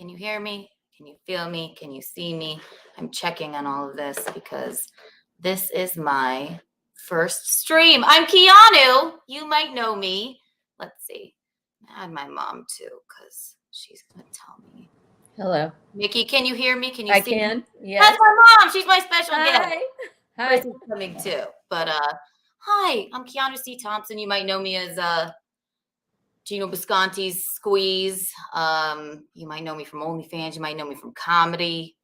Can you hear me? Can you feel me? Can you see me? I'm checking on all of this because this is my first stream. I'm Keanu. You might know me. Let's see. Add my mom too because she's going to tell me. Hello. Mickey, can you hear me? Can you I see can. me? Yes. That's my mom. She's my special guest. Hi. Chrissy's coming too. But hi, I'm Keanu C. Thompson. You might know me as Geno Bisconte's Squeeze. You might know me from OnlyFans. You might know me from comedy.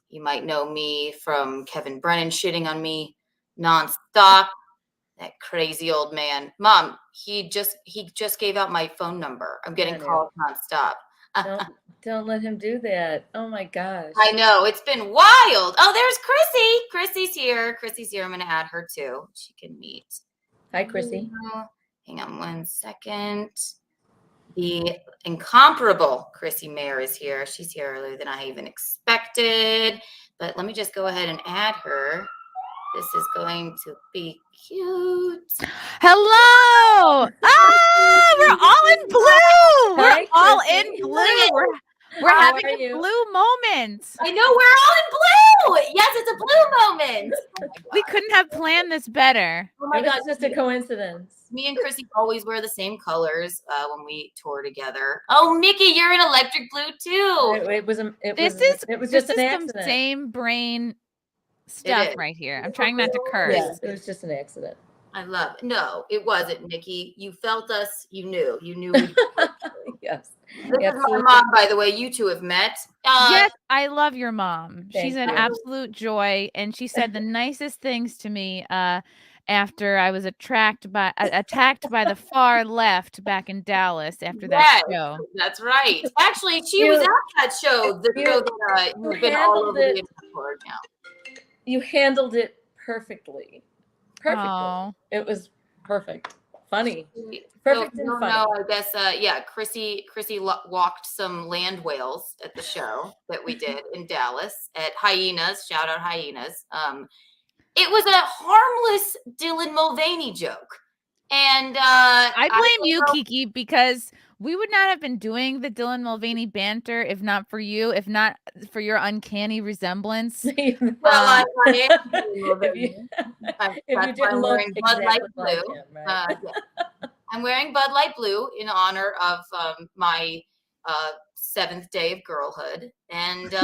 You might know me from Kevin Brennan shitting on me nonstop. That crazy old man. Mom, he just gave out my phone number. I'm getting calls nonstop. Don't let him do that. Oh my gosh. I know. It's been wild. Oh, there's Chrissy. Chrissy's here. I'm going to add her too. She can meet. Hi, Chrissy. Hang on one second. The incomparable Chrissie Mayr is here. She's here earlier than I even expected. But let me just go ahead and add her. This is going to be cute. Hello. We're all in blue. We're all in blue. We're having a blue moment. I know, we're all in blue. Yes, it's a blue moment. We couldn't have planned this better. Oh my God, it's just a coincidence. Me and Chrissy always wear the same colors when we tour together. Oh, Mickey, you're in electric blue too. It was just an accident. Some same brain stuff right here. I'm trying not to curse. Yes, it was just an accident. I love it. No, it wasn't, Mickey. You felt us. You knew. Yes. This is my mom, by the way. You two have met. Yes, I love your mom. She's an absolute joy, and she said the nicest things to me after I was attacked by the far left back in Dallas after that show. That's right. Actually, she was at that show. The show that you've been all over the internet for now. You handled it perfectly. Aww. It was perfect. Funny. Perfect and funny. No, I guess Chrissy walked some land whales at the show that we did in Dallas at Hyenas. Shout out Hyenas. It was a harmless Dylan Mulvaney joke. And I blame you, Kiki, because we would not have been doing the Dylan Mulvaney banter if not for you, if not for your uncanny resemblance. Well, I'm wearing Bud Light Blue. I'm wearing Bud Light Blue in honor of my 7th day of girlhood. And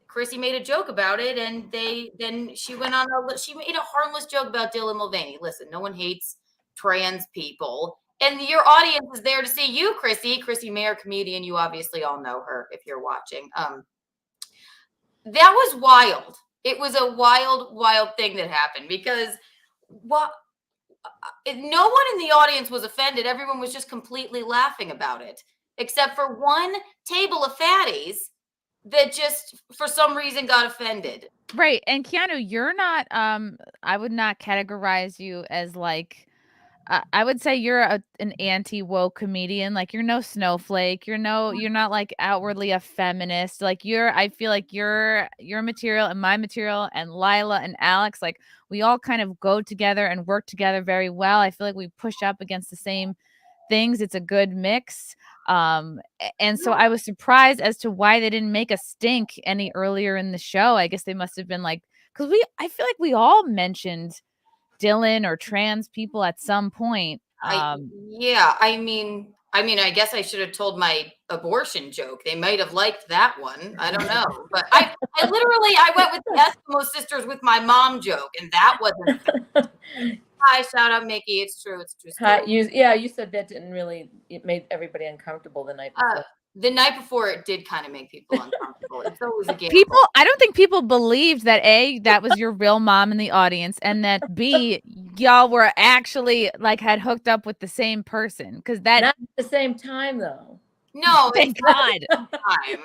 Chrissy made a joke about it, and then she went on she made a harmless joke about Dylan Mulvaney. Listen, no one hates trans people. And your audience is there to see you, Chrissie Mayr, comedian. You obviously all know her if you're watching. That was wild. It was a wild thing that happened because no one in the audience was offended. Everyone was just completely laughing about it, except for one table of fatties that just for some reason got offended. Right. And Keanu, you're not, I would not categorize you as like, I would say you're an anti-woke comedian. Like you're no snowflake. You're not like outwardly a feminist. Like I feel like your material and my material and Lila and Alex, like we all kind of go together and work together very well. I feel like we push up against the same things. It's a good mix. And so I was surprised as to why they didn't make a stink any earlier in the show. I guess they must have been like, because I feel like we all mentioned Dylan or trans people at some point. I mean, I guess I should have told my abortion joke. They might have liked that one. I don't know. But I went with the Eskimo sisters with my mom joke, and that wasn't Hi, shout out Mickey. It's true. Hi, you said that it made everybody uncomfortable the night before. The night before, it did kind of make people uncomfortable. It's always a game. I don't think people believed that A, that was your real mom in the audience, and that B, y'all were actually like had hooked up with the same person. Because that not at the same time though. No, thank God.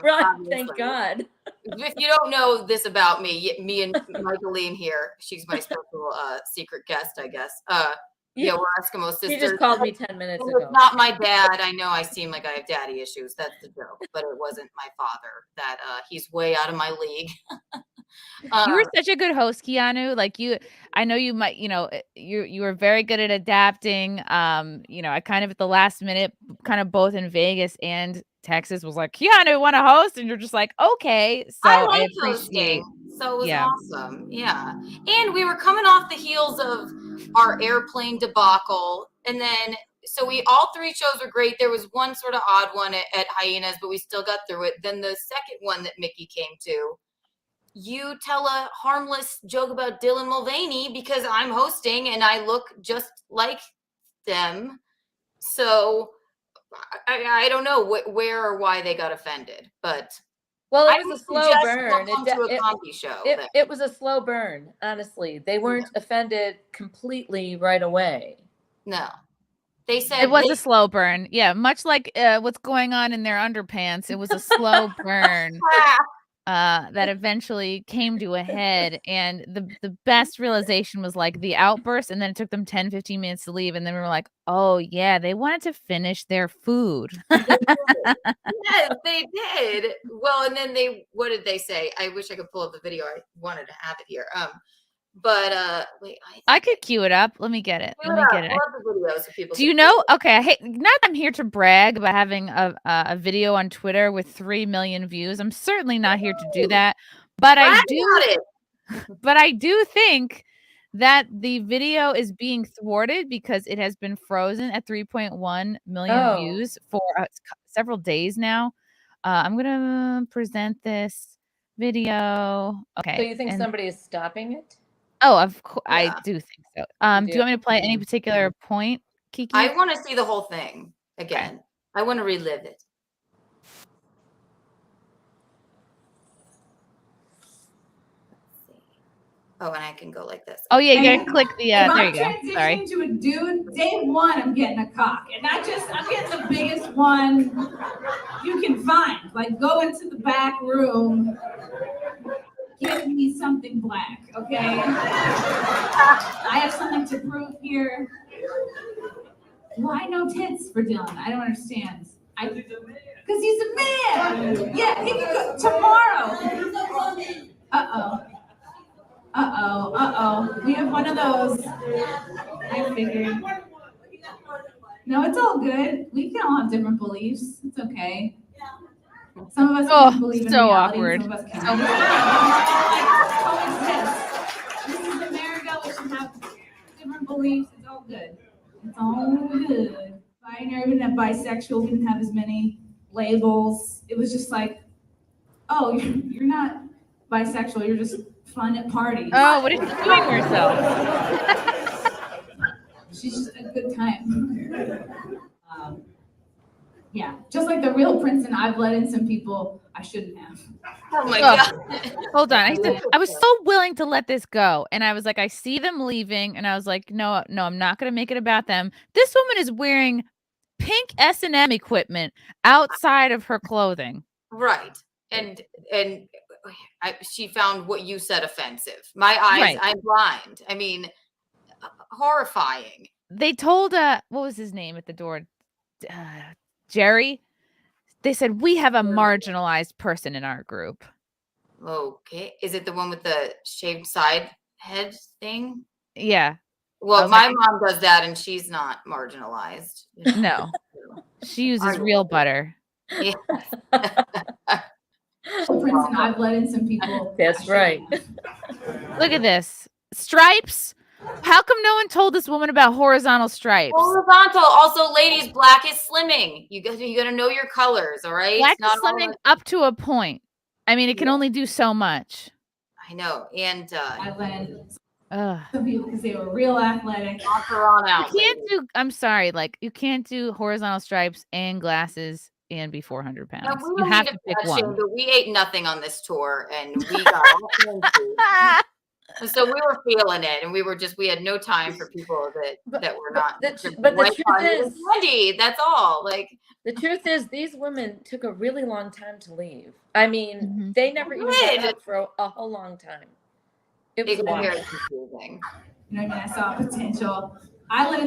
Right, thank God. If you don't know this about me and Michaeline here, she's my special secret guest, I guess. Yeah, we're Eskimo sisters. She just called me 10 minutes ago. It's not my dad. I know I seem like I have daddy issues. That's the joke. But it wasn't my father. He's way out of my league. You were such a good host, Keanu. Like I know you might, you were very good at adapting. I kind of at the last minute, kind of both in Vegas and Texas was like, Keanu, want to host? And you're just like, okay. So I I like appreciate. hosting. So it was Yeah. awesome. Yeah. And we were coming off the heels of our airplane debacle. And then, so all three shows were great. There was one sort of odd one at Hyenas, but we still got through it. Then the second one that Mickey came to, you tell a harmless joke about Dylan Mulvaney because I'm hosting and I look just like them. So I don't know where or why they got offended, but well, it was a slow burn. A comedy show. It was a slow burn. Honestly, they weren't offended completely right away. No, they said it was a slow burn. Yeah, much like what's going on in their underpants. It was a slow burn. That eventually came to a head, and the best realization was like the outburst, and then it took them 10-15 minutes to leave, and then we were like, oh yeah, they wanted to finish their food. Yes, they did. Well, and then what did they say? I wish I could pull up the video. I wanted to have it here. But wait, I could cue it up. Let me get it. Pull up the video so people. Do you know? Okay, not that I'm here to brag about having a video on Twitter with 3 million views. I'm certainly not here to do that. But I do think that the video is being thwarted because it has been frozen at 3.1 million views for several days now. I'm gonna present this video. Okay. So you think somebody is stopping it? Oh, of course, I do think so. Do you want me to play any particular point, Kiki? I want to see the whole thing again. Okay. I want to relive it. Oh, and I can go like this. Oh yeah, you gotta click the. There you go. Sorry. To a dude, day one, I'm getting a cock, and I'm getting the biggest one you can find. Like, go into the back room. Give me something black, okay? I have something to prove here. Why no tits for Dylan? I don't understand. Because he's a man. Yeah, he can go tomorrow. Uh-oh. We have one of those. I figured. No, it's all good. We can all have different beliefs. It's okay. Some of us believe in so reality, awkward. some of us can't. This is America. We should have different beliefs. It's all good. It's all good. Binary, we didn't have bisexual. We didn't have as many labels. It was just like, oh, you're not bisexual. You're just fun at parties. Oh, what is she doing herself? She's just a good time. Yeah, just like the real Princeton, I've let in some people I shouldn't have. Oh my God. Hold on. I was so willing to let this go. And I was like, I see them leaving. And I was like, no, I'm not going to make it about them. This woman is wearing pink S&M equipment outside of her clothing. Right. And she found what you said offensive. My eyes, right. I'm blind. I mean, horrifying. They told, what was his name at the door? Jerry. They said, we have a marginalized person in our group. Okay. Is it the one with the shaved side head thing? Yeah. Well, my mom does that and she's not marginalized. No. She uses real butter. Yeah. Princeton, I've let in some people. That's right. Look at this. Stripes. How come no one told this woman about horizontal stripes? Horizontal. Also, ladies, black is slimming. You got to know your colors, all right? Black is slimming up to a point. I mean, it can only do so much. I know. And I let some people because they were real athletic. I'm sorry, like you can't do horizontal stripes and glasses and be 400 pounds. No, you have to pick one. But we ate nothing on this tour, and we got so we were feeling it, and we had no time for people that were not. But the truth is, Wendy, that's all. Like the truth is, these women took a really long time to leave. I mean, they never even got up for a whole long time. It was very confusing. You know what I mean? I saw potential.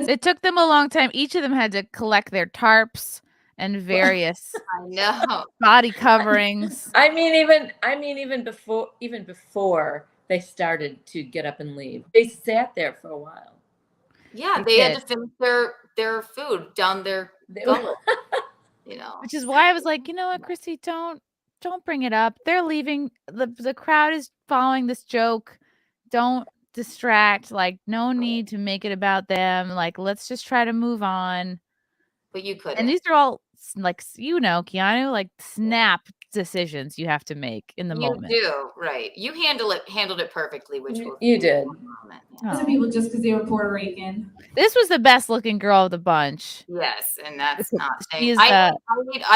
It took them a long time. Each of them had to collect their tarps and various I know body coverings. I mean, even before they started to get up and leave. They sat there for a while. Yeah, they had to finish their food down their gullet, you know. Which is why I was like, you know what, Chrissy, don't bring it up. They're leaving. The crowd is following this joke. Don't distract. Like, no need to make it about them. Like, let's just try to move on. But you couldn't. And these are all like, you know, Keanu, like snap decisions you have to make in the moment. You do, right? You handled it perfectly, which you did. Some people just because they were Puerto Rican. This was the best looking girl of the bunch. Yes, and that's not saying. I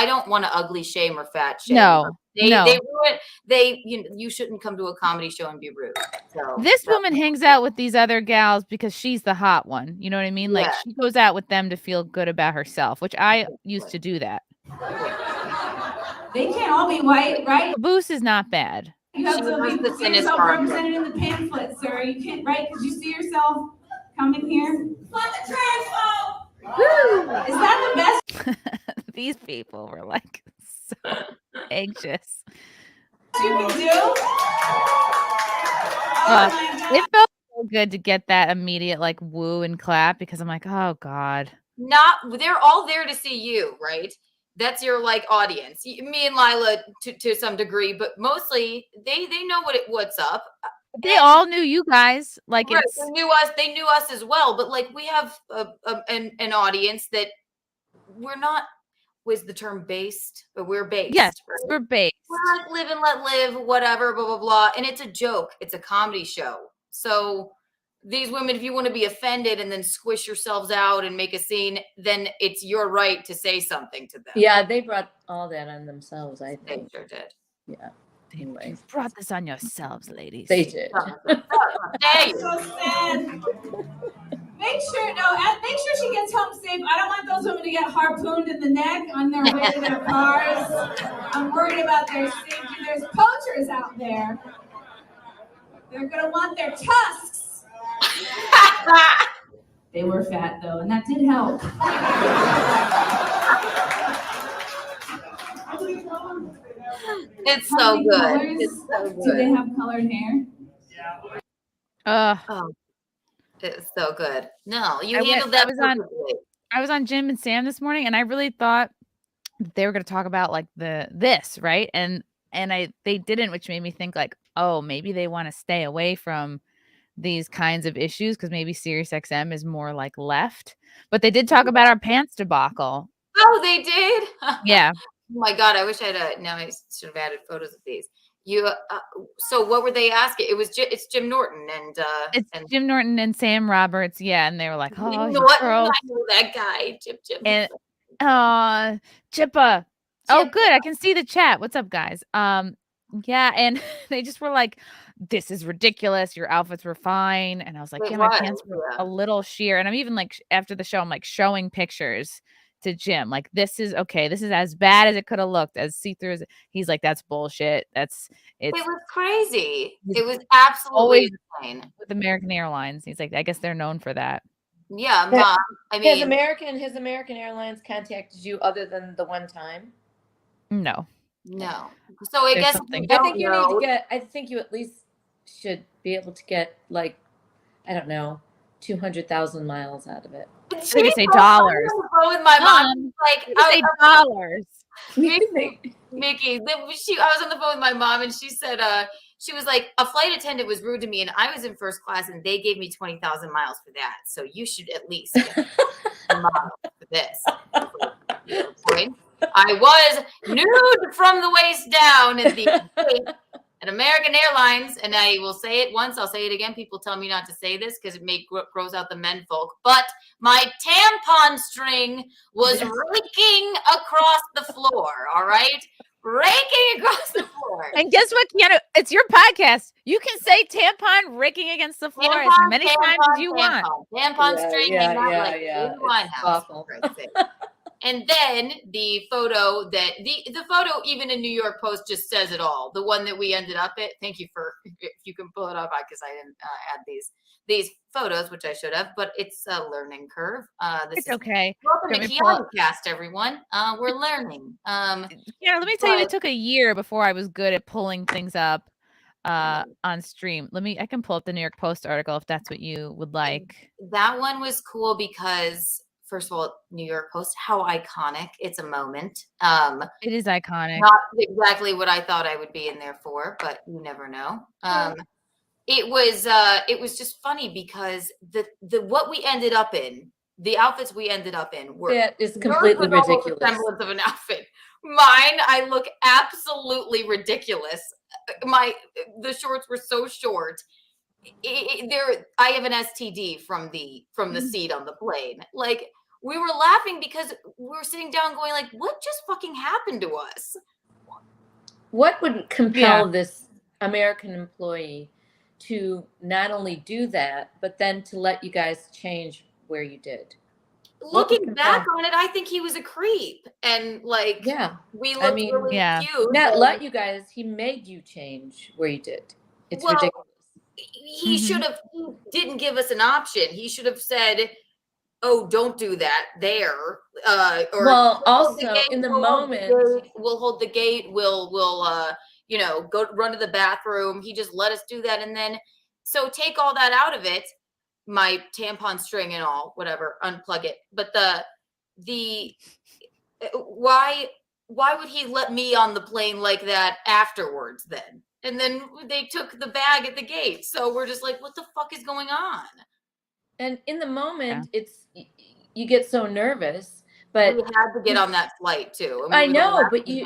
don't want to ugly shame or fat shame. No, you shouldn't come to a comedy show and be rude. So this woman hangs out with these other gals because she's the hot one. You know what I mean? Like she goes out with them to feel good about herself, which I used to do that. They can't all be white, right? Caboose is not bad. You have to see yourself represented in the pamphlet, sir. You can't, right? Because you see yourself coming here. Fuck the transphobe! Is that the best? These people were like so anxious. You can do? It felt so good to get that immediate like woo and clap because I'm like, oh God. They're all there to see you, right? That's your like audience. Me and Lila to some degree, but mostly they know what's up. They all knew you guys. Like right, they knew us as well. But like we have an audience that we're not. Was the term based? But we're based. Yes, right? we're based. We're like live and let live, whatever, blah blah blah. And it's a joke. It's a comedy show. So these women, if you want to be offended and then squish yourselves out and make a scene, then it's your right to say something to them. Yeah, they brought all that on themselves, I think. They sure did. Yeah. Anyway. You brought this on yourselves, ladies. They did. So sad. Make sure she gets home safe. I don't want those women to get harpooned in the neck on their way to their cars. I'm worried about their safety. There's poachers out there. They're gonna want their tusks. They were fat though, and that did help. It's so good. It's so good. Do they have colored hair? It's so good. No, you I handled that. I was on Jim and Sam this morning, and I really thought they were going to talk about like this, right? And they didn't, which made me think like, oh, maybe they want to stay away from these kinds of issues because maybe SiriusXM is more like left. But they did talk about our pants debacle. Oh, they did? Yeah. Oh my God, I wish I had now I should have added photos of these. So what were they asking? It's Jim Norton and Jim Norton and Sam Roberts, yeah, and they were like, "Oh, you know what? I know that guy, Jim." And Chippa. Oh, good. I can see the chat. What's up, guys? Yeah, and they just were like, "This is ridiculous. Your outfits were fine," and I was like, "Yeah, my pants were a little sheer." And I'm even like, after the show, I'm like showing pictures to Jim, like, this is okay. This is as bad as it could have looked, as see-through as he's like, that's bullshit. It was crazy. It was absolutely insane. With American Airlines. He's like, I guess they're known for that. Yeah, Mom. I mean, his American Airlines contacted you other than the one time? No. So I guess I think you at least should be able to get like, I don't know, 200,000 miles out of it. So you say dollars. With my mom, like I say dollars. Mickey, I was on the phone with my mom, and she said, she was like, a flight attendant was rude to me, and I was in first class, and they gave me 20,000 miles for that. So you should at least get a mile for this. I was nude from the waist down at American Airlines, and I will say it once, I'll say it again. People tell me not to say this because it grows out the men folk, but my tampon string was raking across the floor, all right? Raking across the floor. And guess what, Keanu? It's your podcast. You can say tampon raking against the floor as many times as you want. Tampon string. Yeah. It's awful. And then the photo the photo even in New York Post just says it all. The one that we ended up at. Thank you if you can pull it up because I didn't add these photos, which I should have, but it's a learning curve. It's okay. Welcome to Keanu Cast, everyone. We're learning. Yeah, let me tell you, it took a year before I was good at pulling things up. on stream. I can pull up the New York Post article if that's what you would like. That one was cool because, first of all, New York Post, how iconic. It's a moment. It is iconic. Not exactly what I thought I would be in there for, but you never know. It was just funny because the what we ended up in, the outfits we ended up in were that is completely ridiculous. A semblance of an outfit. Mine, I look absolutely ridiculous. The shorts were so short. I have an STD from the seat on the plane. Like, we were laughing because we were sitting down going like, what just fucking happened to us? What would compel this American employee to not only do that, but then to let you guys change where you did? Looking back on it, I think he was a creep. And like, we looked really cute. Not let you guys, he made you change where you did. It's ridiculous. He should have, he didn't give us an option. He should have said, oh, don't do that there. Or well, also in the moment, we'll hold the gate. We'll go run to the bathroom. He just let us do that. And then, so take all that out of it, my tampon string and all, whatever, unplug it. But why would he let me on the plane like that afterwards then? And then they took the bag at the gate. So we're just like, what the fuck is going on? And in the moment, you get so nervous. But we had to get on that flight too. I know, but you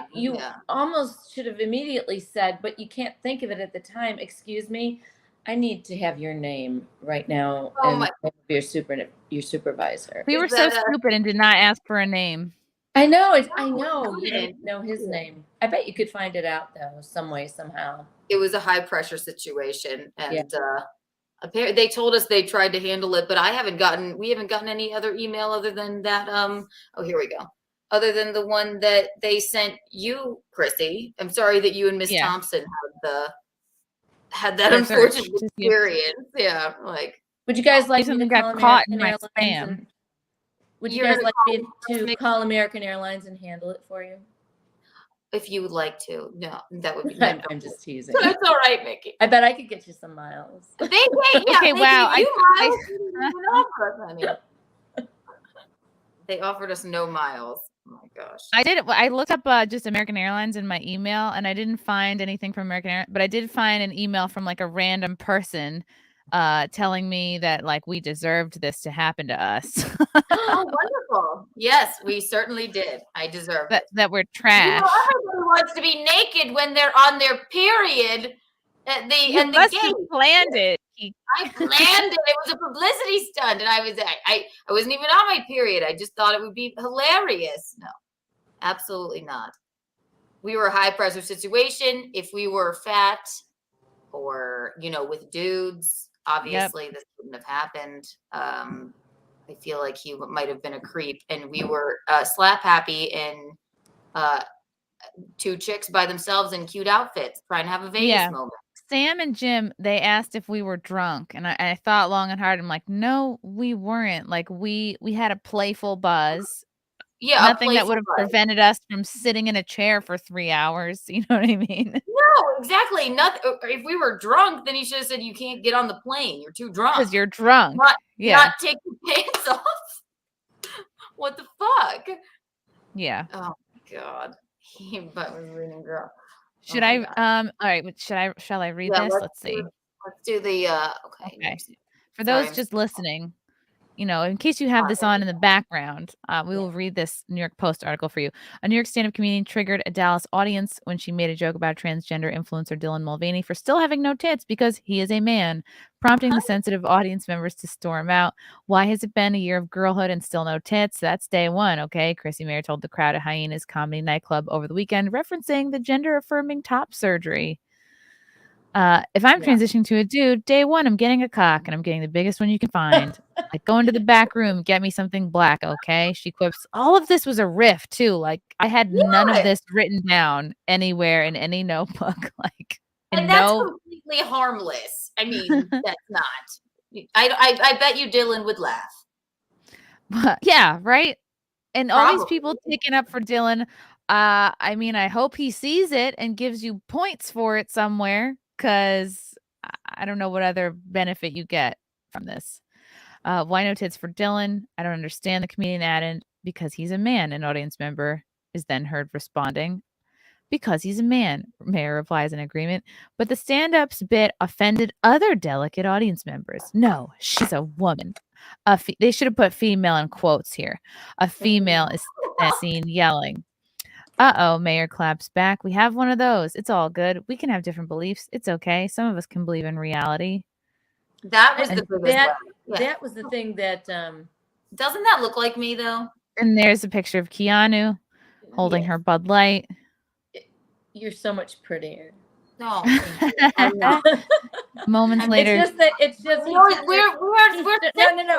almost should have immediately said, but you can't think of it at the time. Excuse me, I need to have your name right now and your supervisor. We were so stupid and did not ask for a name. I know. You didn't know his name. I bet you could find it out though, some way, somehow. It was a high pressure situation, and apparently they told us they tried to handle it, but we haven't gotten any other email other than that. Oh, here we go. Other than the one that they sent you, Chrissy. I'm sorry that you and Miss Thompson had that unfortunate experience. Yeah, like. Would you guys like me to got caught in my spam? Would you guys like me to call American Airlines and handle it for you? If you would like to. No, that would be. I'm just teasing. That's all right, Mickey. I bet I could get you some miles. They They offered us no miles. Oh my gosh. I looked up just American Airlines in my email, and I didn't find anything from American Airlines, but I did find an email from like a random person telling me that like we deserved this to happen to us. Oh, wonderful. Yes, we certainly did. I deserve it. That we're trash. Everyone wants to be naked when they're on their period at the gate. Planned it. I planned it. It was a publicity stunt, and I wasn't even on my period. I just thought it would be hilarious. No, absolutely not. We were a high pressure situation. If we were fat or with dudes, obviously this wouldn't have happened. I feel like he might have been a creep, and we were slap happy in two chicks by themselves in cute outfits, trying to have a Vegas moment. Sam and Jim, they asked if we were drunk, and I thought long and hard. I'm like, no, we weren't. Like we had a playful buzz. Yeah, nothing that would have prevented us from sitting in a chair for 3 hours. You know what I mean? No, exactly. Nothing. If we were drunk, then he should have said, "You can't get on the plane. You're too drunk." Because you're drunk. Not take your pants off. What the fuck? Yeah. Oh my god. But was reading girl. Should I? All right. Shall I read this? Let's see. Let's do the. Okay. For those just listening, in case you have this on in the background, we will read this New York Post article for you. A New York stand-up comedian triggered a Dallas audience when she made a joke about transgender influencer Dylan Mulvaney for still having no tits because he is a man, prompting the sensitive audience members to storm out. Why has it been a year of girlhood and still no tits? That's day one, okay? Chrissie Mayr told the crowd at Hyena's Comedy Nightclub over the weekend, referencing the gender-affirming top surgery. If I'm transitioning to a dude, day one, I'm getting a cock, and I'm getting the biggest one you can find. Like, go into the back room, get me something black, okay? She quips. All of this was a riff, too. Like, I had none of this written down anywhere in any notebook. And that's completely harmless. I mean, that's not. I bet you Dylan would laugh. Yeah, right? And all these people taking up for Dylan, I mean, I hope he sees it and gives you points for it somewhere. because I don't know what other benefit you get from this. Why no tits for Dylan? I don't understand the comedian added because he's a man. An audience member is then heard responding because he's a man. Mayr replies in agreement. But the stand-ups bit offended other delicate audience members. No, she's a woman. They should have put female in quotes here. A female is seen yelling. Uh-oh, Mayr claps back. We have one of those. It's all good. We can have different beliefs. It's okay. Some of us can believe in reality. That was the biggest that was the thing that doesn't that look like me though? And there's a picture of Keanu holding her Bud Light. You're so much prettier. No. Moments later. It's just no.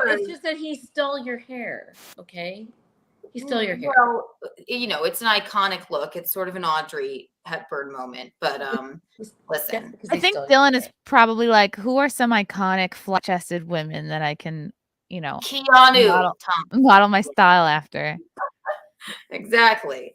It's just that he stole your hair. Okay. He stole your hair. Well, it's an iconic look. It's sort of an Audrey Hepburn moment. But listen, I think Dylan is probably like, who are some iconic flat-chested women that I can, Keanu model my style after. Exactly.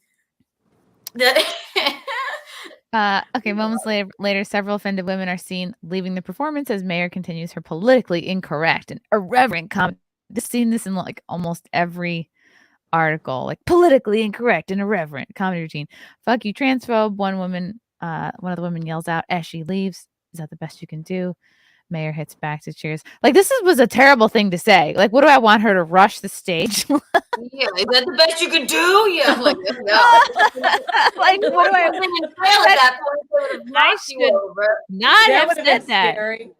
Okay, moments later, several offended women are seen leaving the performance as Mayr continues her politically incorrect and irreverent comment. Seen this in like almost every article, like politically incorrect and irreverent comedy routine. Fuck you, transphobe. One of the women yells out as she leaves. Is that the best you can do? Mayr hits back to cheers. Like was a terrible thing to say. Like, what do I want her to rush the stage? Yeah, is that the best you can do? Yeah, like no. Like, what do I fail at that point? I should not have said that. Scary.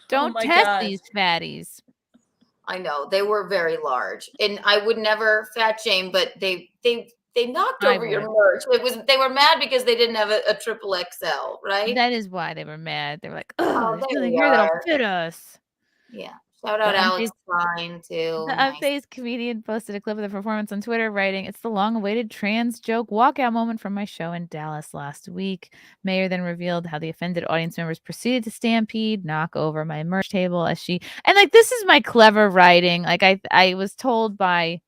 Don't test these fatties. I know they were very large, and I would never fat shame, but they knocked over your merch. They were mad because they didn't have a triple XL, right? That is why they were mad. They were like, "Oh, there's nothing here that'll fit us." Yeah. Shout out Alex Stein too. The unfazed comedian posted a clip of the performance on Twitter, writing, "It's the long-awaited trans joke walkout moment from my show in Dallas last week." Mayr then revealed how the offended audience members proceeded to stampede, knock over my merch table as she this is my clever writing. Like I was told by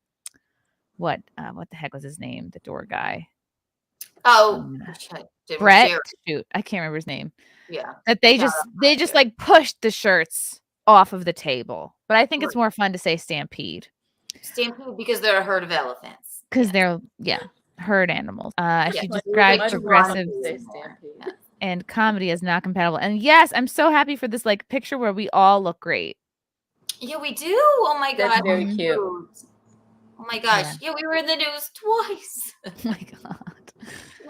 what the heck was his name? The door guy. Oh, Brett. Shoot, I can't remember his name. Yeah. That they just like pushed the shirts off of the table, but I think it's more fun to say stampede because they're a herd of elephants, because they're herd animals. She described progressive and comedy as not compatible, and yes, I'm so happy for this like picture where we all look great. Yeah, we do. Oh my god, that's very cute. Oh my gosh, yeah, we were in the news twice. Oh my god,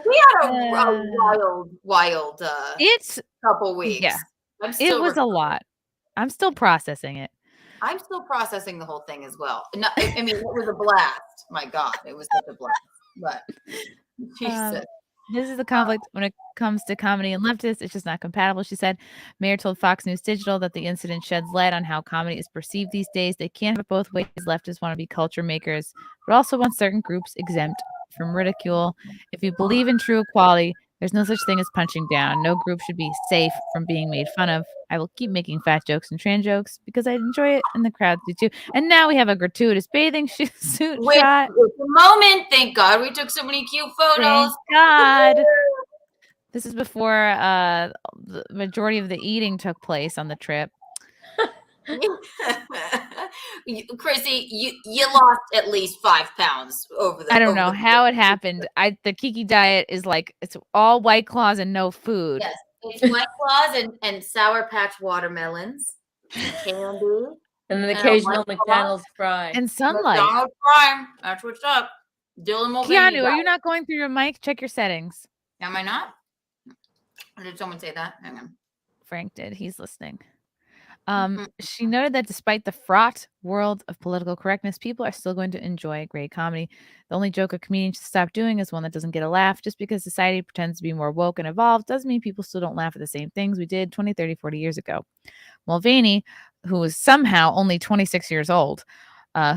we had a wild it's couple weeks. Yeah, it was a lot. I'm still processing it. I'm still processing the whole thing as well. No, I mean, it was a blast. My God, it was such a blast. But Jesus. This is the conflict when it comes to comedy and leftists. It's just not compatible, she said. Mayr told Fox News Digital that the incident sheds light on how comedy is perceived these days. They can't have it both ways. Leftists want to be culture makers, but also want certain groups exempt from ridicule. If you believe in true equality, there's no such thing as punching down. No group should be safe from being made fun of. I will keep making fat jokes and trans jokes because I enjoy it and the crowd do too. And now we have a gratuitous bathing suit shot. It's a moment. Thank God we took so many cute photos. Thank God. This is before the majority of the eating took place on the trip. Chrissy, you lost at least 5 pounds over the. I don't know how it happened. The Kiki diet is like it's all White Claws and no food. Yes, it's White Claws and Sour Patch watermelons, candy, and an occasional McDonald's fry and sunlight. McDonald's fry. That's what's up. Dylan Mulvaney. Keanu, are you not going through your mic? Check your settings. Am I not? Or did someone say that? Hang on. Frank did. He's listening. She noted that despite the fraught world of political correctness, people are still going to enjoy great comedy. The only joke a comedian should stop doing is one that doesn't get a laugh. Just because society pretends to be more woke and evolved doesn't mean people still don't laugh at the same things we did 20, 30, 40 years ago. Mulvaney, who was somehow only 26 years old,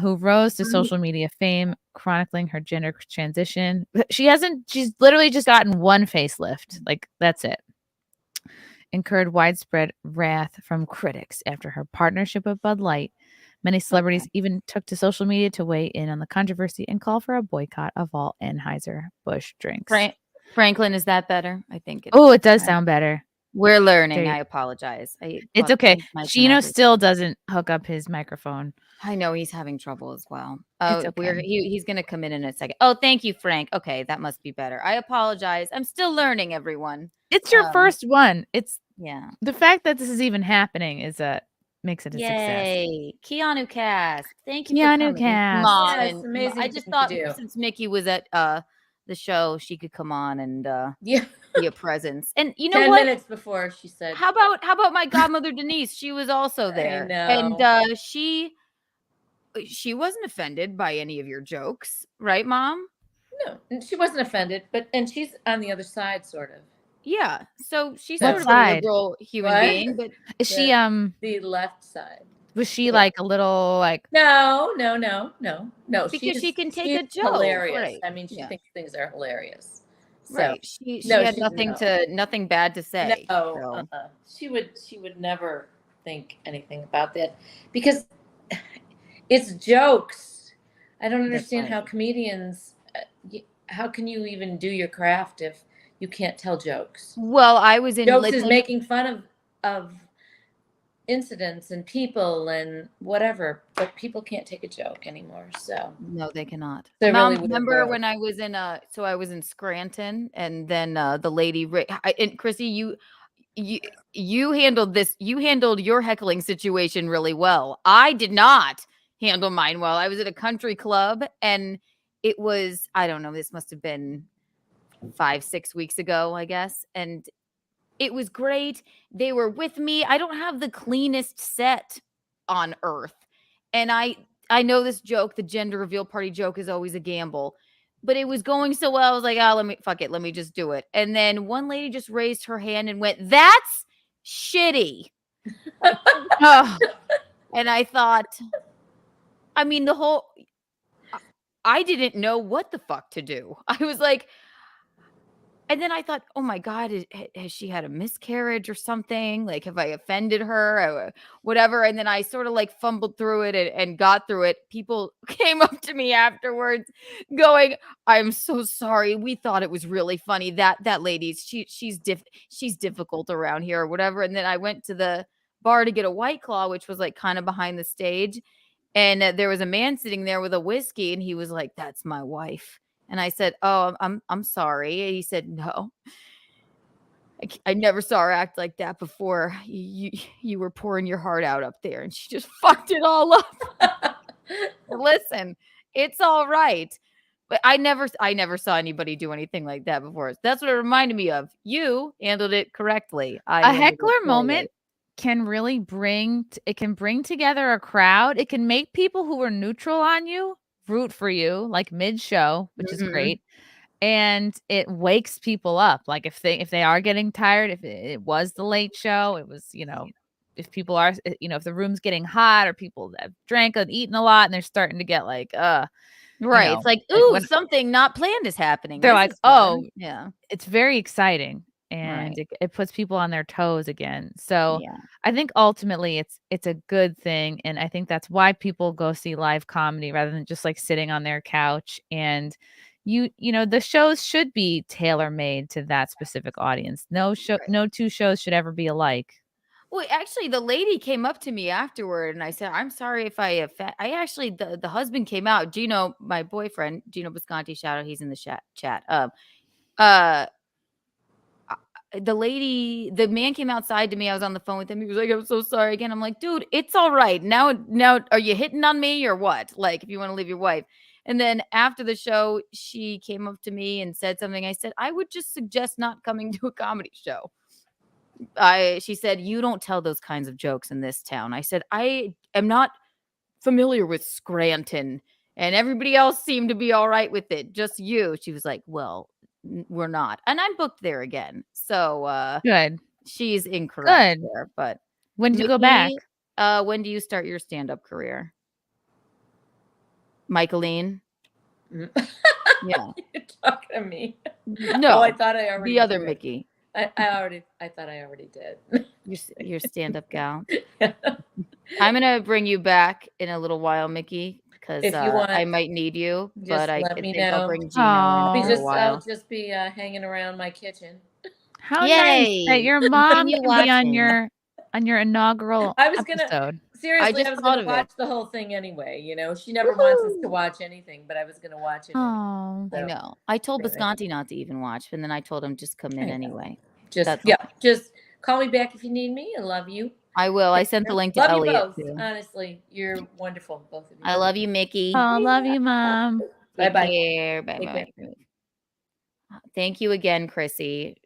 who rose to social media fame, chronicling her gender transition. She's literally just gotten one facelift. Like, that's it. Incurred widespread wrath from critics after her partnership with Bud Light. Many celebrities even took to social media to weigh in on the controversy and call for a boycott of all Anheuser-Busch drinks. Franklin, is that better? I think. Oh, it does sound better. We're learning. I apologize. It's okay. Geno still doesn't hook up his microphone. I know he's having trouble as well. It's okay. He's going to come in a second. Oh, thank you, Frank. Okay, that must be better. I apologize. I'm still learning, everyone. It's your first one. It's yeah. The fact that this is even happening makes it a Yay. success. Keanu Cast. Thank you Keanu for coming. Cast. Mom, Yeah, it's amazing. I just thought since Mickey was at the show, she could come on and be a presence. And you know 10 what? minutes before she said, How about my godmother Denise? She was also there. I know. And she wasn't offended by any of your jokes, right, Mom? No, she wasn't offended, and she's on the other side, sort of. Yeah, so she's What sort of side? a liberal human being, but is she the left side? Was she like a little like No. Because she can take a joke. Hilarious. Right. I mean, she thinks things are hilarious. So, right. She had nothing bad to say. No, she would never think anything about that because it's jokes. I don't understand how comedians. How can you even do your craft if you can't tell jokes? Well, I was in jokes is making fun of incidents and people and whatever, but people can't take a joke anymore. So no, they cannot. Mom, really remember when I was in I was in Scranton, and then the lady and Chrissy, you handled this. You handled your heckling situation really well. I did not handle mine well. I was at a country club, and it was, I don't know, this must have been 5-6 weeks ago, I guess, and it was great. They were with me. I don't have the cleanest set on earth. And I know this joke, the gender reveal party joke, is always a gamble. But it was going so well. I was like, let me just do it. And then one lady just raised her hand and went, "That's shitty." And I thought, I mean, I didn't know what the fuck to do. I was like, and then I thought, oh my God, has she had a miscarriage or something? Like, have I offended her or whatever? And then I sort of like fumbled through it and got through it. People came up to me afterwards going, "I'm so sorry. We thought it was really funny. That lady, she's difficult around here or whatever." And then I went to the bar to get a White Claw, which was like kind of behind the stage. And there was a man sitting there with a whiskey, and he was like, "That's my wife." And I said, "Oh, I'm sorry." And he said, "No, I never saw her act like that before. You were pouring your heart out up there, and she just fucked it all up." Listen, it's all right, but I never saw anybody do anything like that before. That's what it reminded me of. You handled it correctly. A heckler moment can really bring together a crowd. It can make people who were neutral on you root for you, like mid-show, which is great. And it wakes people up. Like if they are getting tired, if it was the late show, it was, if people are, if the room's getting hot or people have drank and eaten a lot and they're starting to get like, right. It's like, ooh, something not planned is happening. They're like, oh, yeah, it's very exciting. And it puts people on their toes again. So I think ultimately it's a good thing. And I think that's why people go see live comedy rather than just like sitting on their couch. And the shows should be tailor-made to that specific audience. No two shows should ever be alike. Well, actually, the lady came up to me afterward, and I said, "I'm sorry if I actually, the husband came out, Geno, my boyfriend, Geno Bisconte, shout out, he's in the chat. The man came outside to me. I was on the phone with him. He was like, "I'm so sorry again." I'm like, "Dude, it's all right. Now, are you hitting on me or what? Like, if you want to leave your wife." And then after the show, she came up to me and said something. I said, "I would just suggest not coming to a comedy show." She said, "You don't tell those kinds of jokes in this town." I said, "I am not familiar with Scranton, and everybody else seemed to be all right with it. Just you." She was like, "Well, we're not." And I'm booked there again. So good. She's incorrect good there. But when do you go back? When do you start your stand-up career? Michaeline? Yeah. You're talking to me. No. I thought I already the other did. Mickey. I thought I already did. Your stand-up gal. I'm gonna bring you back in a little while, Mickey, because I might need you. But I think I'll bring Geno in a while. I'll just be hanging around my kitchen. How nice that your mom Continue can be watching. on your inaugural I was gonna episode. seriously, I was gonna watch the whole thing anyway. You know, she never wants us to watch anything, but I was gonna watch it. Oh, I know. I told Bisconte not to even watch, and then I told him just come in anyway. Just call me back if you need me. I love you. I will. I sent the link to love Elliot you both. too. Honestly, you're wonderful, both of you. I love you, Mickey. Oh, love you, Mom. Bye bye. Bye. Thank you again, Chrissie.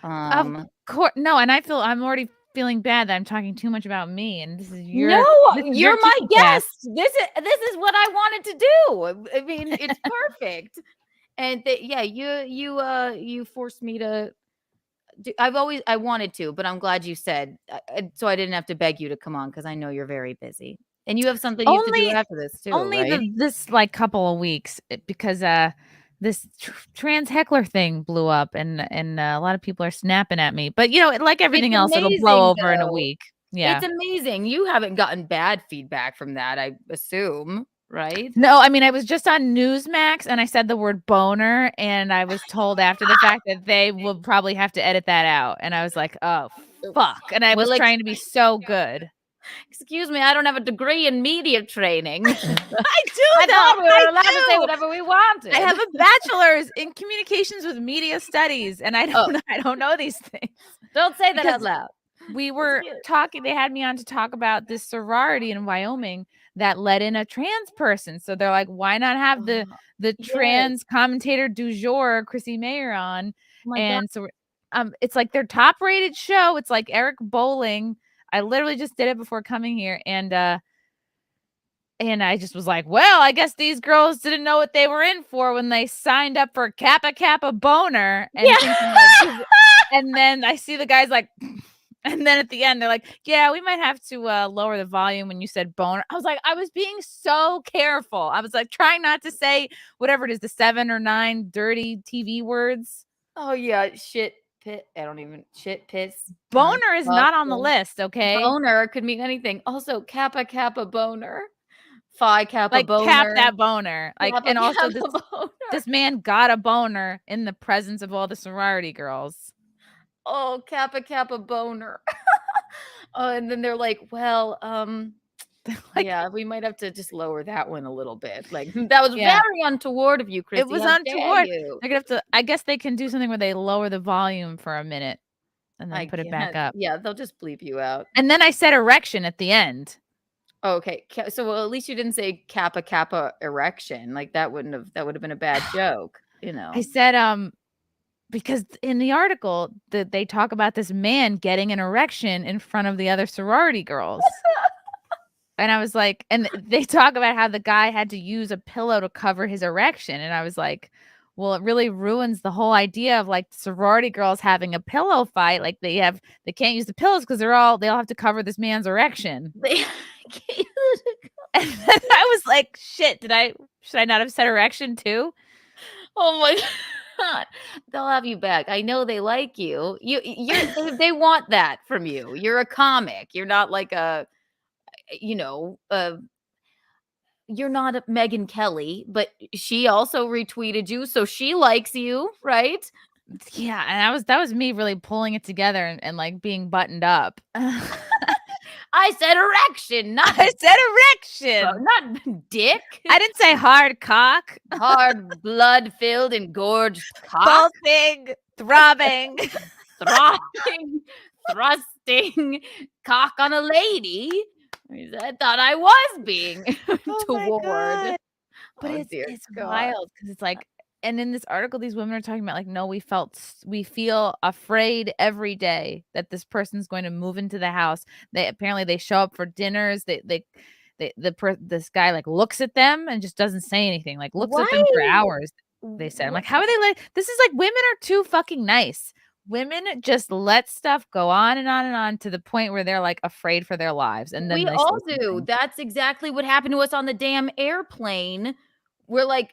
Of course, no, and I'm already feeling bad that I'm talking too much about me, and this is your you're my guest. This is what I wanted to do. I mean, it's perfect. And you forced me to. I wanted to, but I'm glad you said so. I didn't have to beg you to come on because I know you're very busy and you have something you have to do after this too. Only right? this like couple of weeks because this trans heckler thing blew up and a lot of people are snapping at me. But you know, like everything else, it'll blow over in a week. Yeah, it's amazing. You haven't gotten bad feedback from that, I assume. Right? No, I mean, I was just on Newsmax and I said the word boner, and I was told after the fact that they will probably have to edit that out. And I was like, oh, fuck. And I was trying to be so good. Excuse me, I don't have a degree in media training. I I thought we were allowed to say whatever we wanted. I have a bachelor's in communications with media studies, and I don't know these things. Don't say that out loud. We were talking, they had me on to talk about this sorority in Wyoming that let in a trans person. So they're like, why not have the trans commentator du jour, Chrissie Mayr, on? So it's like their top rated show. It's like Eric Bowling. I literally just did it before coming here. And I just was like, well, I guess these girls didn't know what they were in for when they signed up for Kappa Kappa Boner. And and then I see the guys like, and then at the end, they're like, yeah, we might have to lower the volume when you said boner. I was like, I was being so careful. I was like trying not to say whatever it is, the 7 or 9 dirty TV words. Oh, yeah. Shit. Pit. I don't even shit piss. Boner is not on the list. Okay. Boner could mean anything. Also, Kappa Kappa Boner. Phi Kappa like boner. Cap that boner. Like, Kappa, and also boner. This man got a boner in the presence of all the sorority girls. Oh, Kappa Kappa boner. And then they're like, well, yeah, we might have to just lower that one a little bit. Like that was very untoward of you, Chrissie. It was untoward. They're gonna have to. I guess they can do something where they lower the volume for a minute and then put it back up. Yeah, they'll just bleep you out. And then I said erection at the end. Okay, so at least you didn't say Kappa Kappa erection. Like that would have been a bad joke, you know. I said because in the article that they talk about this man getting an erection in front of the other sorority girls. And I was like, and they talk about how the guy had to use a pillow to cover his erection. And I was like, well, it really ruins the whole idea of like sorority girls having a pillow fight. Like they can't use the pillows because they all have to cover this man's erection. And then I was like, shit, should I not have said erection too? Oh my God. They'll have you back. I know they like you. They want that from you. You're a comic. You're not like you're not a Megyn Kelly, but she also retweeted you, so she likes you, right? Yeah, and that was me really pulling it together and like being buttoned up. I said erection, not dick. I didn't say hard cock. Hard blood-filled engorged cock. Pulsing, throbbing, thrusting cock on a lady. I thought I was being toward. But it's wild because it's like, and in this article, these women are talking about like, no, we feel afraid every day that this person's going to move into the house. They show up for dinners. This guy like looks at them and just doesn't say anything. Like looks at them for hours. They said, I'm like, how are they like? This is like women are too fucking nice. Women just let stuff go on and on and on to the point where they're like afraid for their lives. And then we all do. That's exactly what happened to us on the damn airplane. We're like,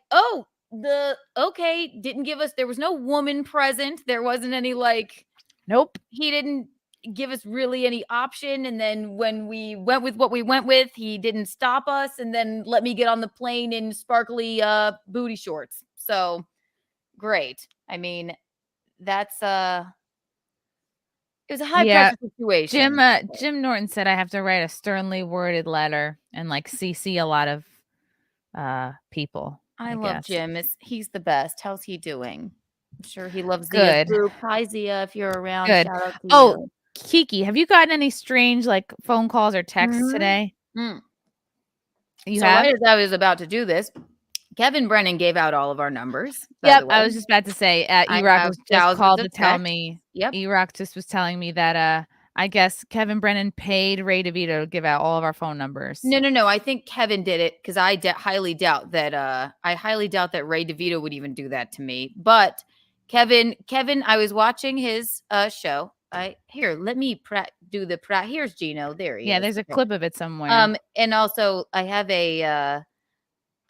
didn't give us, there was no woman present. There wasn't any like, nope. He didn't give us really any option. And then when we went with what we went with, he didn't stop us and then let me get on the plane in sparkly booty shorts. So great. I mean, that's It was a high pressure situation. Jim Norton said I have to write a sternly worded letter and like CC a lot of people. I love guess. Jim. He's the best. How's he doing? I'm sure he loves Good. Zia's group. Hi, Zia, if you're around. Good. Shout out to Oh, you. Kiki, have you gotten any strange like phone calls or texts today? You have? Right as I was about to do this, Kevin Brennan gave out all of our numbers. Yep, I was just about to say. E-Rock was just called to tell me. Yep. E-Rock just was telling me that I guess Kevin Brennan paid Ray DeVito to give out all of our phone numbers. No. I think Kevin did it because I highly doubt that. I highly doubt that Ray DeVito would even do that to me. But Kevin, I was watching his show. Let me do the here's Geno. There he is. Yeah, there's a clip of it somewhere. And also I have a.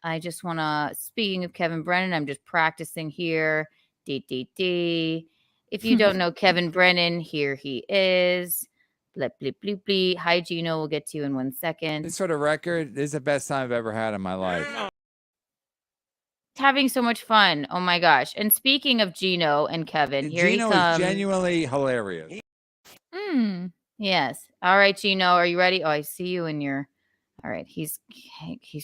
I just want to. Speaking of Kevin Brennan, I'm just practicing here. If you don't know Kevin Brennan, here he is. Blip, blip, blip, blip. Hi, Geno. We'll get to you in 1 second. This sort of record, this is the best time I've ever had in my life. Having so much fun. Oh my gosh. And speaking of Geno and Kevin, here Geno he comes. is genuinely hilarious. Yes. All right, Geno. Are you ready? Oh, I see you in your. All right. He's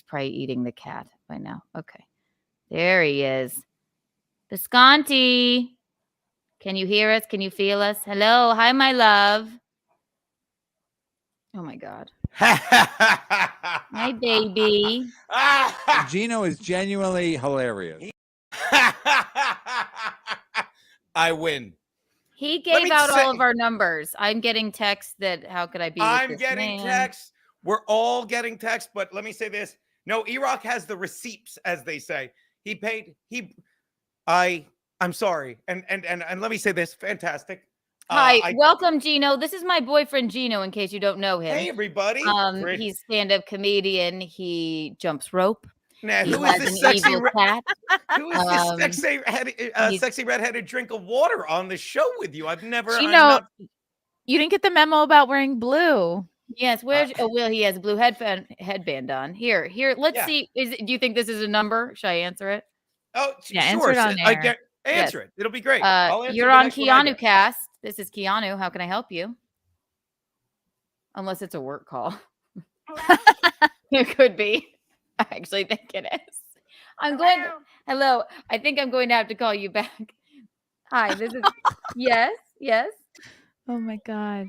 probably eating the cat by now. Okay. There he is. Bisconte. Can you hear us? Can you feel us? Hello. Hi, my love. Oh my God. My baby. Geno is genuinely hilarious. I win. He gave out all of our numbers. I'm getting texts that how could I be? I'm getting texts. We're all getting texts, but let me say this. No, E-Rock has the receipts, as they say. He paid. I'm sorry. And let me say this. Fantastic. Hi, welcome, Geno. This is my boyfriend, Geno, in case you don't know him. Hey, everybody. He's stand-up comedian. He jumps rope. Now, who is this sexy cat? Who is this sexy redheaded drink of water on the show with you? I've never. Geno, you didn't get the memo about wearing blue. Yes, where's Will? He has a blue headband on. Here. Let's see. Do you think this is a number? Should I answer it? Oh, yeah, sure. Answer it on air. Answer it. It'll be great. You're on Keanu Cast. This is Keanu. How can I help you? Unless it's a work call. It could be. I actually think it is. Hello. I think I'm going to have to call you back. Hi, this is yes. Oh my God.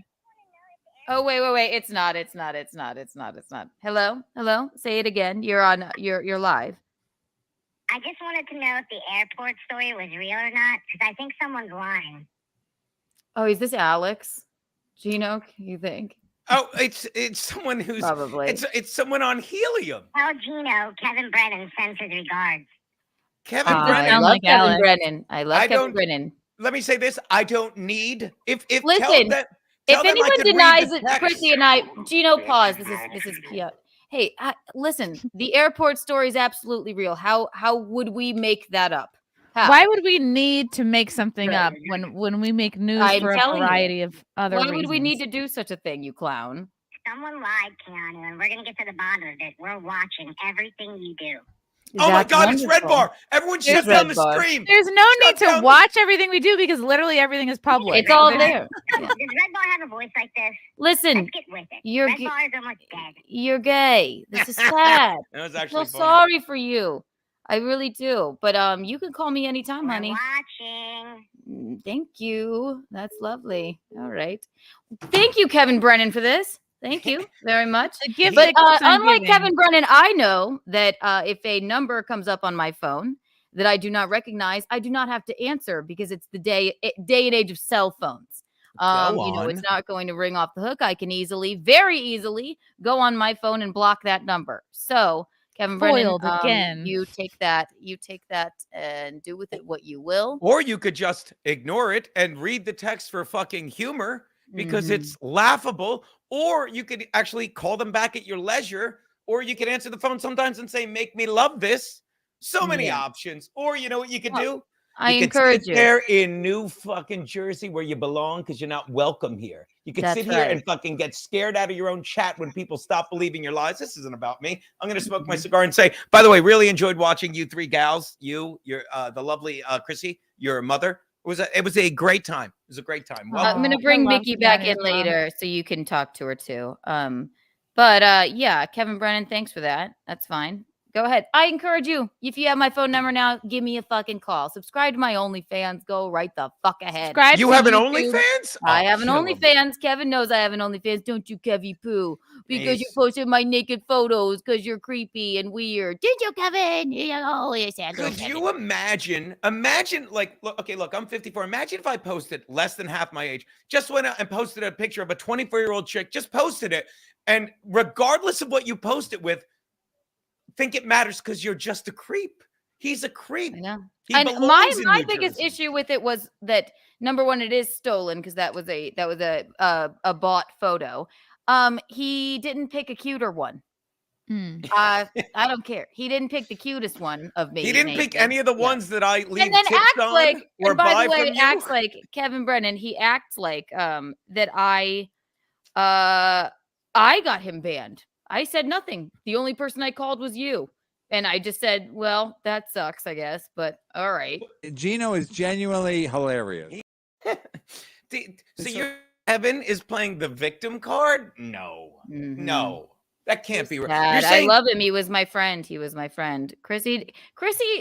Oh, wait. It's not. Hello. Say it again. You're on. You're live. I just wanted to know if the airport story was real or not, because I think someone's lying. Oh, is this Alex? Geno, you think? Oh, it's someone who's probably it's someone on helium. Tell Geno Kevin Brennan sends his regards. Kevin Brennan. I love Kevin Brennan. I love Kevin Brennan. Let me say this. I don't need listen. If anyone denies it, Chrissie and I, Geno, pause. This is Kia. Hey, listen. The airport story is absolutely real. How would we make that up? How? Why would we need to make something up when we make news for a variety of other reasons? Why would we need to do such a thing, you clown? Someone lied, Keanu, and we're going to get to the bottom of it. We're watching everything you do. Oh my God, it's Red Bar. Everyone shut down the stream. There's no need to watch everything we do because literally everything is public. It's all there. Does Red Bar have a voice like this? Listen. Let's get with it. Red Bar is almost dead. You're gay. This is sad. That was actually I feel sorry for you. I really do. But you can call me anytime, honey. Watching. Thank you. That's lovely. All right. Thank you, Kevin Brennan, for this. Thank you very much. But unlike Kevin Brennan, I know that if a number comes up on my phone that I do not recognize, I do not have to answer because it's the day and age of cell phones. It's not going to ring off the hook. I can very easily go on my phone and block that number. So Kevin Brennan, again. You take that and do with it what you will. Or you could just ignore it and read the text for fucking humor because it's laughable. Or you could actually call them back at your leisure. Or you could answer the phone sometimes and say, make me love this. So many options. Or you know what you could do? I encourage you. There in New fucking Jersey where you belong because you're not welcome here. You can sit here and fucking get scared out of your own chat when people stop believing your lies. This isn't about me. I'm going to smoke my cigar and say, by the way, really enjoyed watching you three gals. You're the lovely Chrissie, your mother, It was a great time. It was a great time. Well, I'm gonna bring Mickey back in later so you can talk to her too. Yeah, Kevin Brennan, thanks for that. That's fine. Go ahead. I encourage you. If you have my phone number now, give me a fucking call. Subscribe to my OnlyFans. Go right the fuck ahead. Subscribe you to have an YouTube. OnlyFans? I have an OnlyFans. Kevin knows I have an OnlyFans. Don't you, Kevy Poo? Because you posted my naked photos because you're creepy and weird. Did you, Kevin? Could you imagine, like, look, I'm 54. Imagine if I posted less than half my age, just went out and posted a picture of a 24-year-old chick, just posted it. And regardless of what you post it with, think it matters because you're just a creep. He's a creep. I know. He And belongs in my New biggest Jersey. issue with it was that number one, it is stolen because that was a bought photo. He didn't pick a cuter one. I don't care. He didn't pick the cutest one of me. He didn't pick any of the ones that I leave and then tips acts on like, or and by buy the way, from you. acts like Kevin Brennan. He acts like that I got him banned. I said nothing. The only person I called was you. And I just said, well, that sucks, I guess. But all right. Geno is genuinely hilarious. So Kevin is playing the victim card? No. No. That can't be right. I love him. He was my friend. Chrissie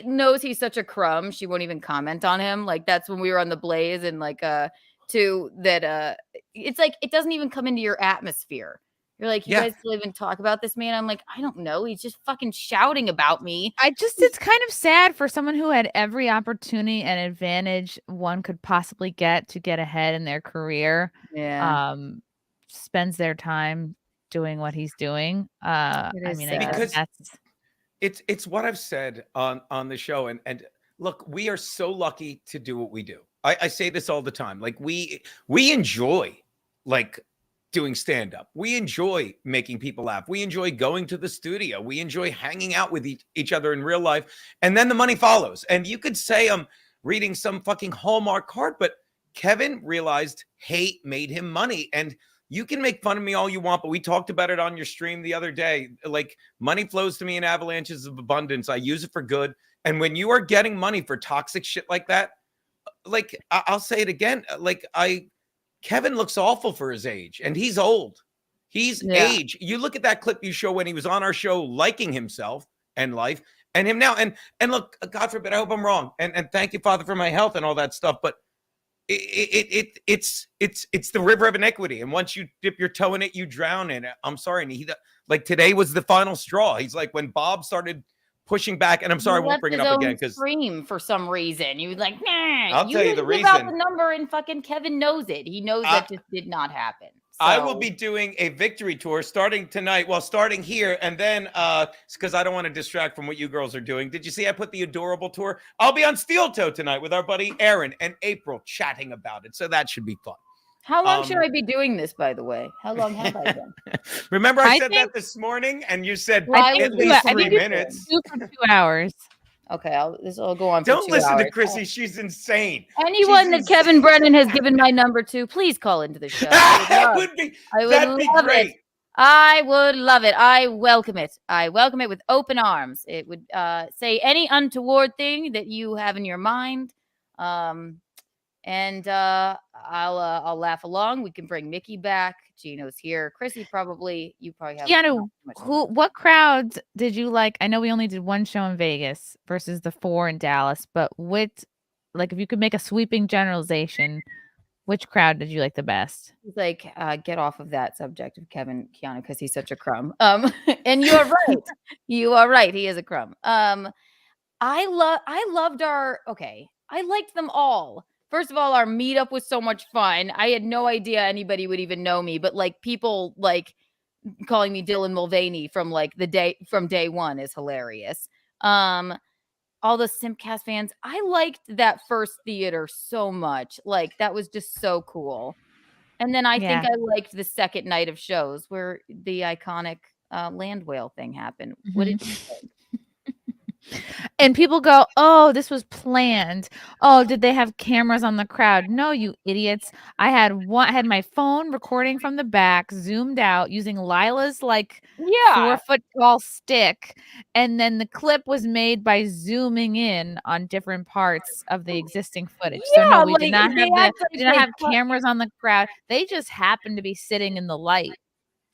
knows he's such a crumb. She won't even comment on him. Like that's when we were on the Blaze and it's like it doesn't even come into your atmosphere. You're like, you guys still even talk about this man? I'm like, I don't know. He's just fucking shouting about me. It's kind of sad for someone who had every opportunity and advantage one could possibly get to get ahead in their career. Yeah. Spends their time doing what he's doing. Because it's what I've said on the show. And look, we are so lucky to do what we do. I say this all the time. Like we enjoy like doing stand-up. We enjoy making people laugh. We enjoy going to the studio. We enjoy hanging out with each other in real life. And then the money follows. And you could say I'm reading some fucking Hallmark card, but Kevin realized hate made him money. And you can make fun of me all you want, but we talked about it on your stream the other day. Like money flows to me in avalanches of abundance. I use it for good. And when you are getting money for toxic shit like that, like I'll say it again, like Kevin looks awful for his age, and he's old. He's age. You look at that clip you show when he was on our show, liking himself and life, and him now. And look, God forbid, I hope I'm wrong. And thank you, Father, for my health and all that stuff. But it's the river of iniquity, and once you dip your toe in it, you drown in it. I'm sorry, and like today was the final straw. He's like when Bob started pushing back, and I'm sorry, I won't bring it up again because scream for some reason. You was like, nah. I'll tell you the reason. Give out the number, and fucking Kevin knows it. He knows that just did not happen. So. I will be doing a victory tour starting tonight. Well, starting here, and then because I don't want to distract from what you girls are doing. Did you see I put the adorable tour? I'll be on Steel Toe tonight with our buddy Aaron and April chatting about it. So that should be fun. How long should I be doing this, by the way? How long have I been? Remember, I said that this morning, and you said at least 3 minutes. 2 for 2 hours. Okay, this will go on. Don't for 2 listen hours. to Chrissy; she's insane. Anyone that Kevin Brennan has given my number to, please call into the show. That'd be great. It. I would love it. I welcome it. I welcome it with open arms. It would say any untoward thing that you have in your mind. And I'll laugh along. We can bring Mickey back. Geno's here. Chrissy you probably have. Keanu, what crowds did you like? I know we only did one show in Vegas versus the 4 in Dallas, but if you could make a sweeping generalization, which crowd did you like the best? He's like, get off of that subject of Keanu because he's such a crumb. And you're right. You are right. He is a crumb. I liked them all. First of all, our meetup was so much fun. I had no idea anybody would even know me, but like people like calling me Dylan Mulvaney from day one is hilarious. All the Simpcast fans, I liked that first theater so much. Like that was just so cool. And then I think I liked the second night of shows where the iconic land whale thing happened. What did you think? And people go, oh, this was planned. Oh, did they have cameras on the crowd? No, you idiots. I had my phone recording from the back, zoomed out using Lila's like 4-foot tall stick. And then the clip was made by zooming in on different parts of the existing footage. So no, we did not have cameras on the crowd. They just happened to be sitting in the light.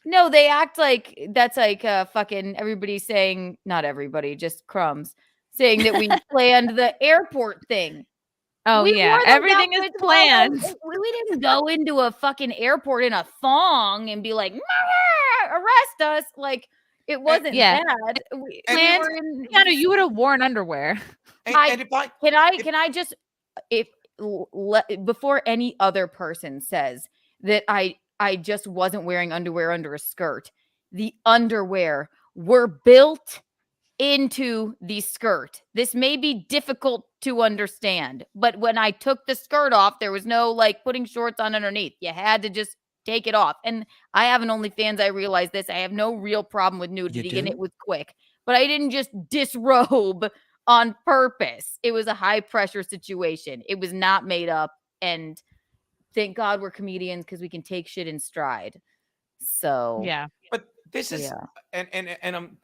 No, they act like that's like fucking everybody saying, not everybody, just crumbs, saying that we planned the airport thing. Oh, yeah. Everything is planned. We didn't go into a fucking airport in a thong and be like, arrest us. Like, it wasn't that. Keanu, you would have worn underwear. Can I just, before any other person says that I just wasn't wearing underwear under a skirt, the underwear were built into the skirt. This may be difficult to understand, but when I took the skirt off, there was no like putting shorts on underneath. You had to just take it off. And I have an OnlyFans. I realize this. I have no real problem with nudity, and it was quick. But I didn't just disrobe on purpose. It was a high pressure situation. It was not made up. And thank God we're comedians because we can take shit in stride. So yeah. But this is and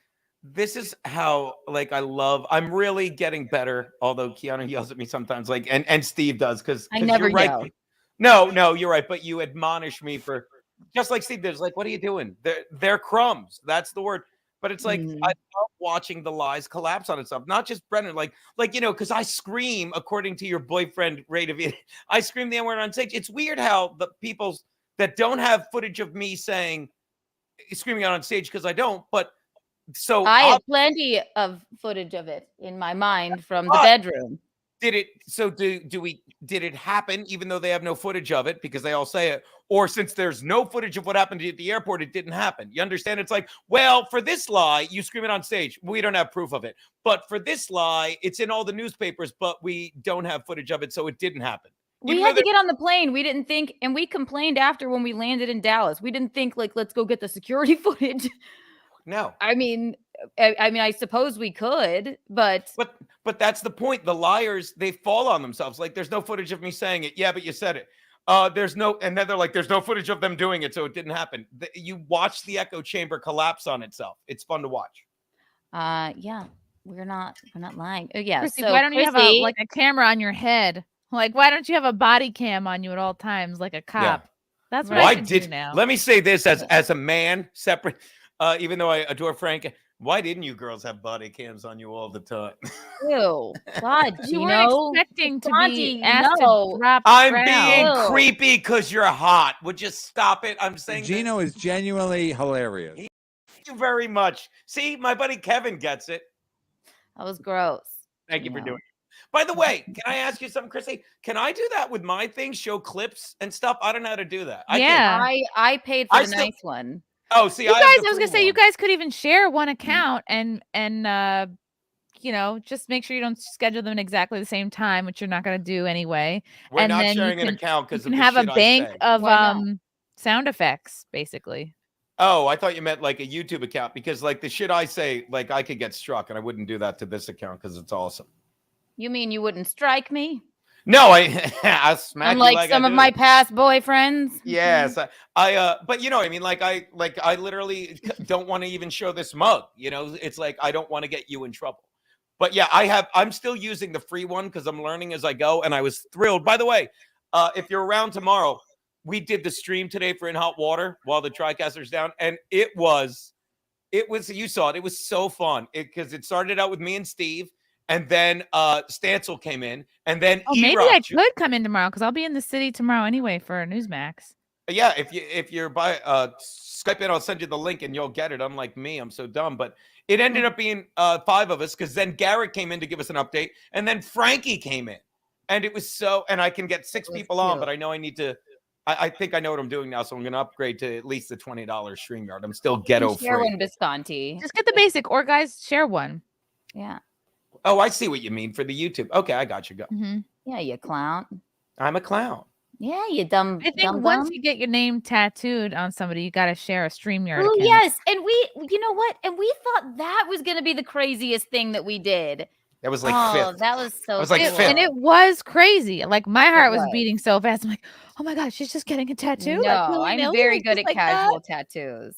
this is how like I'm really getting better, although Keanu yells at me sometimes, like and Steve does, because I never you're yell. right. No, you're right. But you admonish me for just like Steve does, like, what are you doing? They're crumbs. That's the word. But it's like I love watching the lies collapse on itself. Not just Brennan, like because I scream according to your boyfriend rate of it. I scream the N-word on stage. It's weird how the people that don't have footage of me screaming out on stage, because I don't, but so I have plenty of footage of it in my mind from the bedroom. Did it happen even though they have no footage of it because they all say it? Or since there's no footage of what happened at the airport, it didn't happen? You understand? It's like, well, for this lie, you scream it on stage. We don't have proof of it. But for this lie, it's in all the newspapers, but we don't have footage of it, so it didn't happen. We had to get on the plane. We didn't think, and we complained after when we landed in Dallas. We didn't think like, let's go get the security footage. No. I mean, I suppose we could, but that's the point. The liars, they fall on themselves. Like, there's no footage of me saying it. Yeah, but you said it. There's no, and then they're like, there's no footage of them doing it, so it didn't happen. You watch the echo chamber collapse on itself. It's fun to watch. Yeah, we're not lying. Oh yeah. Chrissie, so why don't you have a camera on your head? Like, why don't you have a body cam on you at all times, like a cop? Yeah. That's what I do now. Let me say this as a man, separate. Even though I adore Frank, why didn't you girls have body cams on you all the time? Ew, God, you weren't expecting to be asked to drop. I'm being creepy because you're hot. Would you stop it? I'm saying Geno is genuinely hilarious. Thank you very much. See, my buddy Kevin gets it. That was gross. Thank you for doing it. By the way, can I ask you something, Chrissie? Can I do that with my thing? Show clips and stuff? I don't know how to do that. I paid for the nice one. Oh, see, I was gonna say you guys could even share one account and just make sure you don't schedule them at exactly the same time, which you're not gonna do anyway. We're not sharing an account because you can have a bank of sound effects, basically. Oh, I thought you meant like a YouTube account, because like the shit I say, like I could get struck, and I wouldn't do that to this account because it's awesome. You mean you wouldn't strike me? No, I smack unlike you like some of my past boyfriends. Yes, but you know what I mean. Like I literally don't want to even show this mug. It's like I don't want to get you in trouble. But yeah, I'm still using the free one because I'm learning as I go, and I was thrilled. By the way, if you're around tomorrow, we did the stream today for In Hot Water while the TriCaster's down, and it was you saw it. It was so fun because it started out with me and Steve. And then Stancil came in, and then maybe I could come in tomorrow because I'll be in the city tomorrow anyway for Newsmax. Yeah, if you're by Skype in, I'll send you the link and you'll get it. Unlike me, I'm so dumb. But it ended up being 5 of us because then Garrett came in to give us an update, and then Frankie came in, and it was and I can get 6 people on, but I know I need to. I think I know what I'm doing now, so I'm going to upgrade to at least the $20 StreamYard. I'm still ghetto free. Share one, Bisconte. Just get the basic, or guys share one. Yeah. Oh, I see what you mean for the YouTube. Okay, I got you. Go. Yeah, you clown. I'm a clown. Yeah, you dumb. I think once you get your name tattooed on somebody, you got to share a StreamYard account. Yes, and you know what? And we thought that was going to be the craziest thing that we did. That was like fifth. That was so. It was like cool. fifth. And it was crazy. Like my heart was beating so fast. I'm like, oh my god, she's just getting a tattoo. No, I'm very good at casual tattoos.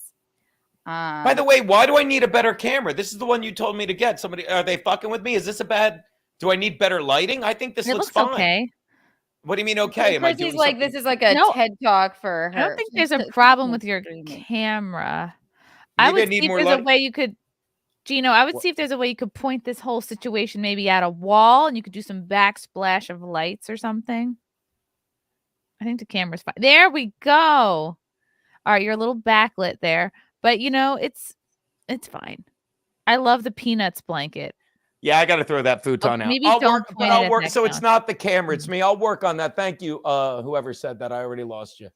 By the way, why do I need a better camera? This is the one you told me to get. Somebody, are they fucking with me? Is this a bad? Do I need better lighting? I think this looks fine. Okay. What do you mean okay? Am I doing like something? this is like a TED talk for her. I don't think there's a problem with your camera. I would see if there's a way you could, Geno, I would see if there's a way you could point this whole situation maybe at a wall and you could do some backsplash of lights or something. I think the camera's fine. There we go. All right, you're a little backlit there, but you know, it's fine. I love the Peanuts blanket. Yeah, I got to throw that futon out. Maybe I'll work. So it's not the camera, it's me. I'll work on that. Thank you. Whoever said that, I already lost you.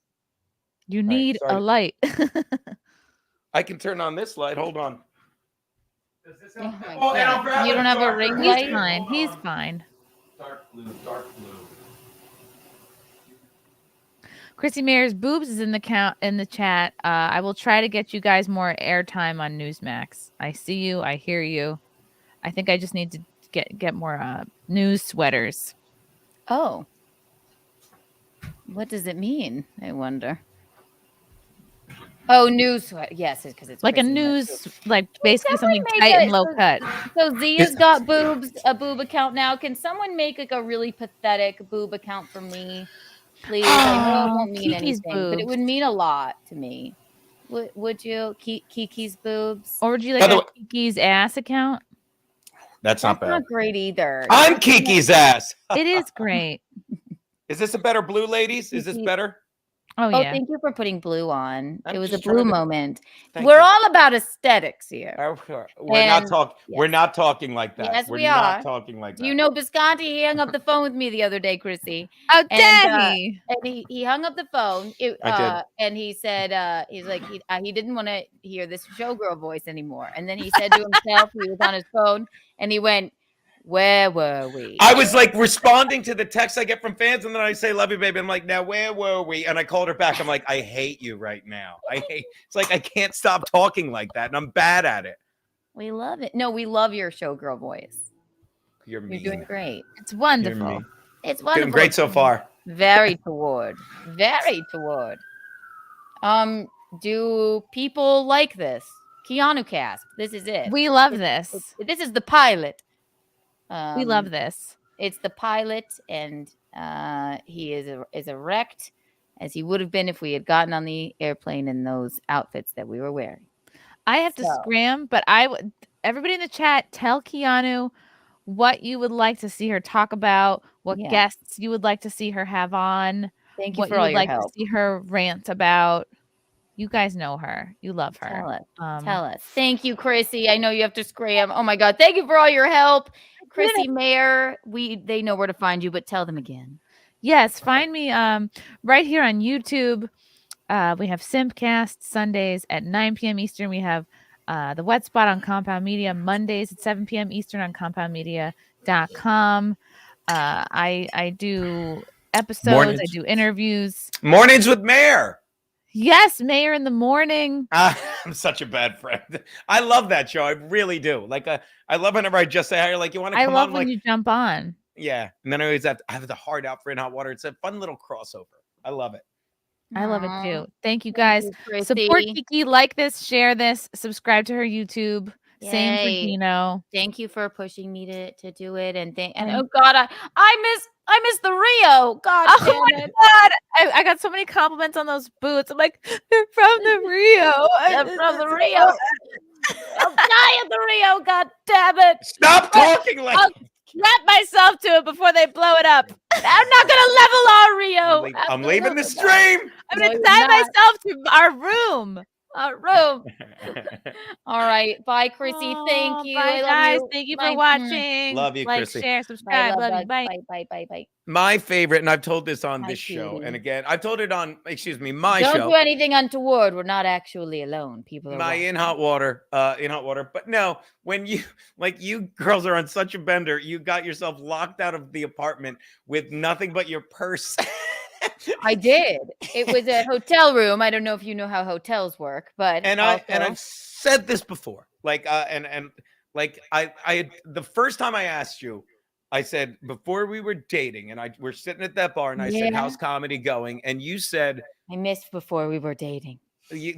You need a light. I can turn on this light. Hold on. Does this you don't have a ring light? He's fine. He's fine. Dark blue, dark blue. Chrissie Mayr's boobs is in the chat. I will try to get you guys more airtime on Newsmax. I see you. I hear you. I think I just need to get more news sweaters. Oh. What does it mean? I wonder. Oh, news sweater. Yes, because it's like a news, like basically something tight and low cut. So Zia's got a boob account now. Can someone make like a really pathetic boob account for me? Please. I know it won't mean anything, but it would mean a lot to me. Would you? Kiki's boobs? Or would you like a Kiki's ass account? That's not bad. Not great either. I'm Kiki's ass. It is great. Is this a better blue, ladies? Is this better? Oh, yeah. Thank you for putting blue on. It was a trying blue to- moment. Thank We're you. all about aesthetics here. We're not talking. We're not talking like that. Yes, we're we not are. talking like that. You know, Bisconte, he hung up the phone with me the other day, Chrissy. Oh, Daddy! And he hung up the phone. I did. And he said, he's like, he didn't want to hear this showgirl voice anymore. And then he said to himself, he was on his phone, and he went, "Where were we?" I was like responding to the text I get from fans, and then I say, "Love you, baby." I'm like, "Now where were we?" And I called her back. I'm like, "I hate you right now. It's like I can't stop talking like that, and I'm bad at it." We love it. No, we love your showgirl voice. You're mean. You're doing great. It's wonderful. It's wonderful. Doing great so far. Very toward. Very toward. Do people like this? Keanu cast. This is it. We love this. This is the pilot. We love this. It's the pilot, and he is erect as he would have been if we had gotten on the airplane in those outfits that we were wearing. I have to scram, but everybody in the chat, tell Keanu what you would like to see her talk about, what guests you would like to see her have on. Thank you what for you all would your like help. to see her rant about. You guys know her. You love her. Tell us. Tell us. Thank you, Chrissy. I know you have to scram. Oh my God. Thank you for all your help. Chrissie Mayr. They know where to find you, but tell them again. Yes, find me right here on YouTube. We have Simpcast Sundays at 9 p.m. Eastern. We have the Wet Spot on Compound Media Mondays at 7 p.m. Eastern on compoundmedia.com. I do episodes. I do interviews. Mornings with Mayr. Yes, Mayr in the morning. I'm such a bad friend. I love that show. I really do. Like, I love whenever I just say hi. You're like, you want to come on? I love when you jump on. Yeah. And then I always have the heart out for In Hot Water. It's a fun little crossover. I love it. I love it too. Thank you guys. Support Kiki. Like this, share this, subscribe to her YouTube. Yay. Same for Geno. Thank you for pushing me to do it. And oh God, I miss the Rio. God oh damn it. God. I got so many compliments on those boots. I'm like, they're from the Rio. They're from the Rio. I'll die at the Rio. God damn it. Stop talking like I'll wrap myself to it before they blow it up. I'm not gonna level our Rio. I'm leaving the stream. I'm gonna tie myself to our room. All right. Bye, Chrissy. Thank you. Bye, guys. Thank you for watching. Love you, like, Chrissy. share, subscribe. Love you. Bye. Bye. My favorite, and I've told this on this show, and again, I've told it on, my Don't show. Don't do anything untoward. We're not actually alone. People are my watching. In Hot Water. But no, when you girls are on such a bender, you got yourself locked out of the apartment with nothing but your purse. I did. It was a hotel room. I don't know if you know how hotels work, but I've said this before. Like I the first time I asked you, I said before we were dating, and we're sitting at that bar, and I said, "How's comedy going?" And you said, "I missed before we were dating." We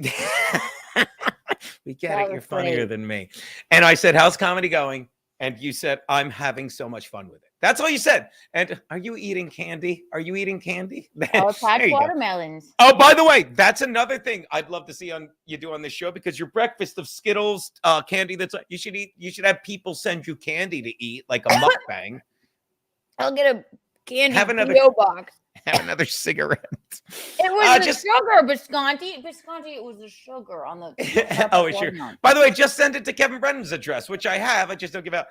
get it. You're funnier than me. And I said, "How's comedy going?" And you said, "I'm having so much fun with it." That's all you said. And are you eating candy? Are you eating candy? Oh, packed watermelons. Oh, by the way, that's another thing I'd love to see you do on this show, because your breakfast of Skittles, candy you should eat. You should have people send you candy to eat, like a mukbang. I'll get a candy PO box. Have another cigarette. It was the sugar, Bisconte. Bisconte, it was the sugar on the. Oh, sure. By the way, just send it to Kevin Brennan's address, which I have. I just don't give out.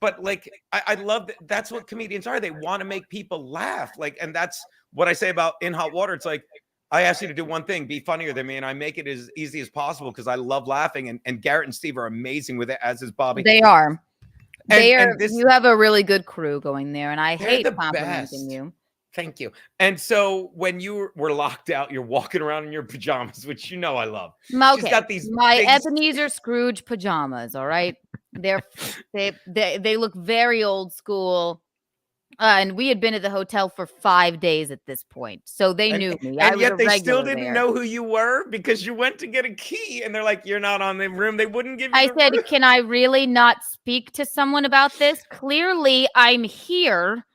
But like, I love that. That's what comedians are. They want to make people laugh. Like, and that's what I say about In Hot Water. It's like, I ask you to do one thing, be funnier than me, and I make it as easy as possible because I love laughing. And Garrett and Steve are amazing with it, as is Bobby. They are. You have a really good crew going there, and I hate complimenting you. Thank you. And so when you were locked out, you're walking around in your pajamas, which you know I love. Okay. She's got these Ebenezer Scrooge pajamas. All right, they look very old school. And we had been at the hotel for 5 days at this point, so they knew me. And yet they still didn't know who you were because you went to get a key, and they're like, "You're not on the room." They wouldn't give you. I said, "Can I really not speak to someone about this? Clearly, I'm here.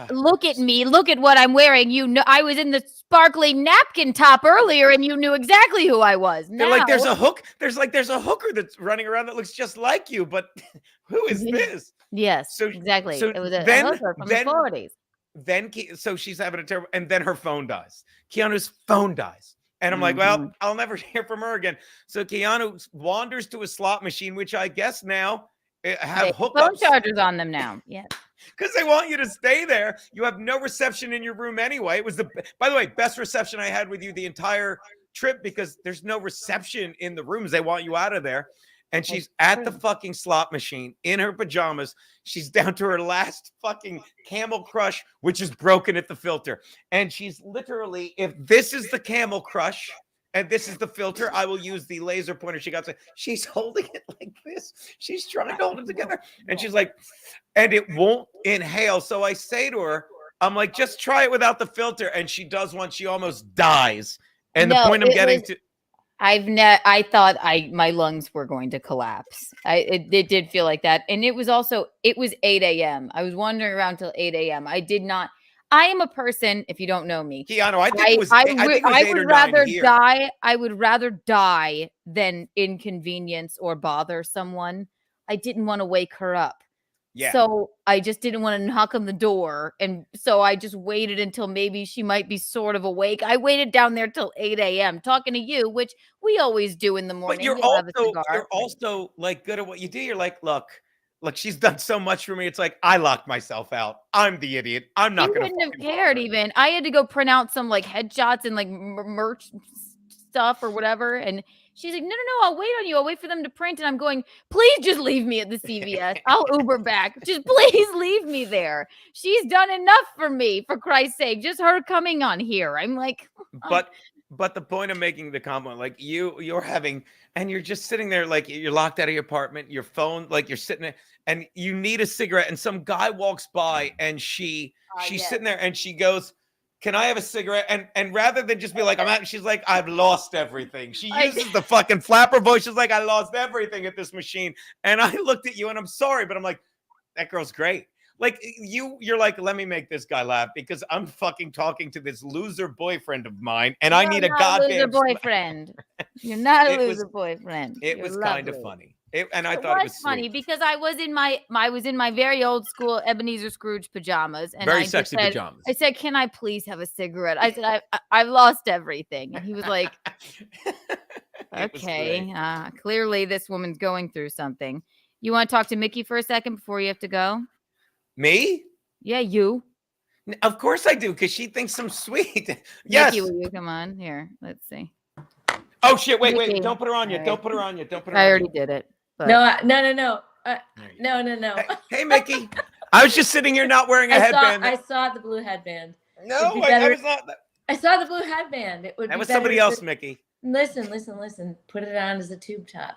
Look at me. Look at what I'm wearing. You know, I was in the sparkly napkin top earlier, and you knew exactly who I was." They're like, "There's a hook. There's a hooker that's running around that looks just like you, but who is this?" Yes, exactly. So it was a hooker from the 40s. Then so she's having a terrible, and then her phone dies. Keanu's phone dies. And I'm like, well, I'll never hear from her again. So Keanu wanders to a slot machine, which I guess now have hookups. Phone chargers on them now. Yeah. Because they want you to stay there. You have no reception in your room anyway. It was by the way, best reception I had with you the entire trip, because there's no reception in the rooms. They want you out of there. And she's at the fucking slot machine in her pajamas. She's down to her last fucking Camel Crush, which is broken at the filter. And she's literally, if this is the Camel Crush and this is the filter, I will use the laser pointer. She's holding it like this. She's trying to hold it together. And she's like, and it won't inhale. So I say to her, I'm like, just try it without the filter. And she does one. She almost dies. And the point I'm getting to. I thought my lungs were going to collapse. It did feel like that. And it was 8 a.m. I was wandering around till 8 a.m. I am a person, if you don't know me. Keanu, I think it was 8 or 9 here. I would rather die than inconvenience or bother someone. I didn't want to wake her up. Yeah. So I just didn't want to knock on the door. And so I just waited until maybe she might be sort of awake. I waited down there till 8 a.m. talking to you, which we always do in the morning. But you're also like good at what you do. You're like, look, she's done so much for me. It's like, I locked myself out. I'm the idiot. I'm not going to. You wouldn't have cared even. I had to go print out some like headshots and like merch stuff or whatever. And she's like, no, I'll wait on you. I'll wait for them to print. And I'm going, please just leave me at the CVS. I'll Uber back. Just please leave me there. She's done enough for me, for Christ's sake. Just her coming on here. I'm like, But the point of making the compliment, like you're having, and you're just sitting there, like you're locked out of your apartment, your phone, like you're sitting there and you need a cigarette, and some guy walks by and she's sitting there and she goes, can I have a cigarette? And rather than just be like, I'm out, she's like, I've lost everything. She uses the fucking flapper voice. She's like, I lost everything at this machine. And I looked at you and I'm sorry, but I'm like, that girl's great. Like you're like, let me make this guy laugh because I'm fucking talking to this loser boyfriend of mine, and I need a goddamn loser boyfriend. You're not a loser boyfriend. It was kind of funny. And I thought it was funny sweet. because I was in my very old school Ebenezer Scrooge pajamas, and very sexy pajamas. I said, "Can I please have a cigarette?" I said, "I've lost everything," and he was like, "Okay, clearly this woman's going through something." You want to talk to Mickey for a second before you have to go? Me? Yeah, you. Of course I do, because she thinks I'm sweet. Yes. Mickey, will you come on here? Let's see. Oh shit! Wait! Don't put her on yet. Don't put her on yet. Don't put her. I already did it. But... No. No. Hey, Mickey. I was just sitting here not wearing a headband. I saw the blue headband. No, I was not. I saw the blue headband. It would. That be was better somebody else, Mickey. Listen. Put it on as a tube top.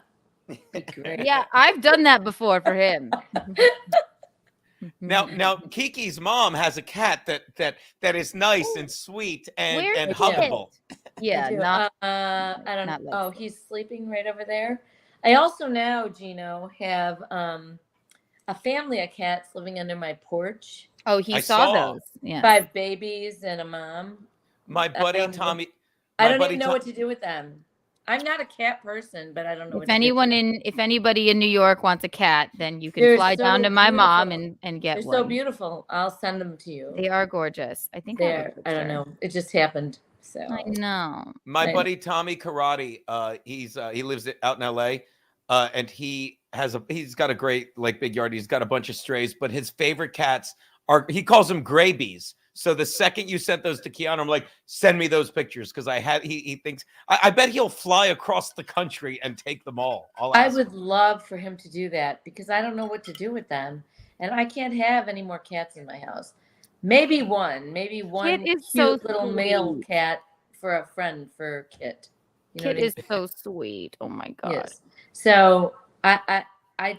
Great. Yeah, I've done that before for him. Now, Kiki's mom has a cat that is nice and sweet and huggable. Yeah, not. I don't know. not Oh, he's sleeping right over there. I also now, Geno, have a family of cats living under my porch. Oh, he saw those. Yeah. 5 babies and a mom. My buddy Tommy. I don't even know what to do with them. I'm not a cat person, but I don't know. If anybody in New York wants a cat, then you can fly down to my mom and get one. They're so beautiful. I'll send them to you. They are gorgeous. I think I don't know. It just happened. So I know. My buddy Tommy Karate, he lives out in LA, and he's got a great big yard. He's got a bunch of strays, but his favorite cats he calls them graybees. So the second you sent those to Keanu, I'm like, send me those pictures because he thinks I bet he'll fly across the country and take them all. I would love for him to do that because I don't know what to do with them, and I can't have any more cats in my house. Maybe one cute little male cat for a friend for Kit. Kit is so sweet. Oh my God. Yes. So I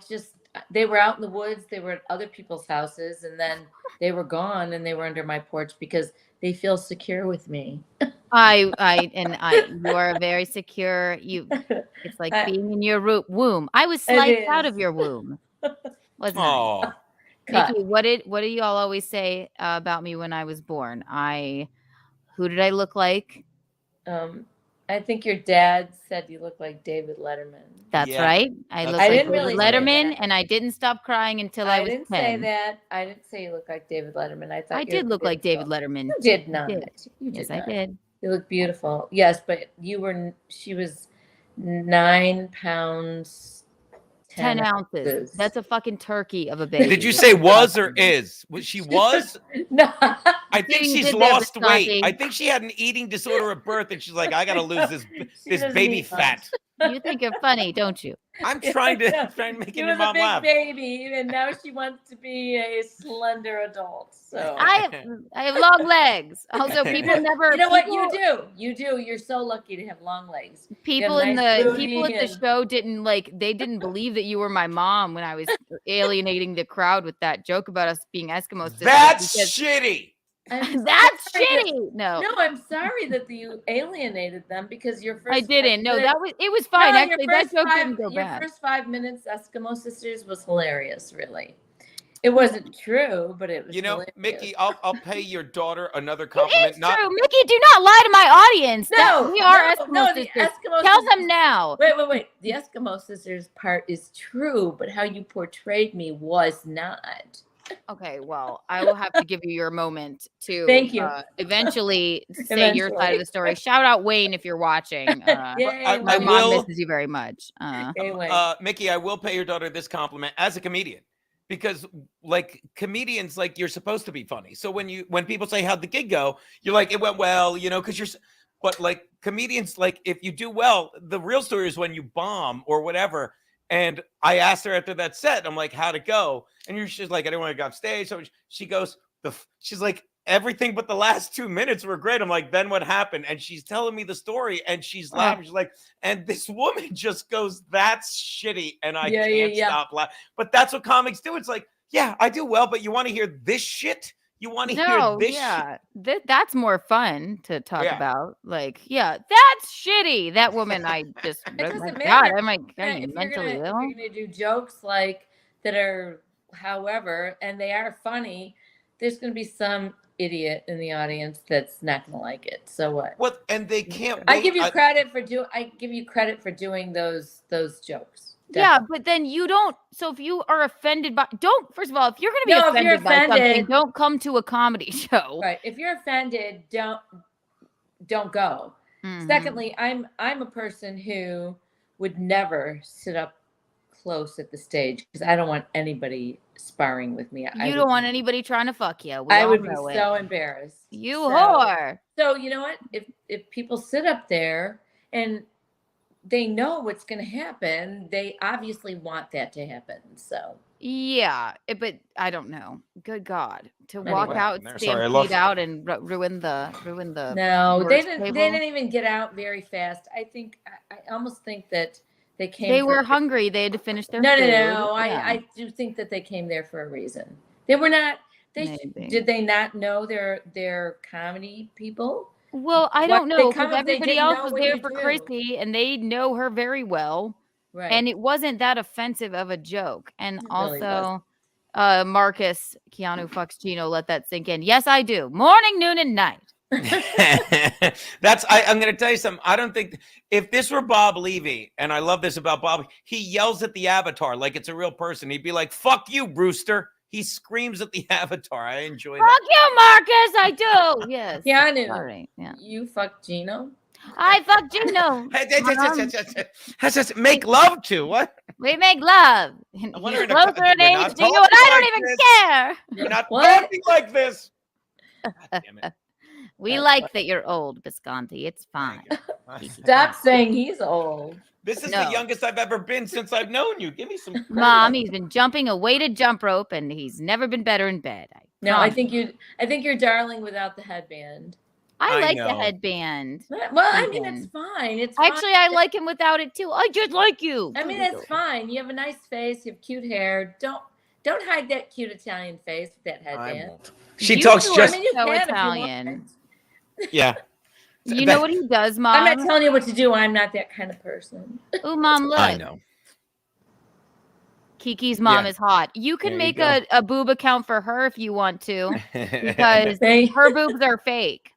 just, they were out in the woods. They were at other people's houses, and then they were gone, and they were under my porch because they feel secure with me. You are very secure. It's like being in your womb. I was sliced out of your womb. Wasn't I? Mickey, what do you all always say about me when I was born? Who did I look like? I think your dad said you look like David Letterman. That's right. I look like David Letterman, and I didn't stop crying until I was 10. I didn't say that. I didn't say you look like David Letterman. I thought I did look like David Letterman. You did not. Yes, I did. You look beautiful. Yes, but she was 9 pounds. 10 ounces. That's a fucking turkey of a baby. Did you say was or is? She was? No. I think she's lost weight. I think she had an eating disorder at birth, and she's like, I gotta lose this baby fat. You think you're funny, don't you? I'm trying to make your mom laugh. Baby, and now she wants to be a slender adult. So I have long legs. Also, people never. You know what you do? You do. You're so lucky to have long legs. People at the show didn't believe that you were my mom when I was alienating the crowd with that joke about us being Eskimo sisters. That's shitty. That's shitty. No, I'm sorry that you alienated them because your first. I didn't. No, it was fine. No, actually, that joke didn't go bad. Your first 5 minutes, Eskimo Sisters, was hilarious. Really, it wasn't true, but it was. Hilarious. Mickey, I'll pay your daughter another compliment. It's true, Mickey. Do not lie to my audience. No, we are Eskimo sisters. Tell them now. Wait. The Eskimo Sisters part is true, but how you portrayed me was not. Okay, well, I will have to give you your moment to thank you. Eventually say your side of the story. Shout out Wayne if you're watching. My mom misses you very much. Mickey, I will pay your daughter this compliment as a comedian because comedians, you're supposed to be funny. So when people say how'd the gig go, you're like it went well, because but comedians, if you do well, the real story is when you bomb or whatever. And I asked her after that set, I'm like, how'd it go? And she's like, I didn't want to go off stage. So she goes, she's like, everything but the last 2 minutes were great. I'm like, then what happened? And she's telling me the story and she's laughing. She's like, and this woman just goes, that's shitty. And I can't stop laughing. But that's what comics do. It's like, yeah, I do well, but you want to hear this shit? You want to hear this shit? That's more fun to talk about. That's shitty. That woman, I just, it doesn't matter. God, I'm like, are you mentally ill? If you're going to do jokes that are however, and they are funny, there's going to be some idiot in the audience that's not going to like it. So what? What? And they can't. I give you credit for doing those jokes. Definitely. Yeah, but then you don't. So if you are offended by, first of all, if you're going to be offended by something, don't come to a comedy show. Right. If you're offended, don't go. Mm-hmm. Secondly, I'm a person who would never sit up close at the stage because I don't want anybody sparring with me. You don't want anybody trying to fuck you. I would be so embarrassed. You whore. So you know what? If people sit up there and they know what's going to happen, they obviously want that to happen. So Yeah, but I don't know. Good God, to walk Anyway. out, stampede out, and ruin the No, they merch didn't. table. They didn't even get out very fast. I think. I almost think that they came. They were hungry. They had to finish their food. No. Yeah. I do think that they came there for a reason. They were not. Did they not know their comedy people? Well, I don't know, because everybody else was there for Chrissie, and they know her very well. Right. And it wasn't that offensive of a joke. And really also, Marcus, Keanu fucks Geno, let that sink in. Yes, I do. Morning, noon, and night. I'm going to tell you something. I don't think if this were Bob Levy, and I love this about Bob, he yells at the avatar like it's a real person. He'd be like, "Fuck you, Brewster." He screams at the avatar. I enjoy that. Fuck you, Marcus. I do. Yes. Keanu. Sorry. Yeah. You fuck Geno? I fuck Geno. Make love to what? We make love. He's closer in age to you, and I don't even care. You're not talking like this. We like that you're old, Bisconte. It's fine. Stop saying he's old. This is the youngest I've ever been since I've known you. Give me some credit. Mom, he's been jumping a weighted jump rope, and he's never been better in bed. I think you're darling without the headband. I like the headband. Well, I mean, it's fine. Actually, I like him without it too. I just like you. I mean, it's fine. You have a nice face. You have cute hair. Don't hide that cute Italian face with that headband. She talks just so Italian. Yeah. You know what he does, Mom? I'm not telling you what to do. I'm not that kind of person. Oh, Mom, look. I know. Kiki's mom is hot. You can make a boob account for her if you want to, because her boobs are fake.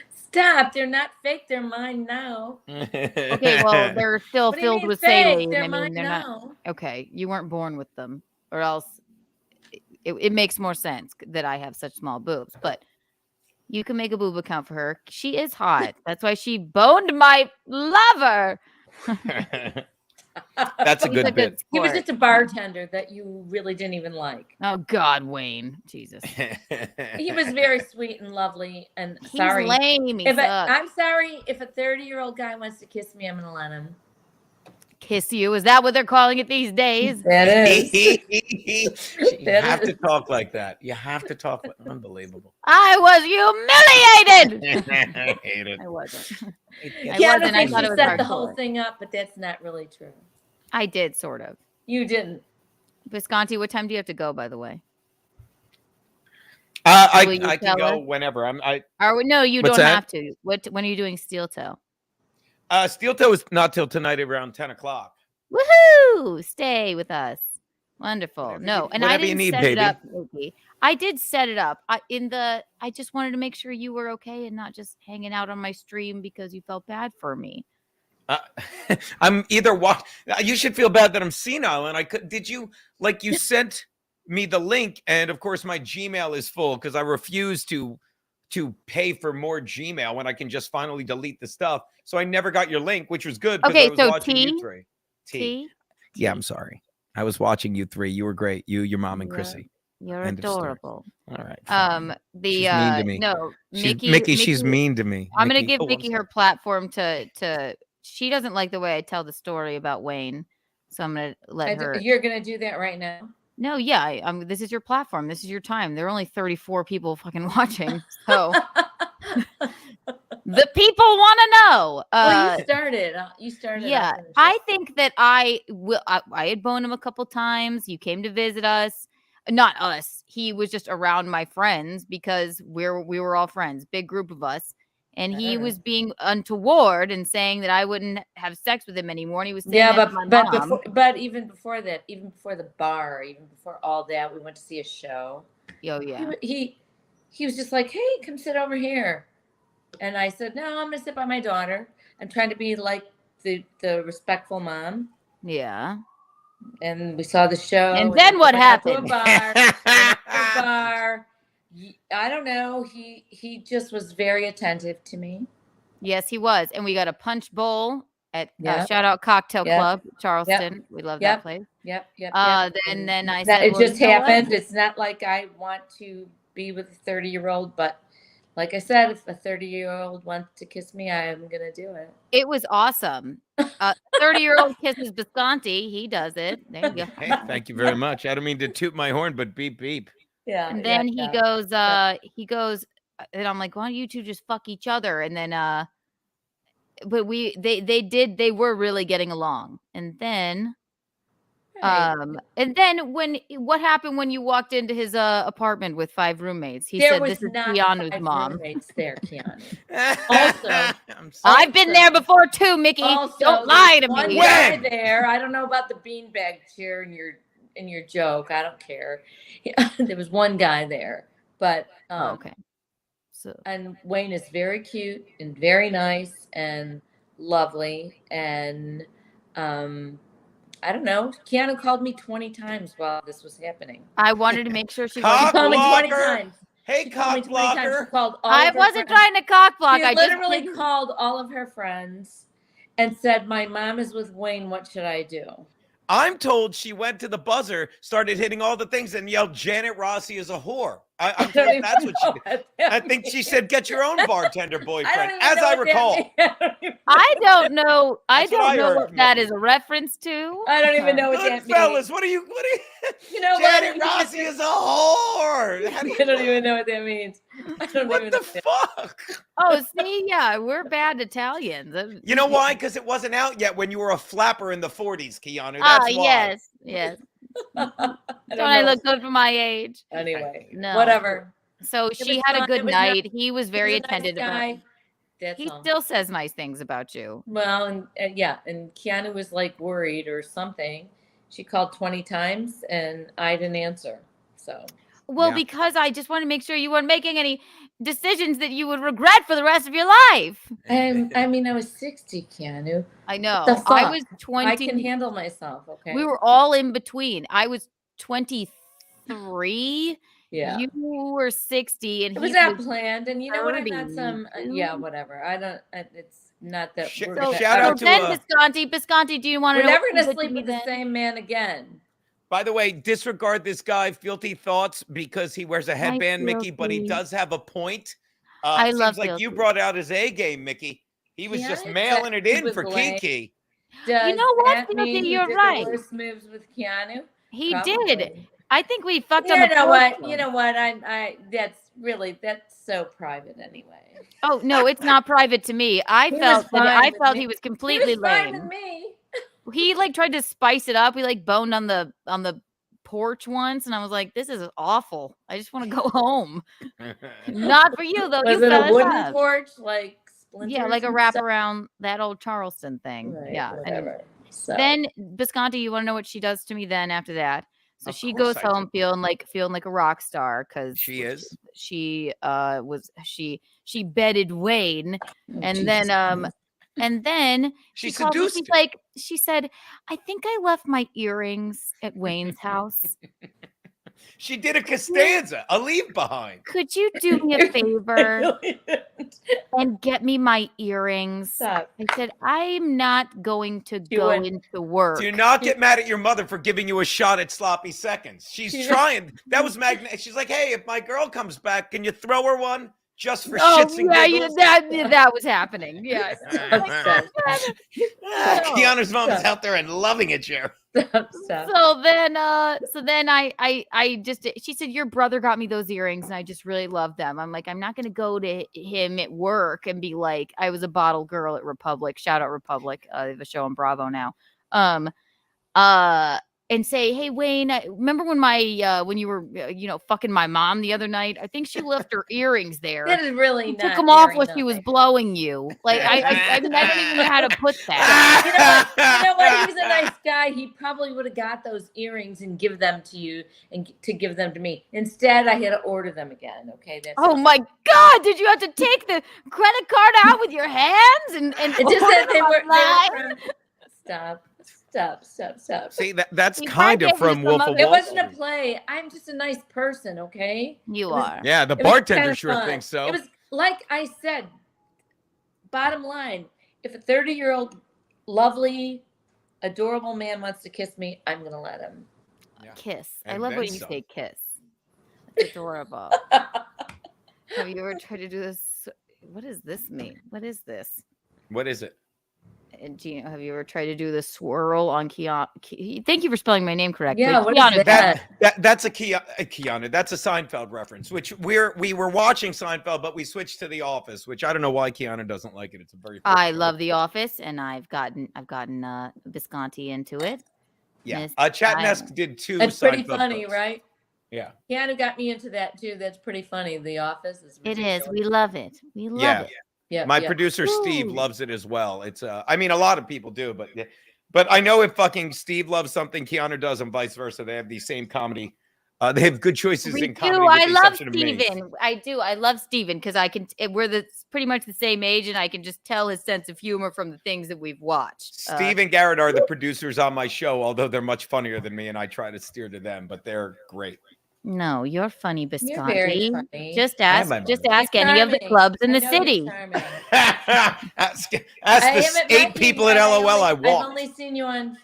Stop. They're not fake. They're mine now. Okay, well, they're still filled with saline. They're I mean, mine they're now. not. Okay, you weren't born with them, or else it makes more sense that I have such small boobs. But you can make a boob account for her. She is hot. That's why she boned my lover. That's a good bit. He was just a bartender that you really didn't even like. Oh God, Wayne, Jesus. He was very sweet and lovely. And He's sorry, lame. I'm sorry if a 30-year-old guy wants to kiss me, I'm gonna let him. Kiss you? Is that what they're calling it these days? That is. You have to talk like that. You have to talk like unbelievable. I was humiliated. I hate it. I wasn't. Yeah, I thought it was set the whole thing up, but that's not really true. I did, sort of. You didn't. Bisconte, what time do you have to go, by the way? I can go whenever. No, you don't have to. When are you doing Steel Toe? Steel Toe is not till tonight around 10 o'clock. Woohoo! Stay with us. Wonderful. And I didn't set it up. I did set it up. I just wanted to make sure you were okay and not just hanging out on my stream because you felt bad for me. I'm either you should feel bad that I'm senile, and you sent me the link, and of course my Gmail is full because I refuse to pay for more Gmail when I can just finally delete the stuff. So I never got your link, which was good. Okay, I was watching you three. T. Yeah, I'm sorry. I was watching you three. You were great. You, your mom, and Chrissie. You're adorable. All right. She's mean to me. No, Mickey, she's mean to me. I'm gonna give Mickey her platform to. She doesn't like the way I tell the story about Wayne, so I'm gonna let her. You're gonna do that right now. No, yeah. This is your platform. This is your time. There are only 34 people fucking watching, so the people want to know. Well, you started. You started. Yeah, I think that I had boned him a couple times. You came to visit us. Not us. He was just around my friends because we were all friends, big group of us. And he was being untoward and saying that I wouldn't have sex with him anymore. And he was saying but even before that, even before the bar, even before all that, we went to see a show. Oh yeah. He was just like, "Hey, come sit over here," and I said, "No, I'm gonna sit by my daughter. I'm trying to be like the respectful mom." Yeah. And we saw the show. And then what happened? Bar. I don't know. He just was very attentive to me. Yes, he was. And we got a punch bowl at shout out Cocktail Club, Charleston. We love that place. Yep. And then I said it just happened. It's not like I want to be with a 30-year-old, but like I said, if a 30-year-old wants to kiss me, I'm gonna do it. It was awesome. 30-year-old kisses Bisconte. He does it. There you go. Hey, thank you very much. I don't mean to toot my horn, but beep beep. Yeah. And then he goes, and I'm like, why don't you two just fuck each other? And then but they were really getting along. And then what happened when you walked into his apartment with 5 roommates? He said this is Keanu's mom. Roommates there, Keanu. Also, I've been there before too, Mickey. Don't lie to me. One guy there. I don't know about the beanbag chair in your joke. I don't care. There was one guy there, but okay. So, and Wayne is very cute and very nice and lovely, and I don't know. Keanu called me 20 times while this was happening. I wanted to make sure she Cock wasn't. She called me 20 times. Hey, cock blocker. I wasn't trying to cock block. She literally called all of her friends and said, "My mom is with Wayne. What should I do?" I'm told she went to the buzzer, started hitting all the things, and yelled, "Janet Rossi is a whore." I'm told that's what she did. I think she said, "Get your own bartender boyfriend," as I recall. I don't know. I don't know what that is a reference to. I don't even know what that means. Fellas, what are you? You know, Janet Rossi is a whore. I don't even know what that means. What the fuck? Oh, see, yeah, we're bad Italians. You know why? Because it wasn't out yet when you were a flapper in the 40s, Keanu. That's why. Yes. Don't I look good for my age? Anyway, no. Whatever. So she had a good night. He was very attentive. He still says nice things about you. Well, and Keanu was like worried or something. She called 20 times and I didn't answer. So. Well, because I just want to make sure you weren't making any decisions that you would regret for the rest of your life. I mean, I was 60, Keanu. I know. I was 20. I can handle myself, okay? We were all in between. I was 23. Yeah. You were 60. And it was not planned. And you know what? I'm not some, whatever. It's not that. Shout out to Bisconte, do you want to know? We're never going to sleep with the same man again. By the way, disregard this guy, Filthy Thoughts, because he wears a headband, Mickey, but he does have a point. I love like Filthy. You brought out his A game, Mickey. He was just mailing it in for Kiki. You know what, Filthy? You're right. The worst moves with Keanu? He did. I think we fucked up. You know what? I that's so private anyway. Oh no, it's not private to me. I felt he was completely lame. Fine with me. He tried to spice it up. We boned on the porch once, and I was like, "This is awful. I just want to go home." Not for you though. Was it a wooden porch, like splinters? Yeah, like a wraparound, that old Charleston thing. Right, yeah. Whatever. And then Bisconte, you want to know what she does to me then after that? So she goes home feeling like a rock star because she is. She bedded Wayne, and then she seduced him. She said, "I think I left my earrings at Wayne's house." She did a Costanza, a leave behind. Could you do me a favor and get me my earrings? Stop. I said, I'm not going to go into work. Do not get mad at your mother for giving you a shot at sloppy seconds. She's trying. That was magnetic. She's like, hey, if my girl comes back, can you throw her one? Just for shits and giggles? That was happening. Yeah. Keanu's mom is out there and loving it, Jerry. So then I just, she said, your brother got me those earrings and I just really love them. I'm like, I'm not going to go to him at work and be like, I was a bottle girl at Republic. Shout out Republic. They have a show on Bravo now. And say, hey, Wayne, remember when you were, fucking my mom the other night? I think she left her earrings there. That is really took them off while she was blowing you. Like, I don't even know how to put that. You know what? He was a nice guy. He probably would have got those earrings and give them to you and to give them to me. Instead, I had to order them again. Okay. My God. Did you have to take the credit card out with your hands? And it just said they were Stop. See, that's kind of from Wolf of Wall Street. It wasn't a play. I'm just a nice person, okay? You are. Yeah, the bartender sure thinks so. It was like I said, bottom line, if a 30-year-old lovely, adorable man wants to kiss me, I'm going to let him. Yeah. Kiss. I love when you say kiss. It's adorable. Have you ever tried to do this? What does this mean? What is this? What is it? Gino, have you ever tried to do the swirl on Keanu? Thank you for spelling my name correctly. Yeah, what Keanu. is that? That's a Keanu. That's a Seinfeld reference, which we were watching Seinfeld, but we switched to The Office, which I don't know why Keanu doesn't like it. It's a very I love The Office, and I've gotten Bisconte into it. Yeah, Chatnesk did 2. That's pretty funny, posts. right? Yeah, Keanu got me into that too. That's pretty funny. The Office is. It is. We love it. We love it. Yeah, my producer Steve loves it as well. It's I mean, a lot of people do, but I know if fucking Steve loves something, Keanu does, and vice versa. They have the same comedy. They have good choices in comedy. I love Steven. I do. I love Steven because we're pretty much the same age, and I can just tell his sense of humor from the things that we've watched. Steve and Garrett are the producers on my show, although they're much funnier than me, and I try to steer to them, but they're great. No, you're funny, Bisconte. You're very funny. Just ask any of the clubs in the city. ask the 8 people at LOL I walked. I've only seen you on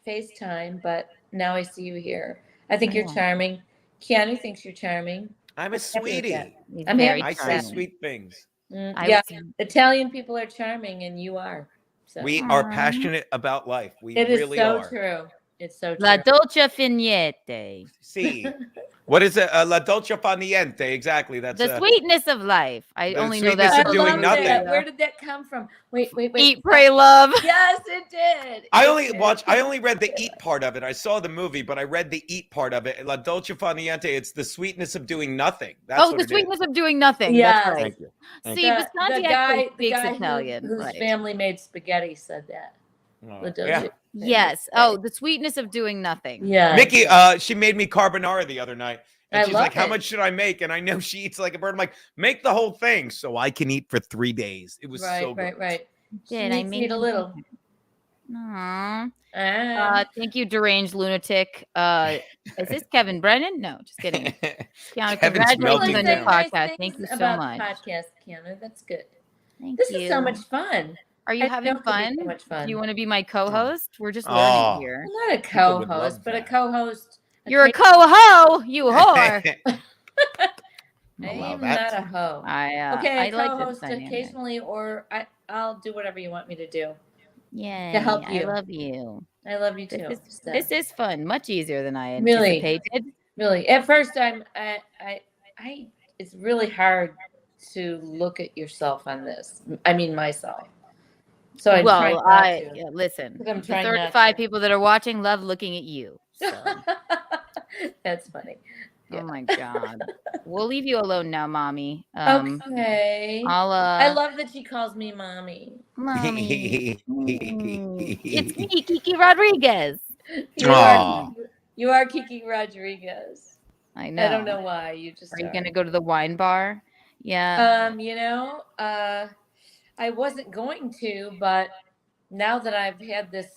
FaceTime, but now I see you here. I think you're charming. Keanu thinks you're charming. I'm a sweetie. I say sweet things. Yeah, Italian people are charming, and you are. So. We are passionate about life. It is so true. It's so true. La dolce finiete. See, what is it? La dolce faniente. Exactly. That's the sweetness of life. I only know that. Of doing nothing. Where did that come from? Wait. Eat, pray, love. Yes, it did. I only read the eat part of it. I saw the movie, but I read the eat part of it. La dolce faniente. It's the sweetness of doing nothing. That's the sweetness of doing nothing. Yeah. That's right. Thank you. See, Bisconte actually speaks Italian. Whose family made spaghetti said that. Yeah. Yes. Oh, the sweetness of doing nothing. Yeah. Mickey, she made me carbonara the other night. And she's like, how much should I make? And I know she eats like a bird. I'm like, make the whole thing so I can eat for 3 days. It was so good. Right. Did I eat a little? Aww. Thank you, deranged lunatic. Is this Kevin Brennan? No, just kidding. Keanu, congratulations on your podcast. Thank you so much. Podcast, Keanu. That's good. This is so much fun. Are you having fun? So much fun? Do you want to be my co-host? We're just learning here. I'm not a co-host, but a co-host. You're a co-ho, you whore. I'm not a hoe. I co-host like this occasionally, or I'll do whatever you want me to do. Yeah, to help you. I love you. I love you too. This is fun. Much easier than I anticipated. Really. At first, it's really hard to look at yourself on this. I mean, myself. So listen. The 35 people that are watching love looking at you. So. That's funny. Yeah. Oh my God. We'll leave you alone now, mommy. Okay. I love that she calls me mommy. Mommy. It's me, Kiki Rodriguez. You are Kiki Rodriguez. I know. I don't know why. You gonna go to the wine bar? Yeah. I wasn't going to, but now that I've had this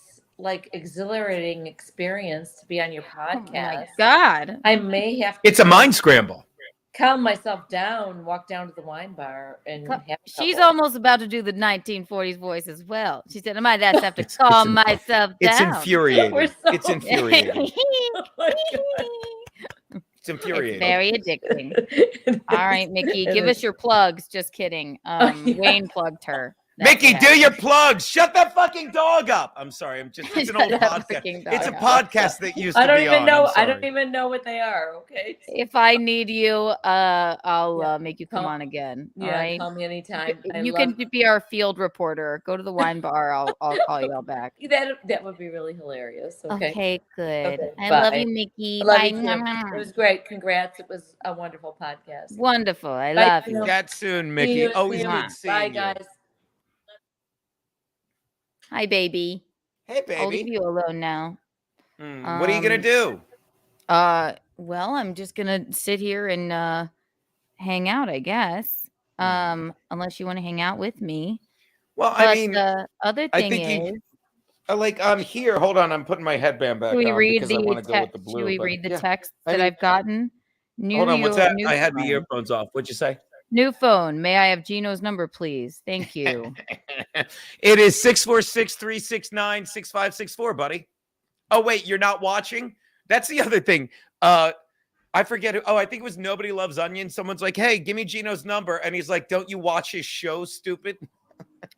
exhilarating experience to be on your podcast. Oh my God. I may have to. It's a mind scramble. Calm myself down, walk down to the wine bar, and have she's almost about to do the 1940s voice as well. She said, I might have to calm myself down. It's infuriating. It's infuriating. It's infuriating. It's very addicting. All right, Mickey, give us your plugs. Just kidding. Wayne plugged her. Mickey, do your plugs. Shut that fucking dog up. I'm sorry. It's an old podcast. It's a podcast that used to be on. I don't even know what they are. Okay. If I need you, I'll make you come on again. Yeah, all right? call me anytime. You can be our field reporter. Go to the wine bar. I'll call you all back. That would be really hilarious. Okay. Good. Okay, I love you, Mickey. I love you too. It was great. Congrats. It was a wonderful podcast. Wonderful. I love you. Chat soon, Mickey. Always good seeing you. Bye, guys. Hi, baby. Hey, baby. I'll leave you alone now. What are you gonna do? Well, I'm just gonna sit here and hang out, I guess. Unless you want to hang out with me. Well, but I mean, the other thing is, I'm here. Hold on, I'm putting my headband back on because I want to go with the blue. Should we read the text that I've gotten? Hold on, what's that? I had the earphones off. What'd you say? New phone. May I have Geno's number, please? Thank you. It is 646-369-6564, buddy. Oh, wait, you're not watching? That's the other thing. I forget who. Oh, I think it was Nobody Loves Onions. Someone's like, "Hey, give me Geno's number," and he's like, "Don't you watch his show, stupid?"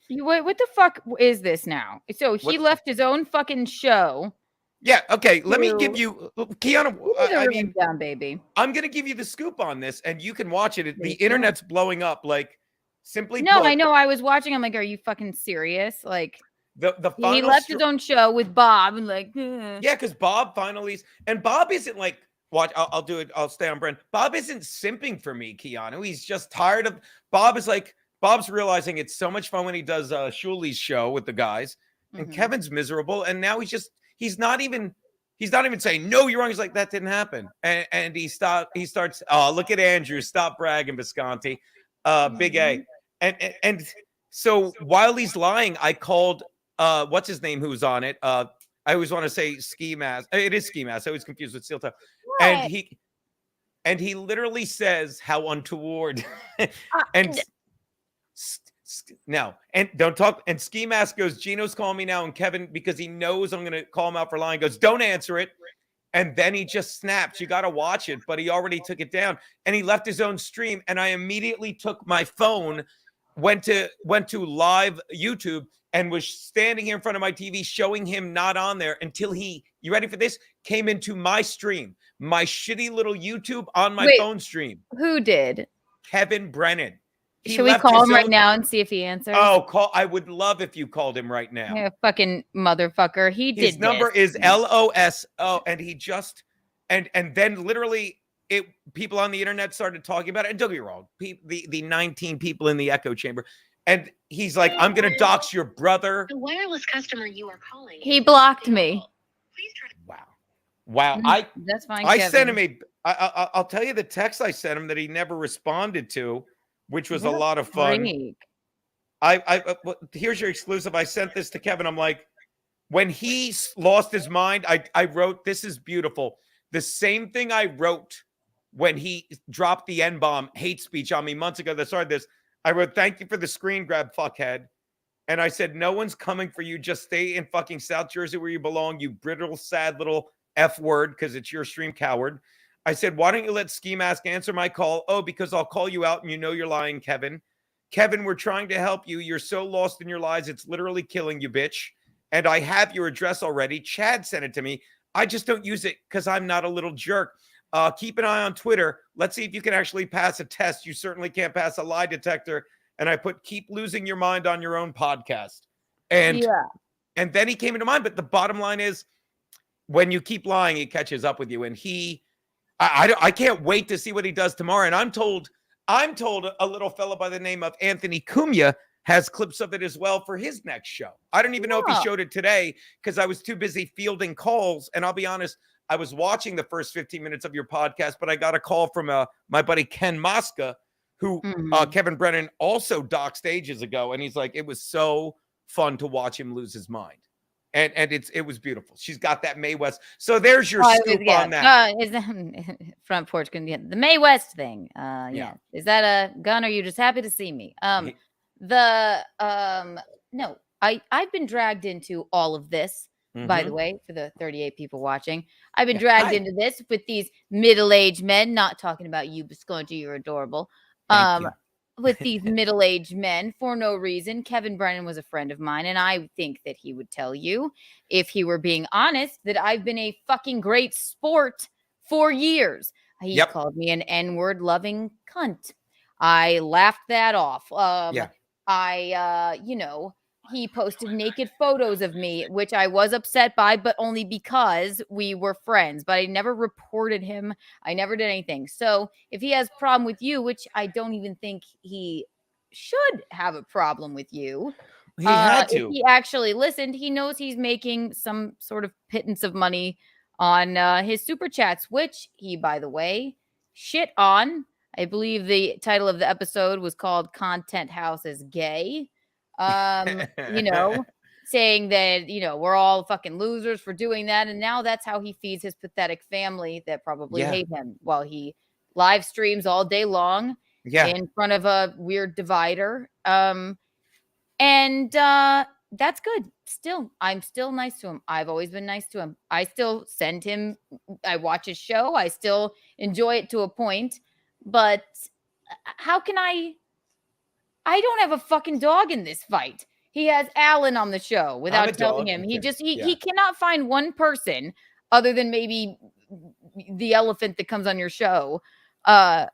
Wait, what the fuck is this now? So he left his own fucking show. Yeah. Okay. Let me give you, Keanu. I mean, down, baby. I'm gonna give you the scoop on this, and you can watch it. The internet's blowing up. Like, simply no, put, I know. I was watching. I'm like, are you fucking serious? Like, the he left his own show with Bob, and like, yeah, because Bob finally, and Bob isn't like. Watch, I'll do it. I'll stay on brand. Bob isn't simping for me, Keanu. He's just tired of. Bob is like. Bob's realizing it's so much fun when he does Shuli's show with the guys, and Kevin's miserable, and now he's not even saying no, you're wrong. He's like, that didn't happen, and he starts. Oh, look at Andrew, stop bragging, Bisconte, Big A, and so while he's lying, I called what's his name who's on it. I always want to say Ski Mask. It is Ski Mask. I always confused with Steel Toe, and he literally says how untoward and. No, and don't talk. And Ski Mask goes, Geno's calling me now. And Kevin, because he knows I'm going to call him out for lying, goes, don't answer it. And then he just snaps. You got to watch it. But he already took it down. And he left his own stream. And I immediately took my phone, went to live YouTube, and was standing here in front of my TV showing him not on there until he, you ready for this? Came into my stream, my shitty little YouTube on my phone stream. Who did? Kevin Brennan. Should we call him right now and see if he answers? Oh, I would love if you called him right now. Yeah, fucking motherfucker. His number is LOSO, and he just and then literally people on the internet started talking about it. And don't get me wrong, the 19 people in the echo chamber, and he's like, I'm gonna dox your brother. The wireless customer you are calling. He blocked me. Please try to. Wow. That's fine. I sent him I'll tell you the text I sent him that he never responded to, which was a lot of fun. Here's your exclusive. I sent this to Kevin. I'm like, when he lost his mind, I wrote, this is beautiful. The same thing I wrote when he dropped the N-bomb hate speech on me months ago that started this. I wrote, thank you for the screen grab, fuckhead. And I said, no one's coming for you. Just stay in fucking South Jersey where you belong, you brittle, sad little F word, because it's your stream, coward. I said, why don't you let Ski Mask answer my call? Oh, because I'll call you out and you know you're lying, Kevin. Kevin, we're trying to help you. You're so lost in your lies. It's literally killing you, bitch. And I have your address already. Chad sent it to me. I just don't use it because I'm not a little jerk. Keep an eye on Twitter. Let's see if you can actually pass a test. You certainly can't pass a lie detector. And I put, keep losing your mind on your own podcast. And then he came into mind. But the bottom line is, when you keep lying, it catches up with you. And I can't wait to see what he does tomorrow. And I'm told a little fella by the name of Anthony Cumia has clips of it as well for his next show. I don't even know if he showed it today because I was too busy fielding calls. And I'll be honest, I was watching the first 15 minutes of your podcast, but I got a call from my buddy Ken Mosca, who Kevin Brennan also doxed ages ago. And he's like, it was so fun to watch him lose his mind. And it was beautiful. She's got that Mae West. So there's your scoop on that. Is that front porch? The Mae West thing. Yeah. Is that a gun? Or are you just happy to see me? No, I've been dragged into all of this. By the way, for the 38 people watching, I've been dragged into this with these middle-aged men. Not talking about you, Bisconte. You're adorable. With these middle-aged men for no reason. Kevin Brennan was a friend of mine, and I think that he would tell you, if he were being honest, that I've been a fucking great sport for years. He called me an N-word loving cunt. I laughed that off. He posted naked photos of me, which I was upset by, but only because we were friends. But I never reported him. I never did anything. So if he has a problem with you, which I don't even think he should have a problem with you. He had to. If he actually listened, he knows he's making some sort of pittance of money on his super chats, which he, by the way, shit on. I believe the title of the episode was called Content House is Gay. Saying that, we're all fucking losers for doing that. And now that's how he feeds his pathetic family that probably hate him while he live streams all day long in front of a weird divider. And that's good. I'm still nice to him. I've always been nice to him. I still send him, I watch his show. I still enjoy it to a point, but how can I don't have a fucking dog in this fight. He has Alan on the show without telling him. He cannot find one person other than maybe the elephant that comes on your show to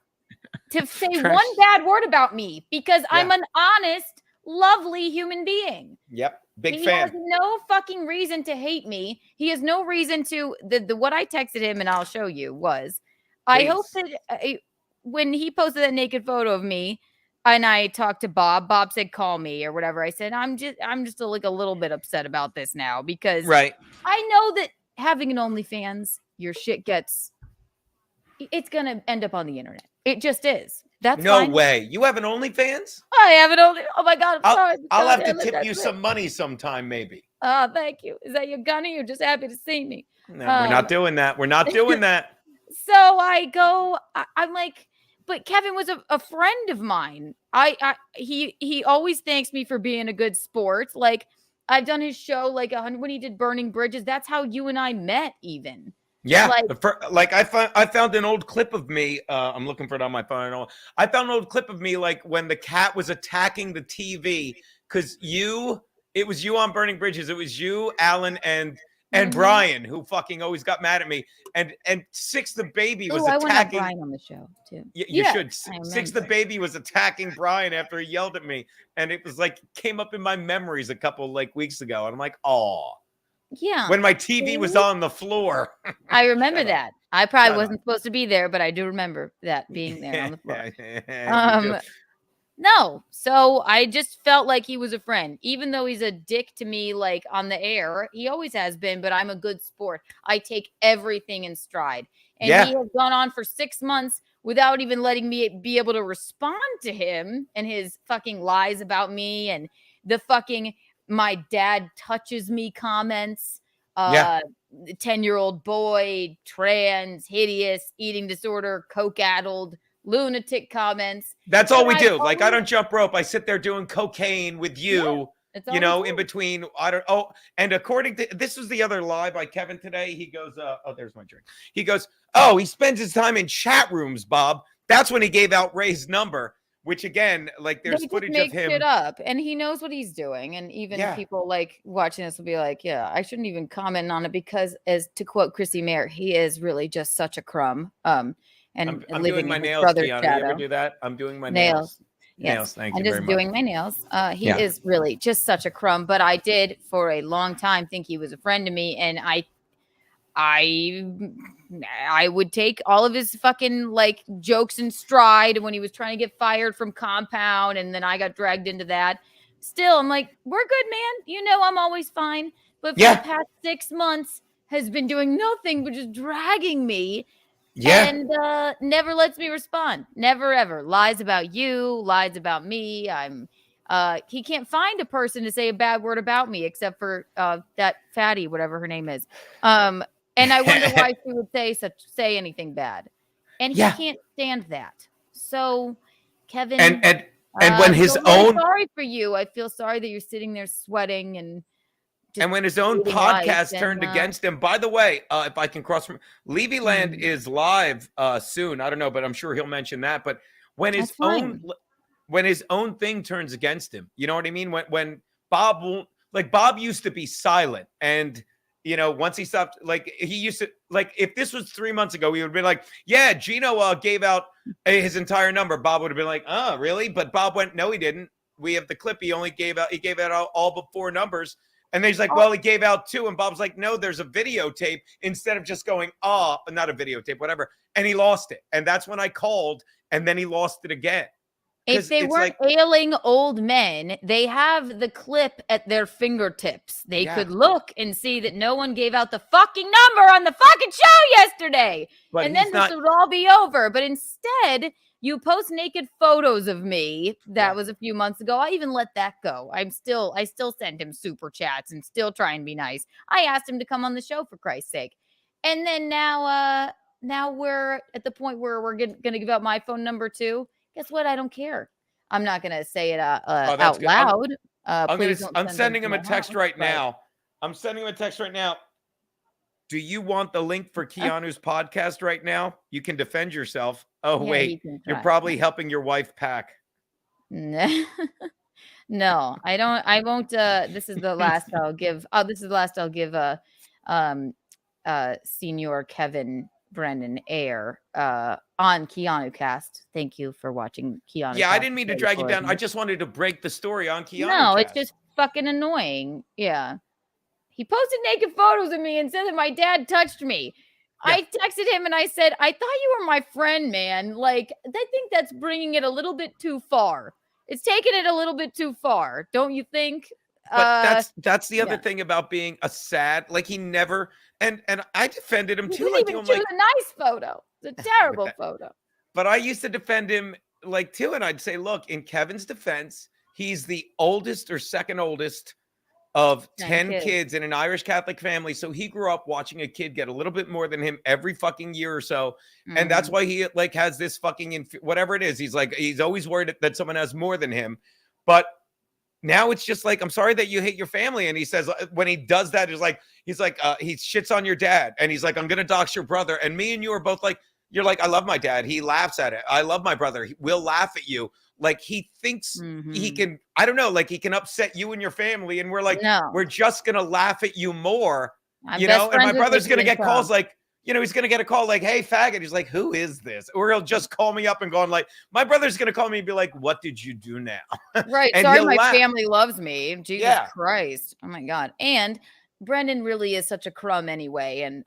say one bad word about me because I'm an honest, lovely human being. Yep. Big he fan. He has no fucking reason to hate me. He has no reason to what I texted him, and I'll show you was, I hope that when he posted that naked photo of me and I talked to Bob said, call me or whatever. I said, I'm just like a little bit upset about this now because I know that having an OnlyFans, your shit it's going to end up on the internet. It just is. That's no fine. way. You have an OnlyFans? I have an Only. Oh my God. I'm sorry. I'll have to tip you some money sometime, maybe. Oh, thank you. Is that your gunny? You're just happy to see me. No, we're not doing that. We're not doing that. So I go, I'm like, but Kevin was a friend of mine. He always thanks me for being a good sport. Like I've done his show like when he did Burning Bridges. That's how you and I met even. Yeah, I found an old clip of me. I'm looking for it on my phone. I found an old clip of me like when the cat was attacking the TV because it was you on Burning Bridges. It was you, Alan, and Brian, who fucking always got mad at me. And Six the baby was attacking. I want Brian on the show too. You should. Six the baby was attacking Brian after he yelled at me, and it was like came up in my memories a couple like weeks ago, and I'm like, oh. Yeah. When my TV was on the floor. I remember that. I probably wasn't supposed to be there, but I do remember that being there on the floor. No. So I just felt like he was a friend, even though he's a dick to me, like on the air. He always has been, but I'm a good sport. I take everything in stride. And he has gone on for 6 months without even letting me be able to respond to him and his fucking lies about me and the fucking my dad touches me comments, 10-year-old boy, trans, hideous, eating disorder, coke-addled, lunatic comments. That's all we do. Like, I don't jump rope. I sit there doing cocaine with you, in between. And according to, this was the other lie by Kevin today. He goes, there's my drink. He goes, he spends his time in chat rooms, Bob. That's when he gave out Ray's number. Which again, like there's footage of him shit up, and he knows what he's doing. And even people like watching this will be like, "Yeah, I shouldn't even comment on it because, as to quote Chrissie Mayr, he is really just such a crumb." And I'm living doing my in nails. Brother's Keanu. shadow. You ever do that? I'm doing my nails. Yes. Nails. Thank you I'm very just much. doing my nails. He is really just such a crumb. But I did for a long time think he was a friend to me, and I would take all of his fucking like jokes in stride when he was trying to get fired from Compound, and then I got dragged into that. Still, I'm like, we're good, man. I'm always fine. But for the past 6 months has been doing nothing but just dragging me. And never lets me respond. Never ever. Lies about you, lies about me. He can't find a person to say a bad word about me except for that fatty, whatever her name is. And I wonder why she would say anything bad. And he can't stand that. So, Kevin, and when his own sorry for you. I feel sorry that you're sitting there sweating and when his own podcast turned against him. By the way, if I can cross from Levy Land is live soon. I don't know, but I'm sure he'll mention that. But when his own thing turns against him, you know what I mean? When Bob won't, like Bob used to be silent, and once he stopped, like he used to, like if this was 3 months ago, he would have been like, yeah, Geno gave out his entire number. Bob would have been like, oh, really? But Bob went, no, he didn't. We have the clip. He gave out all but 4 numbers. And then he's like, well, he gave out 2. And Bob's like, no, there's a videotape, instead of just going, not a videotape, whatever. And he lost it. And that's when I called, and then he lost it again. If they weren't ailing old men, they have the clip at their fingertips. They could look and see that no one gave out the fucking number on the fucking show yesterday. And then this would all be over. But instead, you post naked photos of me. That was a few months ago. I even let that go. I still send him super chats and still try and be nice. I asked him to come on the show for Christ's sake. And then now we're at the point where we're going to give out my phone number too. Guess what? I don't care. I'm not going to say it out loud. I'm sending him a text right now. I'm sending him a text right now. Do you want the link for Keanu's podcast right now? You can defend yourself. Oh, yeah, wait. You're probably helping your wife pack. No, I don't. I won't. This is the last I'll give. Oh, this is the last I'll give Senior Kevin Brennan air on Keanu Cast. Thank you for watching Keanu. Yeah, I didn't mean to drag you down. I just wanted to break the story on Keanu. No, it's just fucking annoying. Yeah. He posted naked photos of me and said that my dad touched me. Yeah. I texted him and I said, I thought you were my friend, man. Like, I think that's bringing it a little bit too far. It's taking it a little bit ttoo far, don't you think? But that's the other thing about being a sad, like he never, and I defended him too. He didn't even choose a nice photo. It's a terrible photo. But I used to defend him like too, and I'd say, look, in Kevin's defense, he's the oldest or second oldest of 10 kids in an Irish Catholic family. So he grew up watching a kid get a little bit more than him every fucking year or so. And that's why he like has this fucking, whatever it is. He's always worried that someone has more than him. But now it's just like, I'm sorry that you hate your family. And he says, when he does that, he's like, he shits on your dad. And he's like, I'm going to dox your brother. And me and you are both like, you're like, I love my dad. He laughs at it. I love my brother. We'll laugh at you. Like he thinks he can, I don't know, like he can upset you and your family. And we're like, we're just going to laugh at you more, you know? And my brother's going to get calls like, you know, he's going to get a call like, hey, faggot. He's like, who is this? Or he'll just call me up and go on like, my brother's going to call me and be like, what did you do now? Right. Sorry, my family loves me. Jesus Christ. Oh my God. And Brendan really is such a crumb anyway. And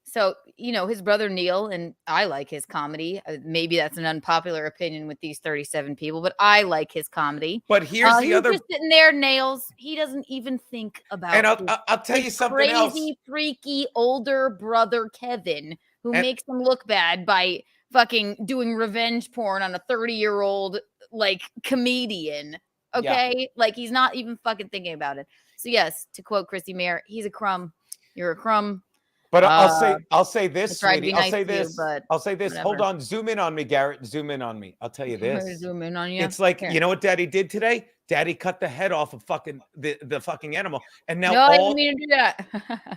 so, his brother Neil, and I like his comedy. Maybe that's an unpopular opinion with these 37 people, but I like his comedy. But here's the other. He's just sitting there, nails. He doesn't even think about. And I'll tell you something crazy, else. Freaky older brother Kevin, who makes him look bad by fucking doing revenge porn on a 30-year-old like comedian. Okay, like he's not even fucking thinking about it. So yes, to quote Chrissie Mayr, he's a crumb. You're a crumb. But I'll say this, sweetie. Nice I'll say this. Whatever. Hold on. Zoom in on me, Garrett. Zoom in on me. I'll tell you this. Zoom in on you. It's like, you know what Daddy did today? Daddy cut the head off of fucking the fucking animal. And now I didn't mean to do that.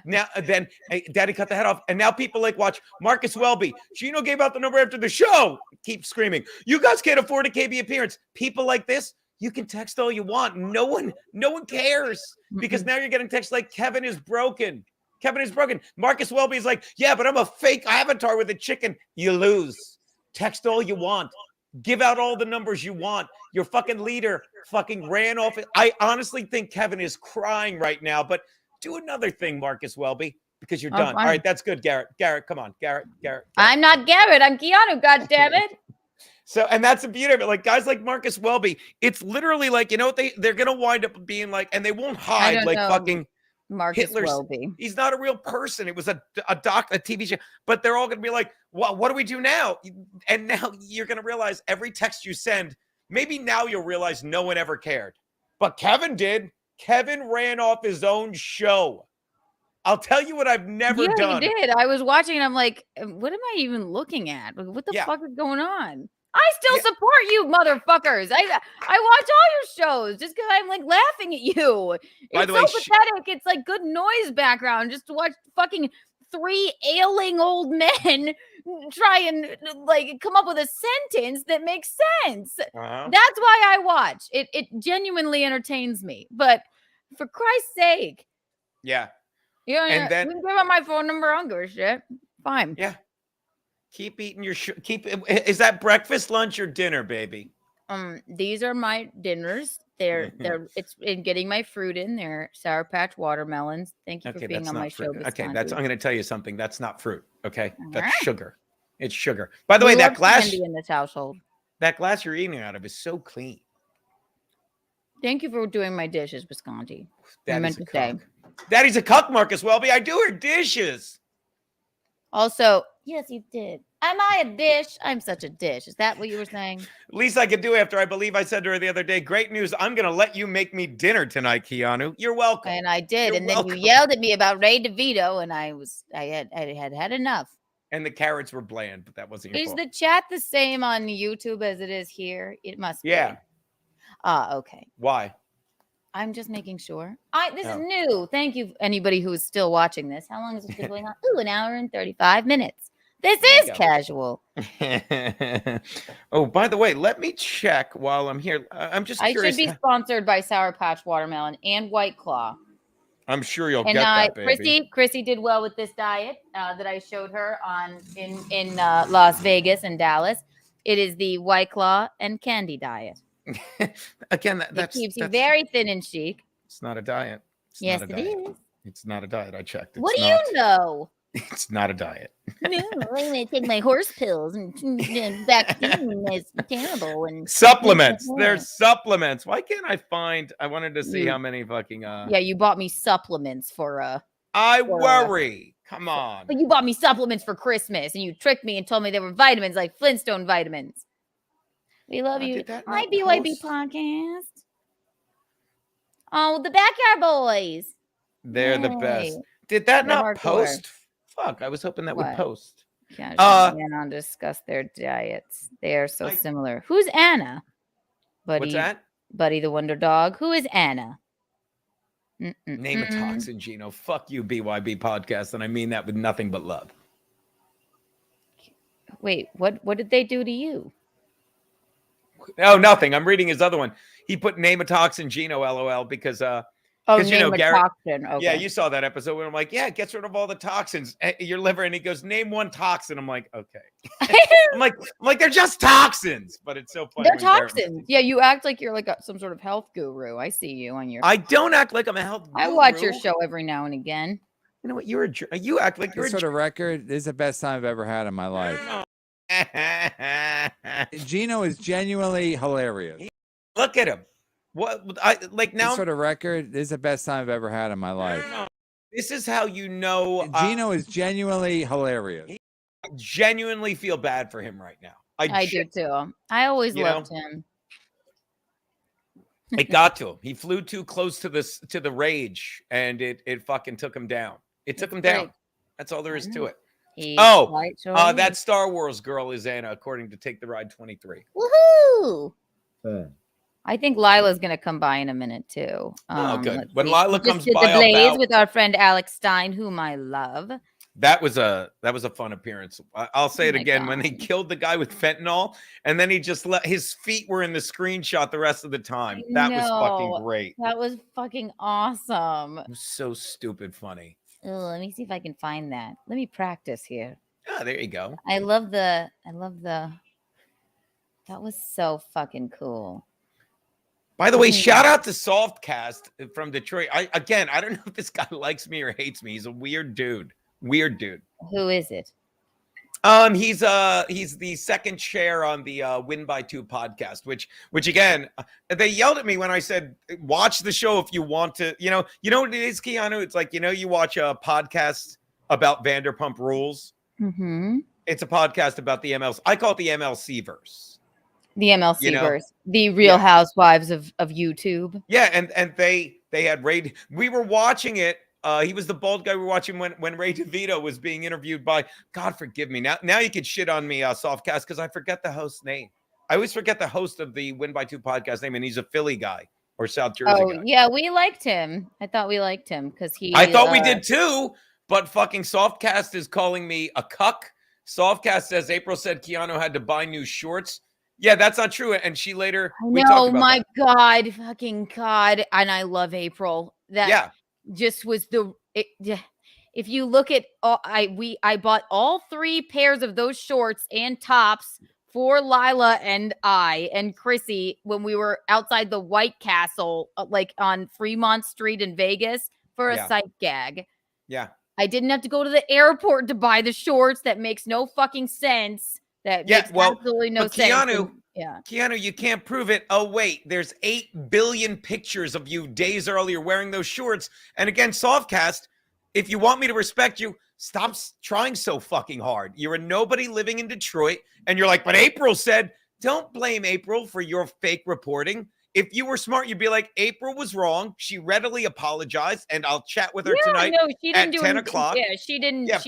Now then Daddy cut the head off. And now people like watch Marcus Welby. Geno gave out the number after the show. Keep screaming. You guys can't afford a KB appearance. People like this, you can text all you want. No one cares. Because now you're getting texts like Kevin is broken. Kevin is broken. Marcus Welby is like, yeah, but I'm a fake avatar with a chicken. You lose. Text all you want. Give out all the numbers you want. Your fucking leader fucking ran off. I honestly think Kevin is crying right now, but do another thing, Marcus Welby, because you're done. All right, that's good, Garrett. Garrett, come on. Garrett. I'm not Garrett. I'm Keanu, goddammit. So, and that's the beauty of it. Like guys like Marcus Welby, it's literally like, you know what they're going to wind up being like, and they won't hide like fucking Marcus Welby. He's not a real person. It was a TV show, but they're all going to be like, well, what do we do now? And now you're going to realize every text you send, maybe now you'll realize no one ever cared, but Kevin did. Kevin ran off his own show. I'll tell you what I've never done. He did. I was watching and I'm like, what am I even looking at? What the fuck is going on? I still support you, motherfuckers. I watch all your shows just because I'm like laughing at you. It's so pathetic. It's like good noise background just to watch fucking 3 ailing old men try and like come up with a sentence that makes sense. That's why I watch. It genuinely entertains me. But for Christ's sake. Yeah. And then you can give out my phone number. I don't give a shit. Fine. Yeah. Keep eating your is that breakfast, lunch, or dinner, baby? These are my dinners. It's in getting my fruit in. They're Sour Patch watermelons. Thank you for being on my show. Okay, I'm going to tell you something. That's not fruit. Okay, that's sugar. It's sugar. By the way, that glass in this household. That glass you're eating out of is so clean. Thank you for doing my dishes, Bisconte. Daddy's a cuck. Daddy's a cuck, Marcus Welby. I do her dishes. Also, yes, you did. Am I a dish? I'm such a dish. Is that what you were saying? Least I could do after I believe I said to her the other day, great news. I'm going to let you make me dinner tonight, Keanu. You're welcome. And I did. Then you yelled at me about Ray DeVito, and I had enough. And the carrots were bland, but that wasn't your fault. Is the chat the same on YouTube as it is here? It must be. Yeah. Okay. Why? I'm just making sure. This is new. Thank you, anybody who is still watching this. How long has this been going on? Ooh, an hour and 35 minutes. This is casual. Oh, by the way, let me check while I'm here. I'm just curious. I should be sponsored by Sour Patch Watermelon and White Claw. I'm sure you'll get that, baby. Chrissy did well with this diet that I showed her in Las Vegas and Dallas. It is the White Claw and candy diet. Again, that keeps you very thin and chic. It's not a diet. Yes, it is. It's not a diet. I checked. What do you know? It's not a diet. No, I'm going to take my horse pills and vaccine is terrible. And supplements. There's supplements. Why can't I find? I wanted to see how many fucking. Yeah, you bought me supplements for worry. Come on. But you bought me supplements for Christmas and you tricked me and told me they were vitamins like Flintstone vitamins. We love you. Hi, BYB podcast. Oh, the Backyard Boys. They're the best. Did that not post? Fuck, I was hoping that would post. Went on to discuss their diets. They are so similar. Who's Anna? Buddy, what's that? Buddy the Wonder Dog. Who is Anna? Name a toxin, Geno. Fuck you, BYB podcast, and I mean that with nothing but love. Wait, what did they do to you? Oh, nothing. I'm reading his other one. He put name a toxin, Geno, LOL, because name a toxin. Okay. Yeah, you saw that episode where I'm like, yeah, it gets rid of all the toxins your liver, and he goes, name one toxin. I'm like, okay. I'm like, they're just toxins, but it's so funny. They're toxins. Yeah, you act like you're like some sort of health guru. I see you on your. I don't act like I'm a health guru. I watch your show every now and again. You know what? You act like you're. For the record, this is the best time I've ever had in my life. Geno is genuinely hilarious. Look at him. What I like now. Just for the record, this is the best time I've ever had in my life. This is how you know Geno is genuinely hilarious. I genuinely feel bad for him right now. I do too. I always loved him. It got to him. He flew too close to the rage, and it fucking took him down. It took him down. That's all there is to it. That Star Wars girl is Anna, according to Take the Ride 23. Woohoo! I think Lila's gonna come by in a minute too. Good. When Lila comes by, the Blaze with our friend Alex Stein, whom I love. That was a fun appearance. I'll say it again. When they killed the guy with fentanyl, and then he just let his feet were in the screenshot the rest of the time. That was fucking great. That was fucking awesome. It was so stupid funny. Let me see if I can find that. Let me practice here. Oh, there you go. I love the. That was so fucking cool. By the way, shout out to Softcast from Detroit. I don't know if this guy likes me or hates me. He's a weird dude. Weird dude. Who is it? He's the second chair on the Win by Two podcast, which again, they yelled at me when I said, watch the show if you want to, you know what it is, Keanu? It's like, you watch a podcast about Vanderpump Rules. Mm-hmm. It's a podcast about the MLC. I call it the MLC verse. The MLC verse. The Real Housewives of YouTube. Yeah, and they had Ray. We were watching it. He was the bald guy we were watching when Ray DeVito was being interviewed by, God forgive me. Now you can shit on me, Softcast, because I forget the host's name. I always forget the host of the Win by Two podcast name, and he's a Philly guy or South Jersey guy. Yeah, we liked him. I thought we liked him because he. I thought we did too, but fucking Softcast is calling me a cuck. Softcast says April said Keanu had to buy new shorts. Yeah, that's not true. And she later. No, my God, fucking God. And I love April. That just was if you look at I bought all 3 pairs of those shorts and tops for Lila and I and Chrissy when we were outside the White Castle, like on Fremont Street in Vegas for a sight gag. Yeah. I didn't have to go to the airport to buy the shorts. That makes no fucking sense. That makes absolutely no sense. Keanu, you can't prove it. Oh, wait, there's 8 billion pictures of you days earlier wearing those shorts. And again, Softcast, if you want me to respect you, stop trying so fucking hard. You're a nobody living in Detroit, and you're like, but April said, don't blame April for your fake reporting. If you were smart, you'd be like, April was wrong. She readily apologized, and I'll chat with her tonight she didn't at 10 o'clock. Yeah, she didn't. Yeah.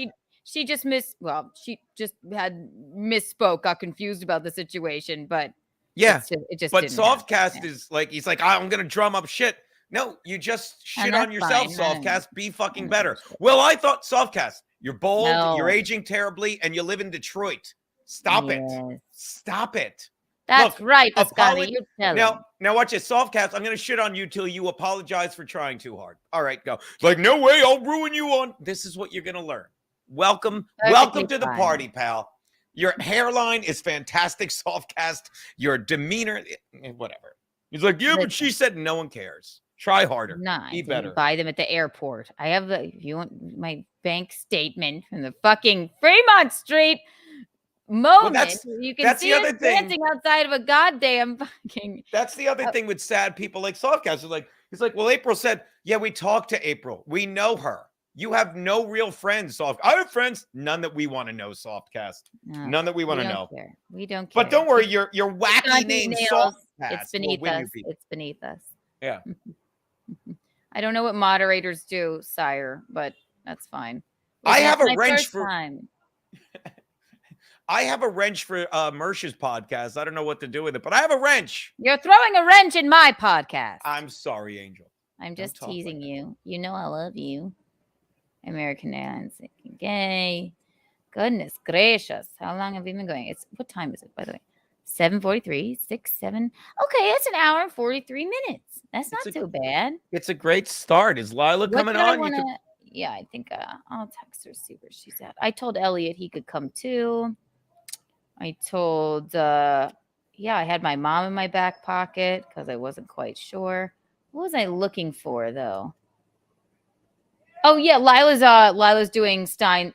She just she just had misspoke, got confused about the situation, but it just but Softcast is like, he's like, I'm going to drum up shit. No, you just shit And on that's yourself, fine. Softcast. Be fucking better. Well, I thought, Softcast, you're bold, you're No. aging terribly, and you live in Detroit. Stop it. Yes. Stop it. That's Look, right, Bisconte. You're telling. Now watch this. Softcast, I'm going to shit on you till you apologize for trying too hard. All right, go. Like, no way, I'll ruin you on. This is what you're going to learn. Welcome to the party, pal. Your hairline is fantastic, Softcast. Your demeanor, whatever. He's like, yeah, but she said no one cares. Try harder. Be better. Buy them at the airport. I have if you want my bank statement from the fucking Fremont Street moment. You can see us dancing outside of a goddamn fucking. That's the other thing with sad people like Softcast. It's like, well, April said, yeah, we talked to April. We know her. You have no real friends, I have friends, none that we want to know, Softcast. None that we want to know. We don't care. But don't worry, your wacky name, Softcast. It's beneath us. It's beneath us. Yeah. I don't know what moderators do, sire, but that's fine. I have a wrench for I have a wrench for Mersh's podcast. I don't know what to do with it, but I have a wrench. You're throwing a wrench in my podcast. I'm sorry, Angel. I'm just teasing you. You know I love you. American Airlines, gay. Goodness gracious. How long have we been going? What time is it, by the way? 7:43, 6, 7. Okay, it's an hour and 43 minutes. That's not too bad. It's a great start. Is Lila coming on? Yeah, I think I'll text her, see where she's at. I told Elliot he could come too. I told, I had my mom in my back pocket because I wasn't quite sure. What was I looking for, though? Oh, yeah, Lila's doing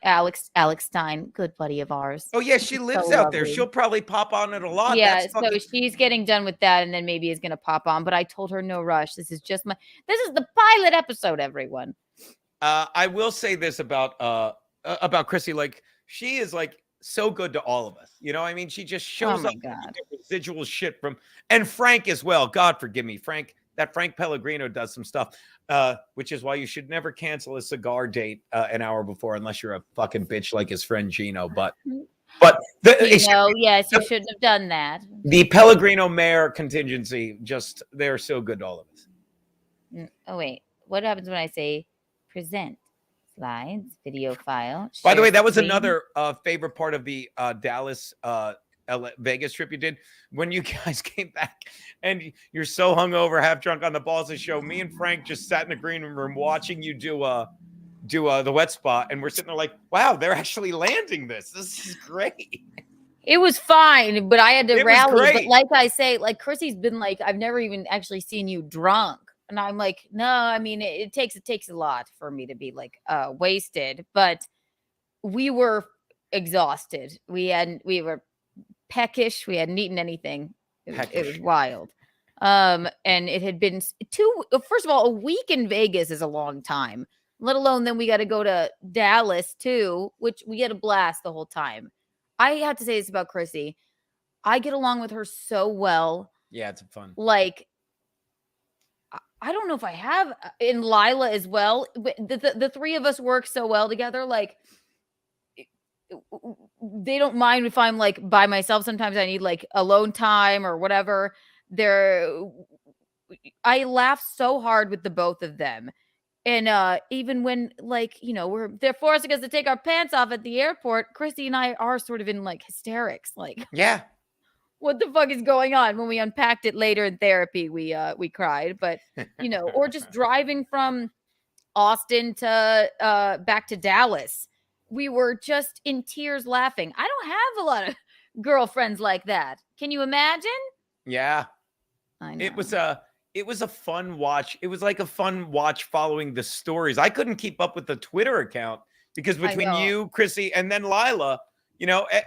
Alex Stein, good buddy of ours. Oh, yeah, she lives out there. She'll probably pop on it a lot. Yeah, so she's getting done with that and then maybe is going to pop on. But I told her no rush. This is the pilot episode, everyone. I will say this about Chrissie. Like, she is like so good to all of us. You know, I mean, she just shows up residual shit and Frank as well. God forgive me, Frank. That Frank Pellegrino does some stuff, which is why you should never cancel a cigar date an hour before unless you're a fucking bitch like his friend Geno. But yes, you shouldn't have done that. The Pellegrino Mayr contingency, they're so good to all of us. Oh wait, what happens when I say present? Slides, video file. By the way, that was another favorite part of the Dallas Vegas trip you did when you guys came back and you're so hungover, half drunk on the balls of the show. Me and Frank just sat in the green room watching you do the wet spot, and we're sitting there like, wow, they're actually landing this. This is great. It was fine, but I had to rally. But like I say, like Chrissy's been like, I've never even actually seen you drunk. And I'm like, no, I mean, it takes a lot for me to be like wasted, but we were exhausted. We were peckish. We hadn't eaten anything. It was wild. And it had been first of all, a week in Vegas is a long time, let alone then we got to go to Dallas too, which we had a blast the whole time. I have to say this about Chrissie. I get along with her so well. Yeah, it's fun. Like, I don't know if I have in Lila as well. The three of us work so well together. Like, they don't mind if I'm like by myself. Sometimes I need like alone time or whatever. I laugh so hard with the both of them. And even when like, they're forcing us to take our pants off at the airport, Chrissie and I are sort of in like hysterics. Like, yeah. What the fuck is going on? When we unpacked it later in therapy, we cried, but or just driving from Austin to back to Dallas, we were just in tears laughing. I don't have a lot of girlfriends like that. Can you imagine? Yeah, I know. It was a fun watch. It was like a fun watch following the stories. I couldn't keep up with the Twitter account because between you, Chrissie, and then Lila,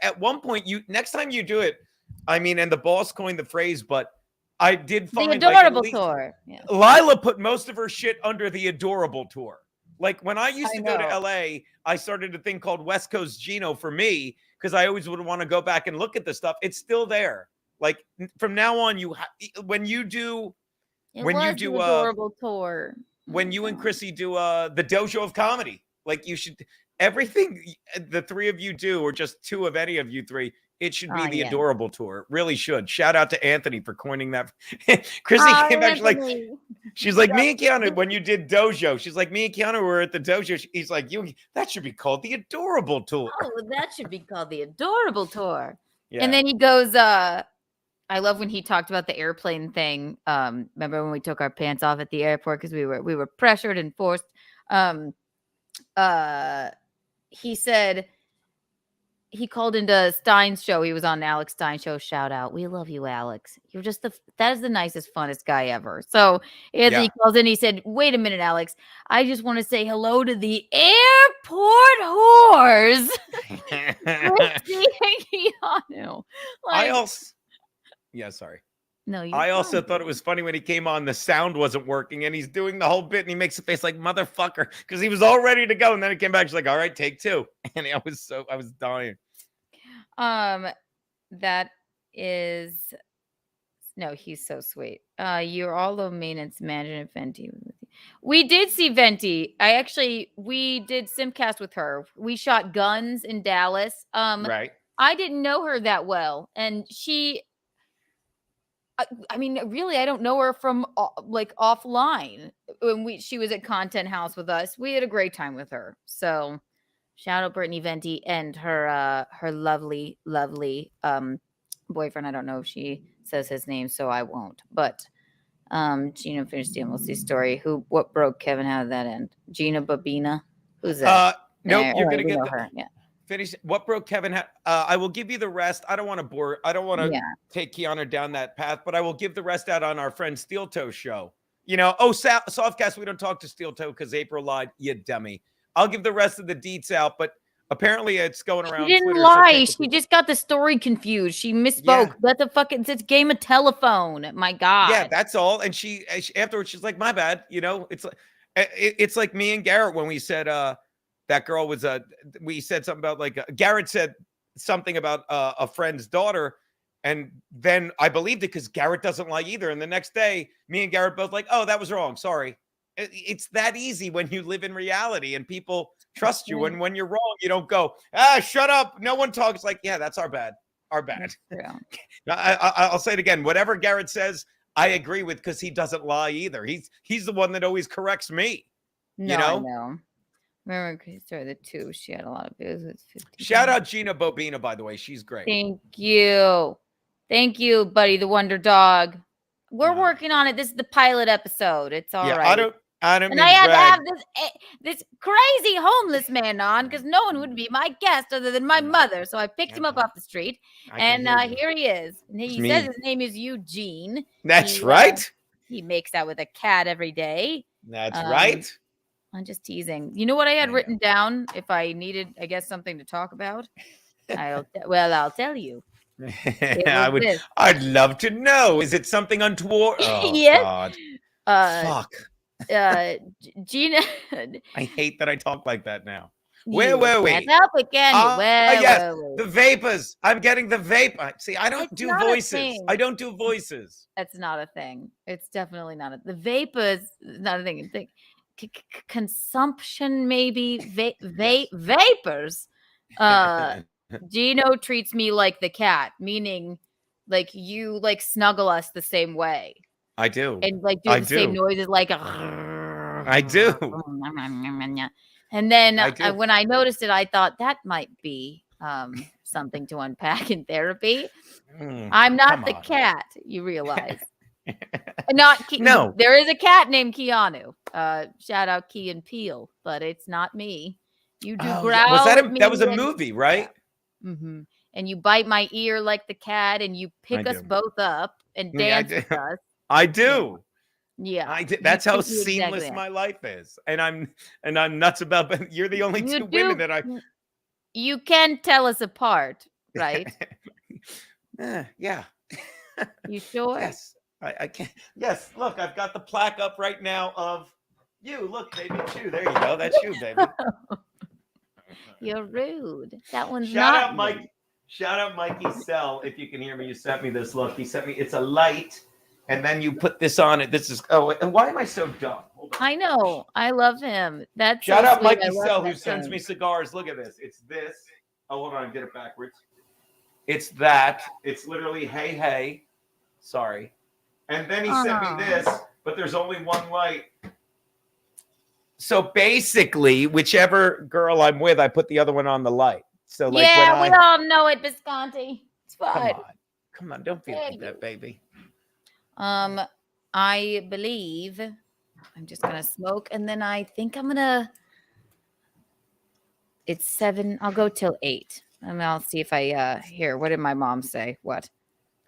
at one point, next time you do it. I mean, and the boss coined the phrase, but I did find the adorable tour. Yeah. Lila put most of her shit under the adorable tour. Like when I used to go to LA, I started a thing called West Coast Geno for me because I always would want to go back and look at the stuff. It's still there. Like from now on, when you do adorable tour. When you and Chrissie do the Dojo of Comedy, like you should everything the three of you do, or just two of any of you three, It should be the yeah. Adorable Tour. It really should. Shout out to Anthony for coining that. Chrissy came back, she's like, me and Keanu, when you did Dojo, she's like, me and Keanu were at the Dojo. He's like, that should be called the Adorable Tour. Oh, that should be called the Adorable Tour. Yeah. And then he goes, I love when he talked about the airplane thing. Remember when we took our pants off at the airport because we were pressured and forced. He said he called into Stein's show. He was on Alex Stein's show. Shout out. We love you, Alex. You're just that is the nicest, funnest guy ever. So Anthony calls in. He said, wait a minute, Alex. I just want to say hello to the airport whores. Chrissie and Keanu. Sorry. No, I also thought it was funny when he came on, the sound wasn't working and he's doing the whole bit and he makes a face like motherfucker because he was all ready to go. And then it came back. She's like, all right, take 2. And I was dying. That is, no, he's so sweet. You're all low maintenance management Venti. We did see Venti. We did Simcast with her. We shot guns in Dallas. Right. I didn't know her that well. And I mean, really, I don't know her from offline. When she was at Content House with us, we had a great time with her. So, shout out Brittany Venti and her lovely boyfriend. I don't know if she says his name, so I won't. But Gino finished the MLC story. What broke Kevin? How did that end? Gina Babina, who's that? Nope, you're gonna get her. Yeah. Finish. What broke Kevin? I will give you the rest. I don't want to bore. I don't want to take Keanu down that path, but I will give the rest out on our friend Steel Toe show. Softcast. We don't talk to Steel Toe because April lied. You dummy. I'll give the rest of the deets out, but apparently it's going around. She didn't Twitter, lie. She just got the story confused. She misspoke. Yeah. It's a game of telephone. My God. Yeah, that's all. And she afterwards, she's like, my bad. It's like me and Garrett when we said, that girl was we said something about Garrett said something about a friend's daughter. And then I believed it because Garrett doesn't lie either. And the next day, me and Garrett both like, oh, that was wrong. Sorry. It's that easy when you live in reality and people trust you. And when you're wrong, you don't go, shut up. No one talks. Like, yeah, that's our bad. Our bad. Yeah. I'll say it again. Whatever Garrett says, I agree with because he doesn't lie either. He's the one that always corrects me. No, I know. Remember, the 2, she had a lot of views. Shout out Gina Bobina, by the way. She's great. Thank you, buddy, the Wonder Dog. We're working on it. This is the pilot episode. It's all right. I don't. And I had to have this crazy homeless man on because no one would be my guest other than my mother. So I picked him up off the street, and here he is. And he says his name is Eugene. That's right. He makes out with a cat every day. That's right. I'm just teasing. You know what I had written down if I needed, I guess, something to talk about? I'll tell you. I'd love to know. Is it something untoward? Oh, yes. God. Fuck. Gina. I hate that I talk like that now. Where were we? Can't help it, can you? Yes, the vapors. I'm getting the vapor. See, I don't do voices. I don't do voices. That's not a thing. It's definitely not the vapors. Not a thing. Consumption, maybe vapors. Gino treats me like the cat, meaning you snuggle us the same way. I do. And do the same noises I do. And then when I noticed it, I thought that might be something to unpack in therapy. I'm not the cat, you realize. No, there is a cat named Keanu. Shout out Key and Peele, but it's not me. You do growl. That was a movie, right? Yeah. Mm-hmm. And you bite my ear like the cat, and you pick us both up and dance with us. I do. Yeah, I did. That's how seamless my life is, and I'm nuts about. But you're the only two women that I. You can tell us apart, right? Yeah. You sure? Yes. I can't. Yes, look, I've got the plaque up right now of you. Look, baby, you. There you go. That's you, baby. You're rude. That one's Shout not. out, Mike. Shout out, Mikey Sell. If you can hear me, you sent me this. Look, he sent me. It's a light, and then you put this on it. This is. Oh, and why am I so dumb? I know. I love him. That's shout so out, sweet. Mikey Sell, who sends me cigars. Look at this. It's this. Oh, hold on, I did it backwards. It's that. It's literally, hey, hey. Sorry. And then he sent me this, but there's only one light. So basically, whichever girl I'm with, I put the other one on the light. So like yeah, when we all know it, Bisconte. It's fine. Come on, don't feel like that, baby. I believe I'm just gonna smoke, and then I think I'm gonna. It's 7. I'll go till 8, and I'll see if I here. What did my mom say? What?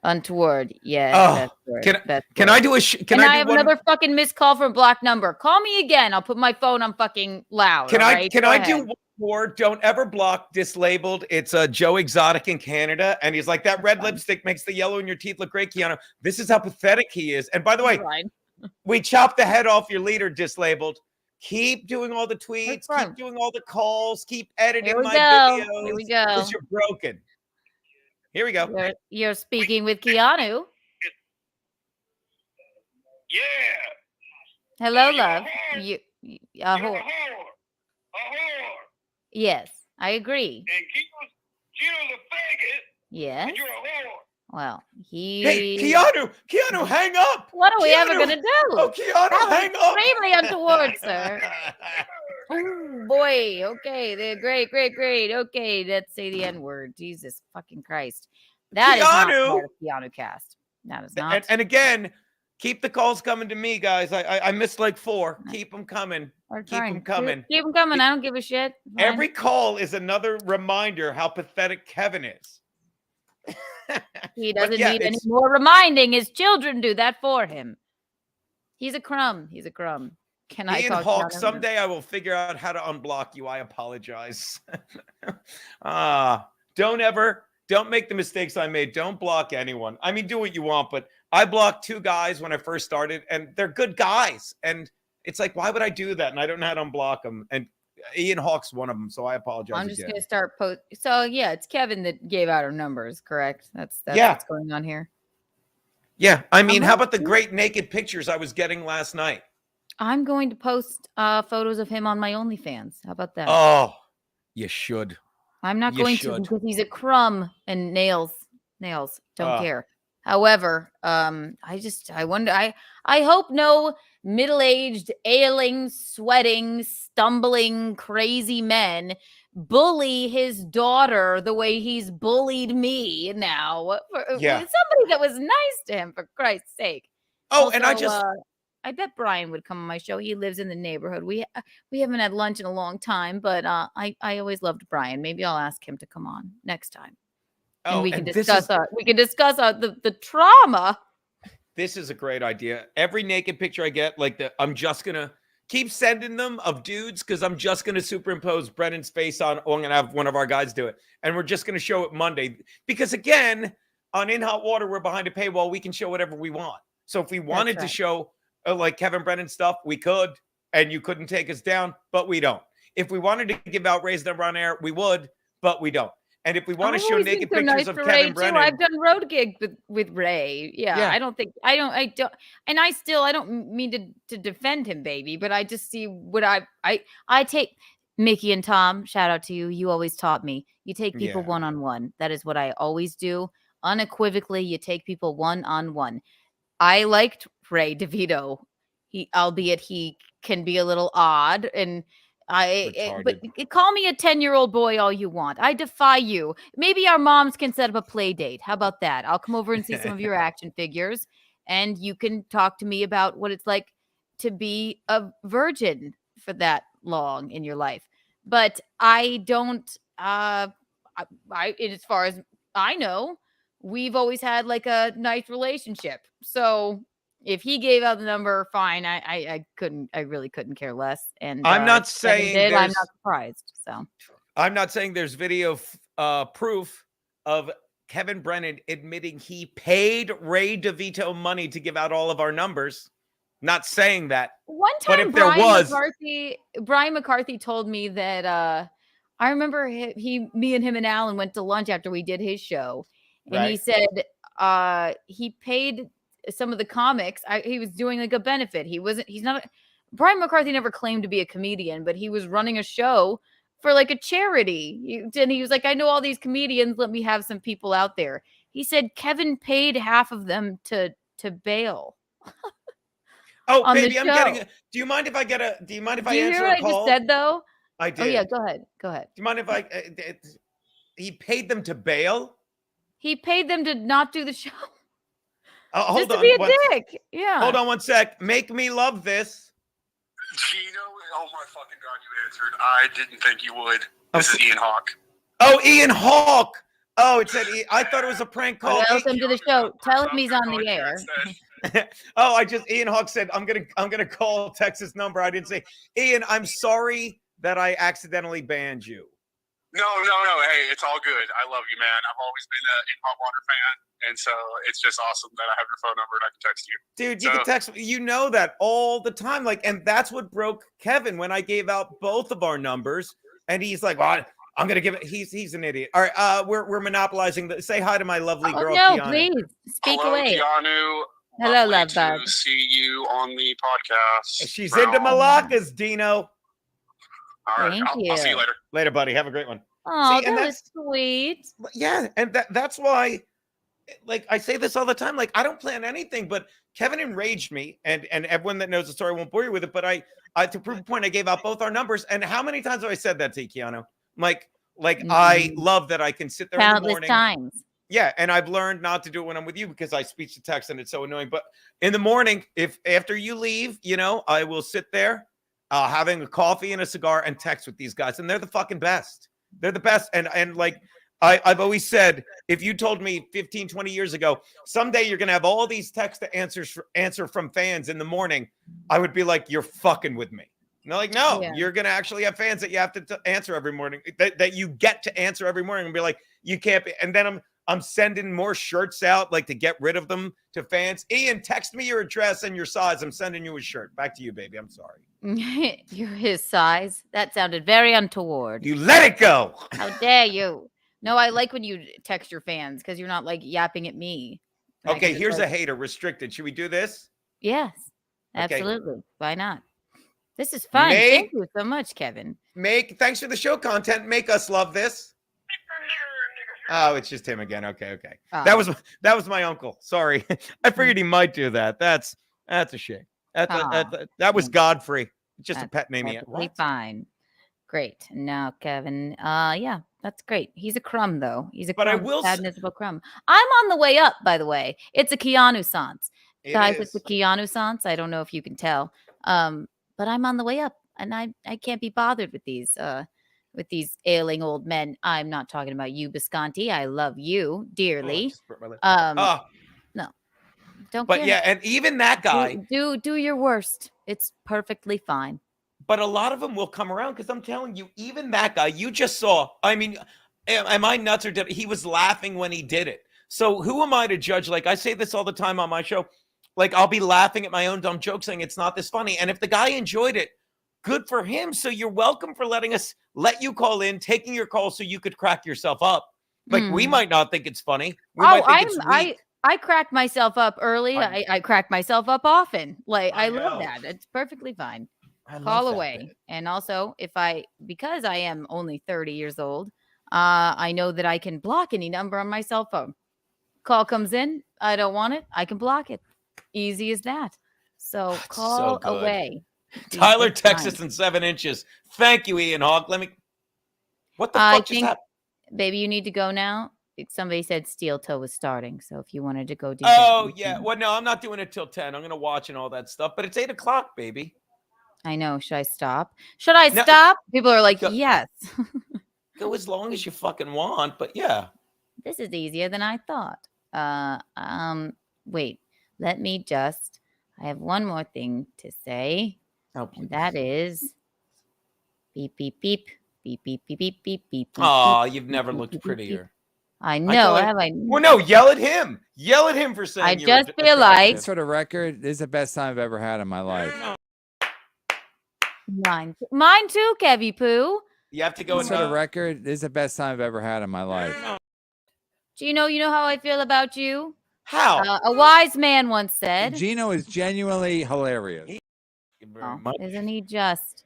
Untoward. Yes. Can I do a? Can I have another fucking missed call from a blocked number? Call me again. I'll put my phone on fucking loud. Can I do one one more? Don't ever block dislabeled. It's Joe Exotic in Canada, and he's like, that red lipstick makes the yellow in your teeth look great, Keanu. This is how pathetic he is. And by the way, we chopped the head off your leader, dislabeled. Keep doing all the tweets. Keep doing all the calls. Keep editing my videos. Here we go. Because you're broken. Here we go. You're speaking with Keanu. Yeah. Hello, love. You a whore. Yes, I agree. And Keanu's a faggot. Yes. And you're a whore. Well, Hey, Keanu, hang up. What are we ever gonna do? Oh, Keanu, hang up. Extremely untoward, sir. Oh boy. Okay. They're great. Okay, let's say the N-word. Jesus fucking Christ. That is not part of Keanu cast. That is not. And again, keep the calls coming to me, guys. I missed like 4. Keep them coming. Keep them coming. Keep them coming. I don't give a shit. Fine. Every call is another reminder how pathetic Kevin is. He doesn't need any more reminding. His children do that for him. He's a crumb. Can I talk Hawk, someday I will figure out how to unblock you. I apologize. Don't make the mistakes I made. Don't block anyone. I mean, do what you want, but I blocked 2 guys when I first started, and they're good guys. And it's like, why would I do that? And I don't know how to unblock them. And Ian Hawk's one of them, so I apologize. I'm just gonna start So yeah, it's Kevin that gave out our numbers, correct? That's what's going on here. Yeah, I mean, how about the great naked pictures I was getting last night? I'm going to post photos of him on my OnlyFans. How about that? Oh, you should. I'm not going to because he's a crumb and nails. Don't care. However, I wonder. I hope no middle-aged, ailing, sweating, stumbling, crazy men bully his daughter the way he's bullied me now. Somebody that was nice to him, for Christ's sake. Oh, also, and I bet Brian would come on my show. He lives in the neighborhood. We haven't had lunch in a long time, but I always loved Brian. Maybe I'll ask him to come on next time. And we can discuss the trauma. This is a great idea. Every naked picture I get, I'm just gonna keep sending them of dudes because I'm just gonna superimpose Brennan's face on. I'm gonna have one of our guys do it, and we're just gonna show it Monday because again, on In Hot Water, we're behind a paywall. We can show whatever we want. So if we wanted to show like Kevin Brennan stuff, we could, and you couldn't take us down, but we don't. If we wanted to give out Ray's number on air, we would, but we don't. And if we want to show naked pictures of Kevin Brennan, I've done road gigs with Ray. Yeah, I don't mean to defend him, baby, but I just see what I take. Mickey and Tom, shout out to you. You always taught me. You take people one-on-one. That is what I always do. Unequivocally, you take people one-on-one. I liked Ray DeVito. Albeit he can be a little odd and but call me a 10-year-old boy all you want. I defy you. Maybe our moms can set up a play date. How about that? I'll come over and see some of your action figures and you can talk to me about what it's like to be a virgin for that long in your life. But I don't as far as I know, we've always had like a nice relationship. So if he gave out the number, fine. I really couldn't care less. And I'm not saying I'm not surprised. So I'm not saying there's video proof of Kevin Brennan admitting he paid Ray DeVito money to give out all of our numbers. Not saying that. One time, Brian McCarthy told me that I remember me and him and Alan went to lunch after we did his show, and he said he paid some of the comics. He was doing like a benefit. Brian McCarthy never claimed to be a comedian, but he was running a show for like a charity. And he was like, I know all these comedians. Let me have some people out there. He said Kevin paid half of them to bail. Oh, on baby, the I'm show. getting a. Do you mind if I get a? Do you mind if I Do you answer hear a what I call? just said though? I did. Oh yeah, go ahead. Go ahead. Do you mind if I? He paid them to bail. He paid them to not do the show. Hold just to on. be a dick. Yeah. Hold on one sec. Make me love this. Geno, oh my fucking God, you answered. I didn't think you would. This is Ian Hawk. Oh, Ian Hawk. Oh, it said. I thought it was a prank call. Welcome to the show. Tell him he's on the air. Oh, Ian Hawk said, I'm gonna call Texas number. I didn't say, Ian, I'm sorry that I accidentally banned you. No. Hey, it's all good. I love you, man. I've always been an Hot Water fan, and so it's just awesome that I have your phone number and I can text you. Dude, you can text me. You know that all the time. Like, and that's what broke Kevin when I gave out both of our numbers. And he's like, well, I'm gonna give it. He's an idiot. All right, we're monopolizing. Say hi to my lovely girl. No, Keanu. please speak Hello, away. Keanu. Hello, love to bug. see you on the podcast. She's into Malakas, Dino. All right, Thank I'll see you later. Later, buddy. Have a great one. Oh, See, and that was sweet. Yeah, and that's why, like, I say this all the time. Like, I don't plan anything, but Kevin enraged me, and everyone that knows the story won't bore you with it. But I to prove a point, I gave out both our numbers. And how many times have I said that to you, Keanu? Like I love that I can sit there in the morning. Times. Yeah, and I've learned not to do it when I'm with you because I speech to text and it's so annoying. But in the morning, if after you leave, I will sit there having a coffee and a cigar and text with these guys, and they're the fucking best. They're the best. And like I've always said, if you told me 15, 20 years ago, someday you're going to have all these text to answer from fans in the morning, I would be like, you're fucking with me. And they're like, no, you're going to actually have fans that you have to answer every morning, that you get to answer every morning, and be like, you can't be. And then I'm sending more shirts out, like to get rid of them to fans. Ian, text me your address and your size. I'm sending you a shirt. Back to you, baby. I'm sorry. You're his size. That sounded very untoward. You let it go. How dare you? No, I like when you text your fans because you're not like yapping at me. Okay, here's a hater. Restricted. Should we do this? Yes, Okay. absolutely. Why not? This is fun. Thank you so much, Kevin. Thanks for the show content. Make us love this. Oh, it's just him again. Okay. Oh. That was my uncle. Sorry. I figured he might do that. That's a shame. That was Godfrey. Just a pet name. Perfectly fine. Great. Now, Kevin. Yeah, that's great. He's a crumb, though. He's a crumb. But I will sad, miserable crumb. I'm on the way up, by the way. It's a Keanu sans. Guys, it's a Keanu sans. I don't know if you can tell. But I'm on the way up, and I can't be bothered with these ailing old men. I'm not talking about you, Bisconte. I love you dearly. No, don't. But care. yeah, and even that guy. Do your worst. It's perfectly fine. But a lot of them will come around because I'm telling you, even that guy you just saw. I mean, am I nuts or did he was laughing when he did it? So who am I to judge? Like I say this all the time on my show. Like I'll be laughing at my own dumb joke, saying it's not this funny. And if the guy enjoyed it, good for him. So you're welcome for letting us let you call in, taking your call so you could crack yourself up. Like we might not think it's funny. I crack myself up early. I crack myself up often. Like I love that. It's perfectly fine. Call away. And also because I am only 30 years old, I know that I can block any number on my cell phone. Call comes in. I don't want it. I can block it. Easy as that. So call away. Tyler, Texas, in 7 inches. Thank you, Ian Hawk. What the fuck just happened? Baby, you need to go now. Somebody said Steel Toe was starting. So if you wanted to go do that. Yeah. Well, no, I'm not doing it till 10. I'm going to watch and all that stuff. But it's 8 o'clock, baby. I know. Should I stop? Stop? People are like, yes. Go as long as you fucking want. But yeah. This is easier than I thought. Wait. Let me just. I have one more thing to say. Oh, and that is beep, beep, beep, beep, beep, beep, beep, beep, beep. Oh, you've never looked prettier. I know. Well, no, yell at him. Yell at him for saying. I just feel like. For the record, this is the best time I've ever had in my life. Mine too, Kevy Poo. You have to go. For the record, this is the best time I've ever had in my life. Geno, you know how I feel about you? How? A wise man once said. Geno is genuinely hilarious. Isn't he just?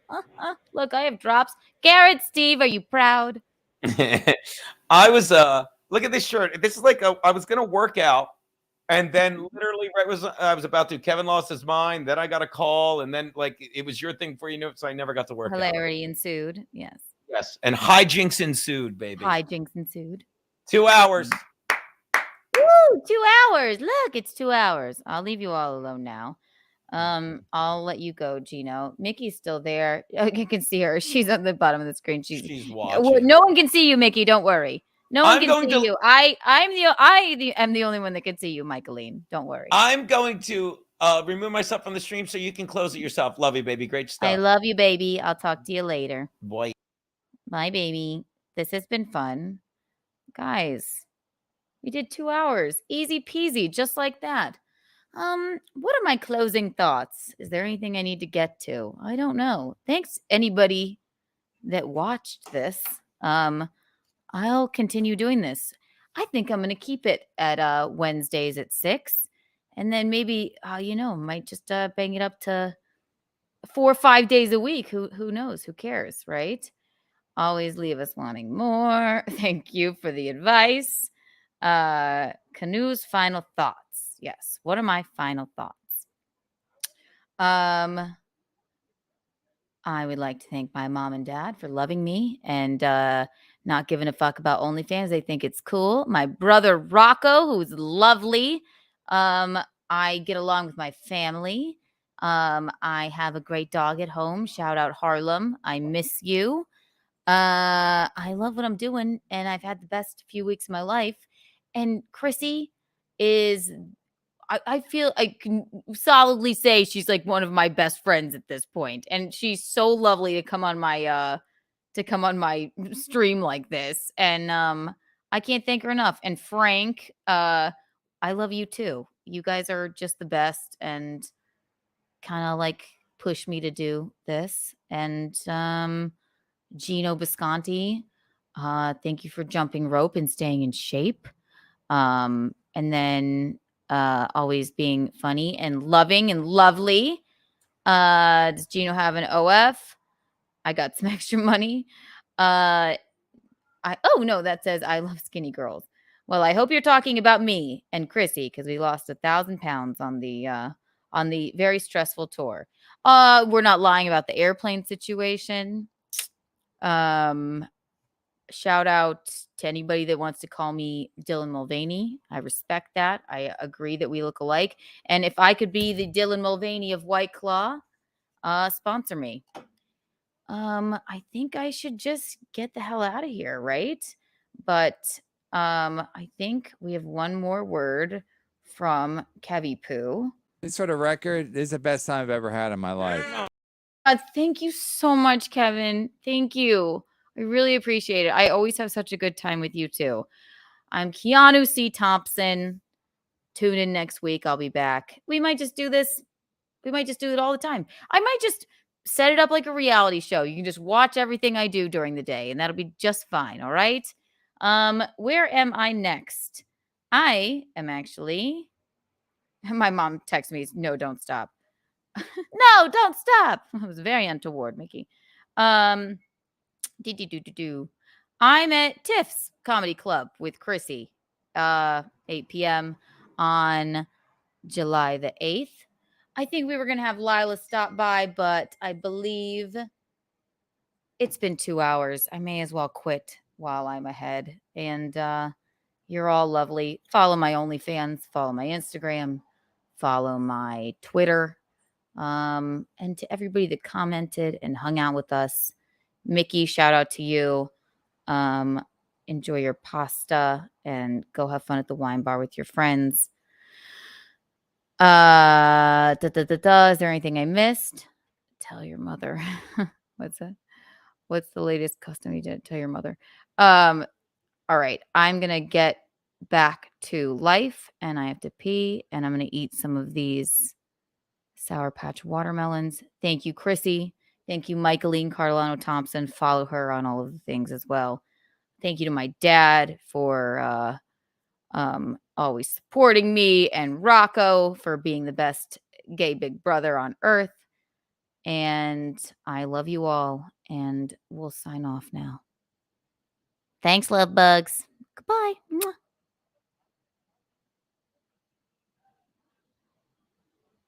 Look, I have drops. Garrett, Steve, are you proud? I was look at this shirt. This is like I was gonna work out, and then literally I was about to. Kevin lost his mind. Then I got a call, and then like it was your thing before you knew it, so I never got to work out. Hilarity ensued. Yes. Yes, and hijinks ensued, baby. Hijinks ensued. 2 hours. Woo! 2 hours. Look, it's 2 hours. I'll leave you all alone now. I'll let you go, Geno. Mickey's still there. You can see her. She's on the bottom of the screen. She's watching. No one can see you, Mickey. Don't worry. No one can see you. I am the only one that can see you, Michaeline. Don't worry. I'm going to remove myself from the stream so you can close it yourself. Love you, baby. Great stuff. I love you, baby. I'll talk to you later. Boy. Bye, baby. This has been fun. Guys, we did 2 hours. Easy peasy, just like that. What are my closing thoughts? Is there anything I need to get to? I don't know. Thanks anybody that watched this. I'll continue doing this. I think I'm going to keep it at Wednesdays at 6, and then maybe might just bang it up to 4 or 5 days a week. Who knows? Who cares, right? Always leave us wanting more. Thank you for the advice. Canu's final thoughts. Yes. What are my final thoughts? I would like to thank my mom and dad for loving me and not giving a fuck about OnlyFans. They think it's cool. My brother Rocco, who's lovely. I get along with my family. I have a great dog at home. Shout out Harlem. I miss you. I love what I'm doing, and I've had the best few weeks of my life. And Chrissie is, I feel I can solidly say she's like one of my best friends at this point, and she's so lovely to come on my stream like this, and I can't thank her enough. And Frank, I love you too. You guys are just the best, and kind of like push me to do this. And Geno Bisconte, thank you for jumping rope and staying in shape. And then always being funny and loving and lovely. Does Geno have an OF? I got some extra money. Oh no, that says I love skinny girls. Well, I hope you're talking about me and Chrissie, because we lost 1,000 pounds on the very stressful tour. We're not lying about the airplane situation. Shout out to anybody that wants to call me Dylan Mulvaney. I respect that. I agree that we look alike. And if I could be the Dylan Mulvaney of White Claw, sponsor me. I think I should just get the hell out of here, right? But I think we have one more word from Kevy Poo. This sort of record is the best time I've ever had in my life. Thank you so much, Kevin. Thank you. I really appreciate it. I always have such a good time with you too. I'm Keanu C. Thompson. Tune in next week. I'll be back. We might just do this. We might just do it all the time. I might just set it up like a reality show. You can just watch everything I do during the day, and that'll be just fine. All right. Where am I next? I am actually. My mom texted me, "No, don't stop." No, don't stop. It was very untoward, Mickey. I'm at Tiff's Comedy Club with Chrissie, 8 p.m. on July the 8th. I think we were going to have Lila stop by, but I believe it's been 2 hours. I may as well quit while I'm ahead. And you're all lovely. Follow my OnlyFans, follow my Instagram, follow my Twitter. And to everybody that commented and hung out with us, Mickey, shout out to you. Enjoy your pasta and go have fun at the wine bar with your friends. Is there anything I missed? Tell your mother. What's that? What's the latest custom you did? Tell your mother. All right. I'm going to get back to life, and I have to pee, and I'm going to eat some of these Sour Patch watermelons. Thank you, Chrissie. Thank you, Michaeline Carolano Thompson. Follow her on all of the things as well. Thank you to my dad for always supporting me, and Rocco for being the best gay big brother on earth. And I love you all. And we'll sign off now. Thanks, love bugs. Goodbye. Mwah.